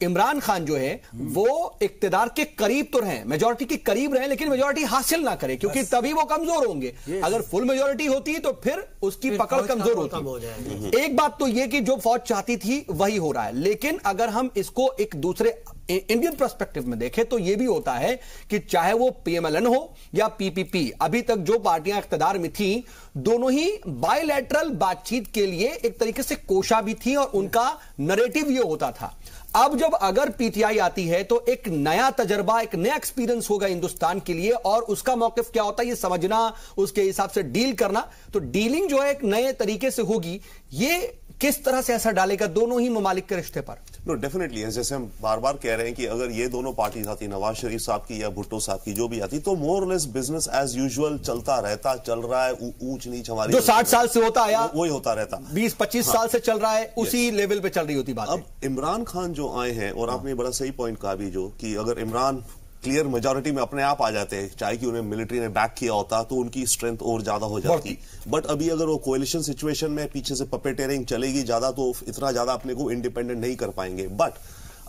इमरान खान जो है वो इक्तिदार के करीब तो रहे, मेजॉरिटी के करीब रहे, लेकिन मेजॉरिटी हासिल ना करे, क्योंकि तभी वो कमजोर होंगे। अगर फुल मेजॉरिटी होती तो फिर उसकी पकड़ कमजोर होती। एक बात तो ये कि जो फौज चाहती थी वही हो रहा है, लेकिन अगर हम इसको एक दूसरे इंडियन पर्सपेक्टिव में देखें तो यह भी होता है कि चाहे वो पीएमएलएन हो या पीपीपी, अभी तक जो पार्टियां इख्तिदार में थी दोनों ही बायलैटरल बातचीत के लिए एक तरीके से कोशा भी थी, और उनका नरेटिव ये होता था। अब जब अगर पीटीआई आती है तो एक नया तजर्बा, एक नया एक्सपीरियंस होगा हिंदुस्तान के लिए, और उसका मौकिफ क्या होता है ये समझना, उसके हिसाब से डील करना। तो डीलिंग जो है एक नए तरीके से होगी। ये किस तरह से असर डालेगा दोनों ही ममालिक के रिश्ते पर? नो डेफिनेटली, जैसे हम बार बार कह रहे हैं कि अगर ये दोनों पार्टीज आती, नवाज शरीफ साहब की या भुट्टो साहब की जो भी आती, तो more less business as usual चलता रहता, चल रहा है। ऊंच नीच हमारी जो 60 साल से होता आया वही होता रहता, 20-25 साल से चल रहा है, उसी लेवल पे चल रही होती बात। अब इमरान खान जो आए हैं, और आपने बड़ा सही पॉइंट कहा भी, जो कि अगर इमरान क्लियर मेजॉरिटी में अपने आप आ जाते हैं, चाहे कि उन्हें मिलिट्री ने बैक किया होता, तो उनकी स्ट्रेंथ और ज्यादा हो जाती। बट अभी अगर वो कोएलिशन सिचुएशन में पीछे से पपेटेरिंग चलेगी ज्यादा, तो इतना ज्यादा अपने को इंडिपेंडेंट नहीं कर पाएंगे। बट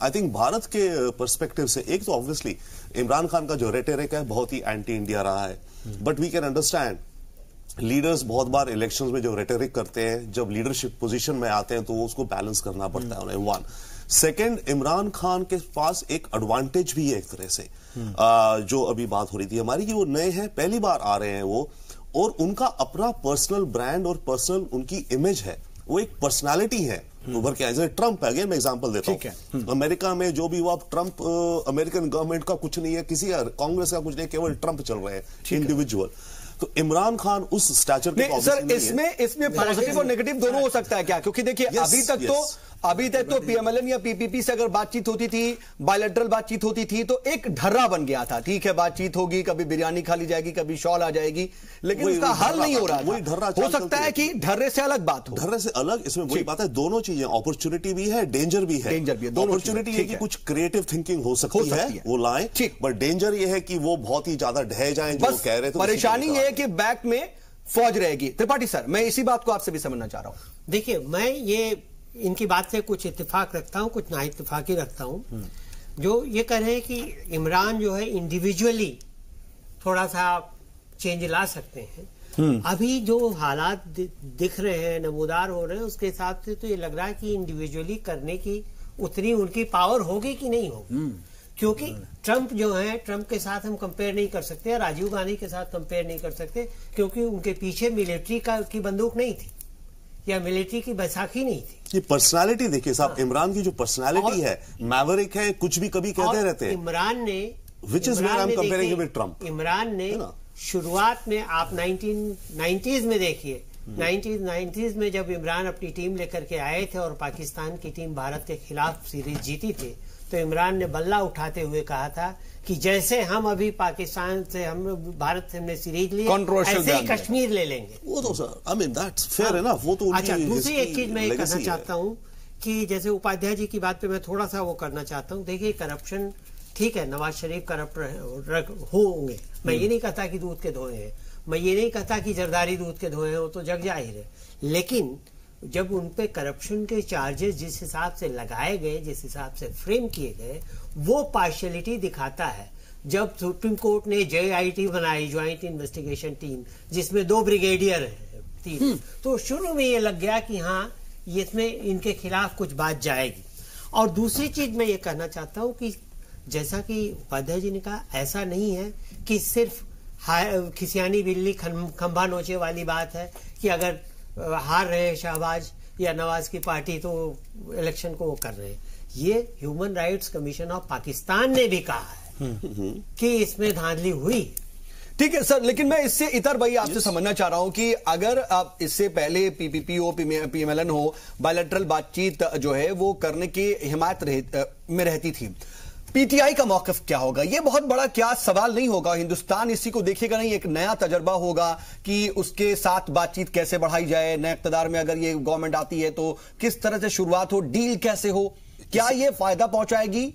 आई थिंक भारत के पर्सपेक्टिव से एक तो ऑब्वियसली इमरान खान का जो रेटरिक है बहुत ही एंटी इंडिया रहा है, but we can understand leaders बहुत बार इलेक्शंस में जो रेटरिक करते हैं, जब लीडरशिप पोजीशन में आते हैं तो वो उसको बैलेंस करना पड़ता है उन्हें। वन सेकंड, इमरान खान के पास एक एडवांटेज भी है एक तरह से, जो अभी बात हो रही थी हमारी, कि वो नए हैं, पहली बार आ रहे हैं वो, और उनका अपना पर्सनल ब्रांड और पर्सनल उनकी इमेज है, वो एक पर्सनालिटी है उभर के। जैसे ट्रंप है, अगेन मैं एग्जांपल देता हूं, अमेरिका में जो भी हुआ, ट्रंप अमेरिकन गवर्नमेंट का कुछ नहीं है, किसी कांग्रेस का कुछ नहीं, केवल ट्रंप चल रहे हैं इंडिविजुअल। तो इमरान खान उस स्टैचर के सर इसमें पॉजिटिव और नेगेटिव दोनों हो सकता है क्या? क्योंकि देखिए अभी तक तो पीएमएलएन या पीपीपी से अगर बातचीत होती थी, बायलैटरल बातचीत होती थी, तो एक ढर्रा बन गया था। ठीक है, बातचीत होगी, कभी बिरयानी खा ली जाएगी, कभी शॉल आ जाएगी, लेकिन उसका हल नहीं हो रहा था। हो सकता है कि ढर्रे से अलग बात हो, ढर्रे से अलग। इसमें वही बात है, दोनों चीजें, अपॉर्चुनिटी भी है, डेंजर भी है। अपॉर्चुनिटी है कि कुछ क्रिएटिव थिंकिंग हो सकती है, वो लाएं, बट डेंजर ये है कि वो बहुत ही ज्यादा ढह जाएं, जो कह रहे थे। परेशानी ये है कि बैक में फौज रहेगी। त्रिपाठी सर, मैं इसी बात को आपसे भी समझना चाह रहा हूं। देखिए, मैं ये इनकी बात से कुछ इत्तेफाक रखता हूं, कुछ ना इत्तेफाकी रखता हूं। जो ये कह रहे हैं कि इमरान जो है इंडिविजुअली थोड़ा सा चेंज ला सकते हैं, अभी जो हालात दिख रहे हैं, नमूदार हो रहे हैं, उसके हिसाब से तो ये लग रहा है कि इंडिविजुअली करने की उतनी उनकी पावर होगी कि नहीं होगी। क्योंकि ट्रंप जो है, ट्रंप के साथ हम कंपेयर नहीं कर सकते, राजीव गांधी के साथ कंपेयर नहीं कर सकते, क्योंकि उनके पीछे मिलिट्री की बंदूक नहीं थी या मिलिट्री की बैसाखी नहीं थी। ये पर्सनालिटी देखिए साहब, इमरान की जो पर्सनालिटी है, मैवरिक है, कुछ भी कभी कहते रहते हैं। इमरान ने which is where I'm comparing him with Trump. Imran ने शुरुआत में आप 1990s में देखिए, 1990s में जब इमरान अपनी टीम लेकर के आए थे और पाकिस्तान की टीम भारत के खिलाफ सीरीज जीती थी, तो इमरान ने बल्ला उठाते हुए कहा था कि जैसे हम अभी पाकिस्तान से, हम भारत से हमने सीरीज ली, ऐसे ही कश्मीर ले लेंगे। वो तो sir, I mean that's fair enough, वो तो। अच्छा, दूसरी एक चीज मैं कहना चाहता हूँ कि जैसे उपाध्याय जी की बात पे मैं थोड़ा सा वो करना चाहता हूँ। देखिए, करप्शन ठीक है, नवाज शरीफ करप्ट होंगे, मैं ये नहीं कहता कि दूध के धोए हैं, मैं ये नहीं कहता कि जरदारी दूध के धोए हैं, वो तो जग जाहिर है। लेकिन जब उन पे करप्शन के चार्जेस जिस हिसाब से लगाए गए, जिस हिसाब से फ्रेम किए गए, वो पार्शियलिटी दिखाता है। जब सुप्रीम कोर्ट ने JIT बनाई, ज्वाइंट इन्वेस्टिगेशन टीम, जिसमें 2 ब्रिगेडियर हैं, 3, तो शुरू में ये लग गया कि हाँ, इसमें इनके खिलाफ कुछ बात जाएगी। और दूसरी चीज मैं ये कहना चाहता हूँ कि जैसा कि उपाध्याय जी ने कहा, ऐसा नहीं है कि सिर्फ खिसियानी बिल्ली खंभा नोचे वाली बात है कि अगर हार रहे शहबाज या नवाज की पार्टी तो इलेक्शन को वो कर रहे हैं। ये human rights commission of Pakistan ने भी कहा है कि इसमें धांधली हुई। ठीक है सर, लेकिन मैं इससे इतर भाई आपसे समझना चाह रहा हूं कि अगर आप इससे पहले PPP हो, PMLN हो, बायलैटरल बातचीत जो है वो करने की हिमायत में रहती थी, PTI का मौकफ क्या होगा? ये बहुत बड़ा क्या सवाल नहीं होगा? हिंदुस्तान इसी को देखेगा नहीं, एक नया तजर्बा होगा कि उसके साथ बातचीत कैसे बढ़ाई जाए, नए इक़्तिदार में अगर ये गवर्नमेंट आती है तो किस तरह से शुरुआत हो, डील कैसे हो, क्या ये फायदा पहुंचाएगी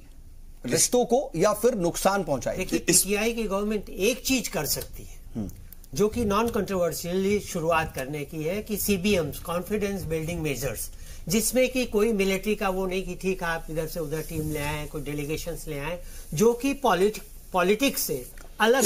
रिश्तों को या फिर नुकसान पहुंचाएगी? देखिए, PTI की गवर्नमेंट एक चीज कर सकती है जो कि नॉन कंट्रोवर्शियली शुरुआत करने की है कि CBMs, कॉन्फिडेंस बिल्डिंग मेजर्स, जिसमें कि कोई मिलिट्री का वो नहीं कि ठीक है आप इधर से उधर टीम ले आए, कोई डेलीगेशंस ले आए, जो कि पॉलिटिक्स से अलग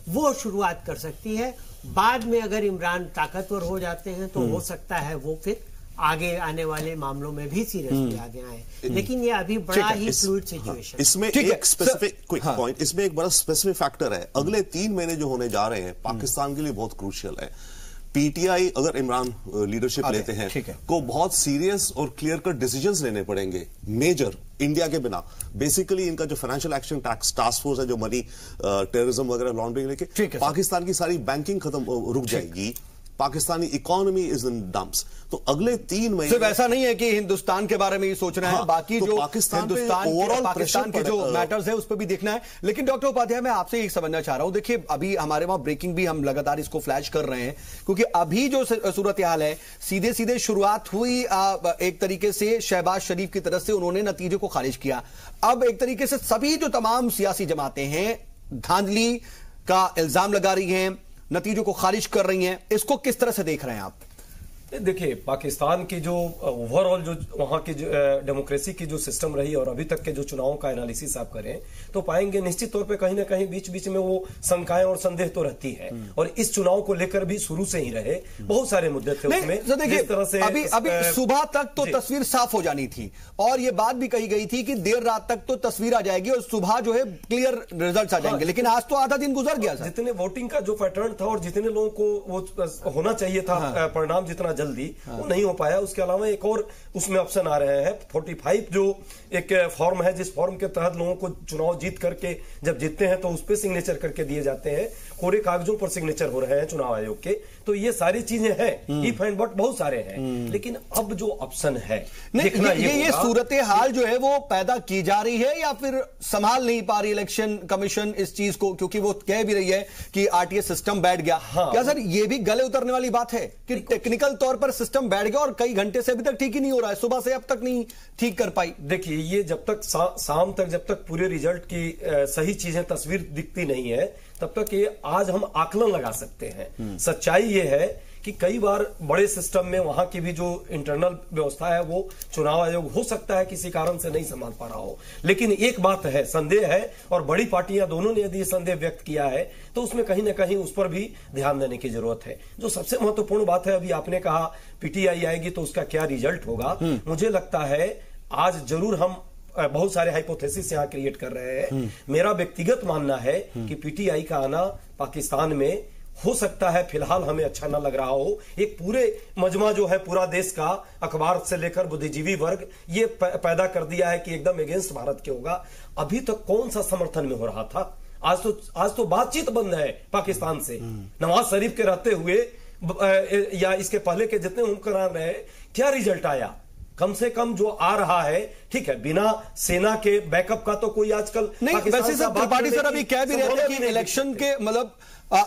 वो शुरुआत कर सकती है। बाद में अगर इमरान ताकतवर हो जाते हैं तो हो सकता है वो फिर आगे आने वाले मामलों में भी सीरियसली आगे आए। लेकिन ये अभी बड़ा ही फ्लूइड सिचुएशन। इसमें एक स्पेसिफिक क्विक पॉइंट, इसमें एक बड़ा स्पेसिफिक फैक्टर है, अगले 3 महीने जो होने जा रहे हैं पाकिस्तान के लिए बहुत क्रूशियल है। PTI अगर इमरान लीडरशिप लेते हैं को बहुत सीरियस और क्लियर कट डिसीजंस लेने पड़ेंगे, मेजर, इंडिया के बिना। बेसिकली इनका जो फाइनेंशियल एक्शन टास्क फोर्स है, जो मनी टेररिज्म वगैरह लॉन्ड्रिंग लेके, पाकिस्तान की सारी बैंकिंग खत्म रुक जाएगी, Pakistani economy is in dumps. तो अगले 3 महीने सिर्फ ऐसा नहीं है कि हिंदुस्तान के बारे में ही सोचना है, बाकी तो जो पाकिस्तान के जो मैटर्स है उस पर भी देखना है। लेकिन डॉक्टर उपाध्याय, मैं आपसे एक समझना चाह रहा हूं, देखिए अभी हमारे वहां ब्रेकिंग भी हम लगातार इसको फ्लैश कर रहे हैं, क्योंकि अभी जो सूरत हाल है, सीधे सीधे शुरुआत हुई एक तरीके से शहबाज शरीफ की तरफ से, उन्होंने नतीजे को खारिज किया। अब एक तरीके से सभी जो तमाम सियासी जमातें हैं धांधली का इल्जाम लगा रही हैं, नतीजों को खारिज कर रही हैं, इसको किस तरह से देख रहे हैं आप? देखिए, पाकिस्तान की जो ओवरऑल जो वहां की जो डेमोक्रेसी की जो सिस्टम रही और अभी तक के जो चुनावों का एनालिसिस आप करें तो पाएंगे निश्चित तौर पे कहीं ना कहीं बीच बीच में वो शंकाएं और संदेह तो रहती है। और इस चुनाव को लेकर भी शुरू से ही रहे बहुत सारे मुद्दे थे उसमें। जिस तरह से अभी सुबह तक तो तस्वीर साफ हो जानी थी और ये बात भी कही गई थी कि देर रात तक तो तस्वीर आ जाएगी और सुबह जो है क्लियर रिजल्ट आ जाएंगे, लेकिन आज तो आधा दिन गुजर गया। जितने वोटिंग का जो पैटर्न था और जितने लोगों को वो होना चाहिए था परिणाम जितना जल्दी, वो नहीं हो पाया। उसके अलावा एक और उसमें ऑप्शन आ रहे हैं, 45 जो एक फॉर्म है, जिस फॉर्म के तहत लोगों को चुनाव जीत करके जब जीतते हैं तो उस पर सिग्नेचर करके दिए जाते हैं, कोरे कागजों पर सिग्नेचर हो रहे हैं चुनाव आयोग के। तो ये सारी चीजें हैं, इफ एंड बट बहुत सारे हैं। लेकिन अब जो ऑप्शन है देखना ये सूरत हाल जो है वो पैदा की जा रही है या फिर संभाल नहीं पा रही इलेक्शन कमीशन इस चीज को, क्योंकि वो कह भी रही है कि RTI सिस्टम बैठ गया। क्या सर ये भी गले उतरने वाली बात है कि टेक्निकल तौर पर सिस्टम बैठ गया और कई घंटे से अभी तक ठीक ही नहीं हो रहा है, सुबह से अब तक नहीं ठीक कर पाई? देखिए, ये जब तक शाम तक जब तक पूरे रिजल्ट की सही चीजें तस्वीर दिखती नहीं है तब तक ये आज हम आकलन लगा सकते हैं। सच्चाई ये है कि कई बार बड़े सिस्टम में वहां की भी जो इंटरनल व्यवस्था है वो चुनाव आयोग हो सकता है किसी कारण से नहीं संभाल पा रहा हो। लेकिन एक बात है, संदेह है, और बड़ी पार्टियां दोनों ने यदि संदेह व्यक्त किया है तो उसमें कहीं ना कहीं उस पर भी ध्यान देने की जरूरत है। जो सबसे महत्वपूर्ण बात है, अभी आपने कहा PTI आएगी तो उसका क्या रिजल्ट होगा। मुझे लगता है आज जरूर हम बहुत सारे हाइपोथेसिस यहां क्रिएट कर रहे हैं। मेरा व्यक्तिगत मानना है कि PTI का आना पाकिस्तान में हो सकता है फिलहाल हमें अच्छा ना लग रहा हो, एक पूरे मजमा जो है पूरा देश का, अखबार से लेकर बुद्धिजीवी वर्ग, ये पैदा कर दिया है कि एकदम अगेंस्ट भारत के होगा। अभी तक कौन सा समर्थन में हो रहा था? आज तो बातचीत बंद है पाकिस्तान से। नवाज शरीफ के रहते हुए या इसके पहले के जितने हुक्मरान रहे, क्या रिजल्ट आया? कम से कम जो आ रहा है, ठीक है, बिना सेना के बैकअप का तो कोई आजकल नहीं। वैसे सर त्रिपाठी सर अभी कह भी रहे थे कि इलेक्शन के मतलब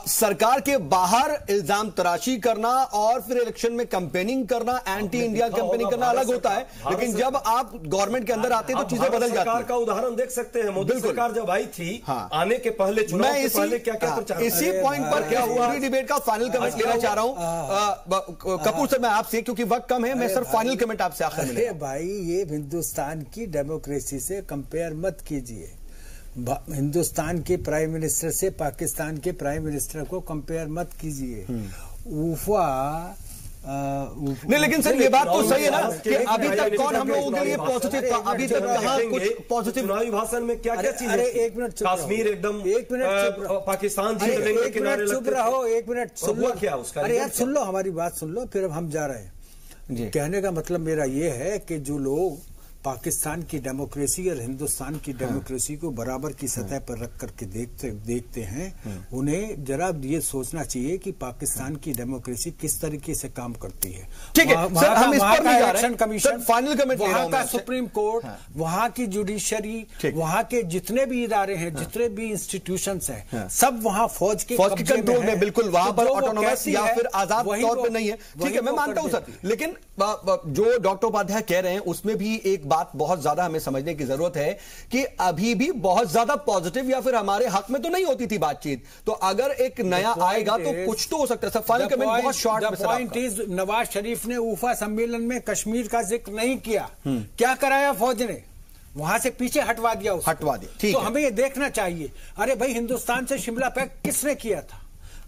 सरकार के बाहर इल्जाम तराशी करना और फिर इलेक्शन में कैंपेनिंग करना, एंटी इंडिया कैंपेनिंग करना अलग होता है, लेकिन जब आप गवरनेमेंट के अंदर आते हैं तो चीजें बदल जाती हैं। सरकार का उदाहरण देख सकते हैं, मोदी सरकार जब आई थी, आने के पहले, चुनाव के पहले क्या क्या प्रचार, इसी पॉइंट पर क्या हुआ, डिबेट का फाइनल कमेंट लेना चाह रहा हूं कपूर सर मैं आपसे, क्योंकि वक्त कम है। मैं सर फाइनल कमेंट आपसे आखिर में। भाई ये हिंदुस्तान की डेमोक्रेसी से कंपेयर मत कीजिए। हिंदुस्तान के प्राइम मिनिस्टर से पाकिस्तान के प्राइम मिनिस्टर को कंपेयर मत कीजिए। नहीं, लेकिन सर ये बात तो सही है ना कि अभी तक कौन हम लोगों के लिए पॉजिटिव था? अभी तक कहां कुछ पॉजिटिव? चुनावी भाषण में क्या क्या चीजें? एक मिनट, कश्मीर एकदम, एक मिनट पाकिस्तान जीत लेंगे किनारे, चुप रहो, एक मिनट सुन लो। क्या उसका? अरे यार सुन लो, हमारी बात सुन लो, फिर अब हम जा रहे हैं। कहने का मतलब मेरा ये है कि जो लोग पाकिस्तान की डेमोक्रेसी और हिंदुस्तान की डेमोक्रेसी को बराबर की सतह पर रख करके देखते हैं, उन्हें जरा ये सोचना चाहिए कि पाकिस्तान की डेमोक्रेसी किस तरीके से काम करती है। ठीक है सर, हम इस पर नहीं जा रहे हैं। कमीशन, फाइनल कमेंट, वहां का सुप्रीम कोर्ट, वहां की जुडिशरी, वहां के जितने भी इदारे हैं, जितने भी इंस्टीट्यूशंस हैं, सब वहां फौज के कंट्रोल में, बिल्कुल वहां पर ऑटोनोमस या फिर आजाद तौर पे नहीं है। ठीक है, मैं मानता हूं सर, लेकिन जो डॉक्टर उपाध्याय कह रहे हैं उसमें भी एक बात बहुत ज्यादा हमें समझने की जरूरत है कि अभी भी बहुत ज्यादा पॉजिटिव या फिर हमारे हक में तो नहीं होती थी बातचीत। तो अगर एक नया आएगा तो कुछ तो हो सकता है। सर फाइनल कमेंट बहुत शॉर्ट में। पॉइंट इज, नवाज शरीफ ने उफा सम्मेलन में कश्मीर का जिक्र नहीं किया। क्या कराया फौज ने? वहां से पीछे हटवा दिया, हटवा दिया। ठीक तो है, हमें ये देखना चाहिए। अरे भाई, हिंदुस्तान से शिमला पैक किसने किया था?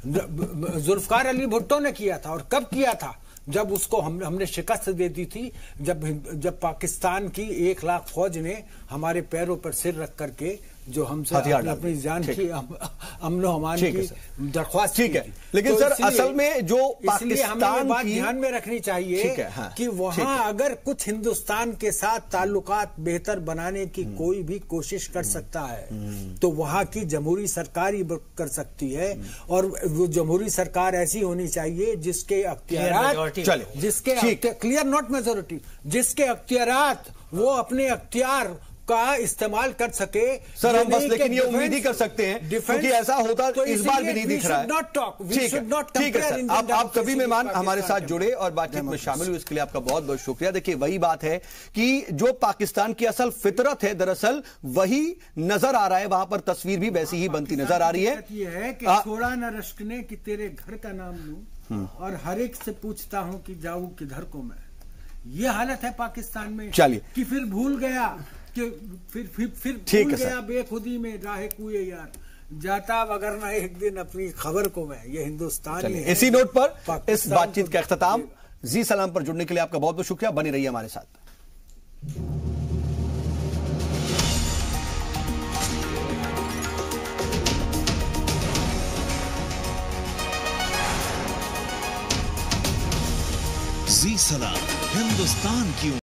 जुल्फकार अली भुट्टो ने किया था। और कब किया था? जब उसको हमने शिकस्त दे दी थी, जब पाकिस्तान की 1 लाख फौज ने हमारे पैरों पर सिर रख करके जो हमसे अपनी जान की अमनो अमान की दरख्वास्त ठीक है। लेकिन तो सर असल में जो पाकिस्तान बात ध्यान में रखनी चाहिए कि वहां अगर कुछ हिंदुस्तान के साथ ताल्लुकात बेहतर बनाने की कोई भी कोशिश कर सकता है तो वहां की जमहूरी सरकार ही कर सकती है। और वो जमहूरी सरकार ऐसी होनी चाहिए जिसके अख्तियारात, क्लियर नॉट मेजोरिटी, जिसके अख्तियारात वो अपने अख्तियार का इस्तेमाल कर सके। सर हम बस लेकिन ये उम्मीद ही कर सकते हैं क्योंकि ऐसा होता तो इस बार भी नहीं दिख रहा है। ठीक है सर, आप सभी मेहमान हमारे साथ जुड़े और बातचीत में शामिल हुए, इसके लिए आपका बहुत बहुत शुक्रिया। देखिए वही बात है कि जो पाकिस्तान की असल फितरत है दरअसल वही नजर आ रहा है, वहां पर तस्वीर भी वैसी ही बनती नजर आ रही है कि छोड़ा न रश्कने कि तेरे घर का नाम लूं और हर एक से पूछता हूं कि जाऊं किधर को मैं। ये हालत है पाकिस्तान में। चलिए कि फिर भूल गया कि फिर भूल गया बेखुदी में राहे कुए यार जाता अगर ना एक दिन अपनी खबर को मैं। ये हिंदुस्तान है। इसी नोट पर इस बातचीत का इख्तिताम। जी सलाम पर जुड़ने के लिए आपका बहुत बहुत शुक्रिया। बनी रहिए हमारे साथ। जी सलाम, हिंदुस्तान की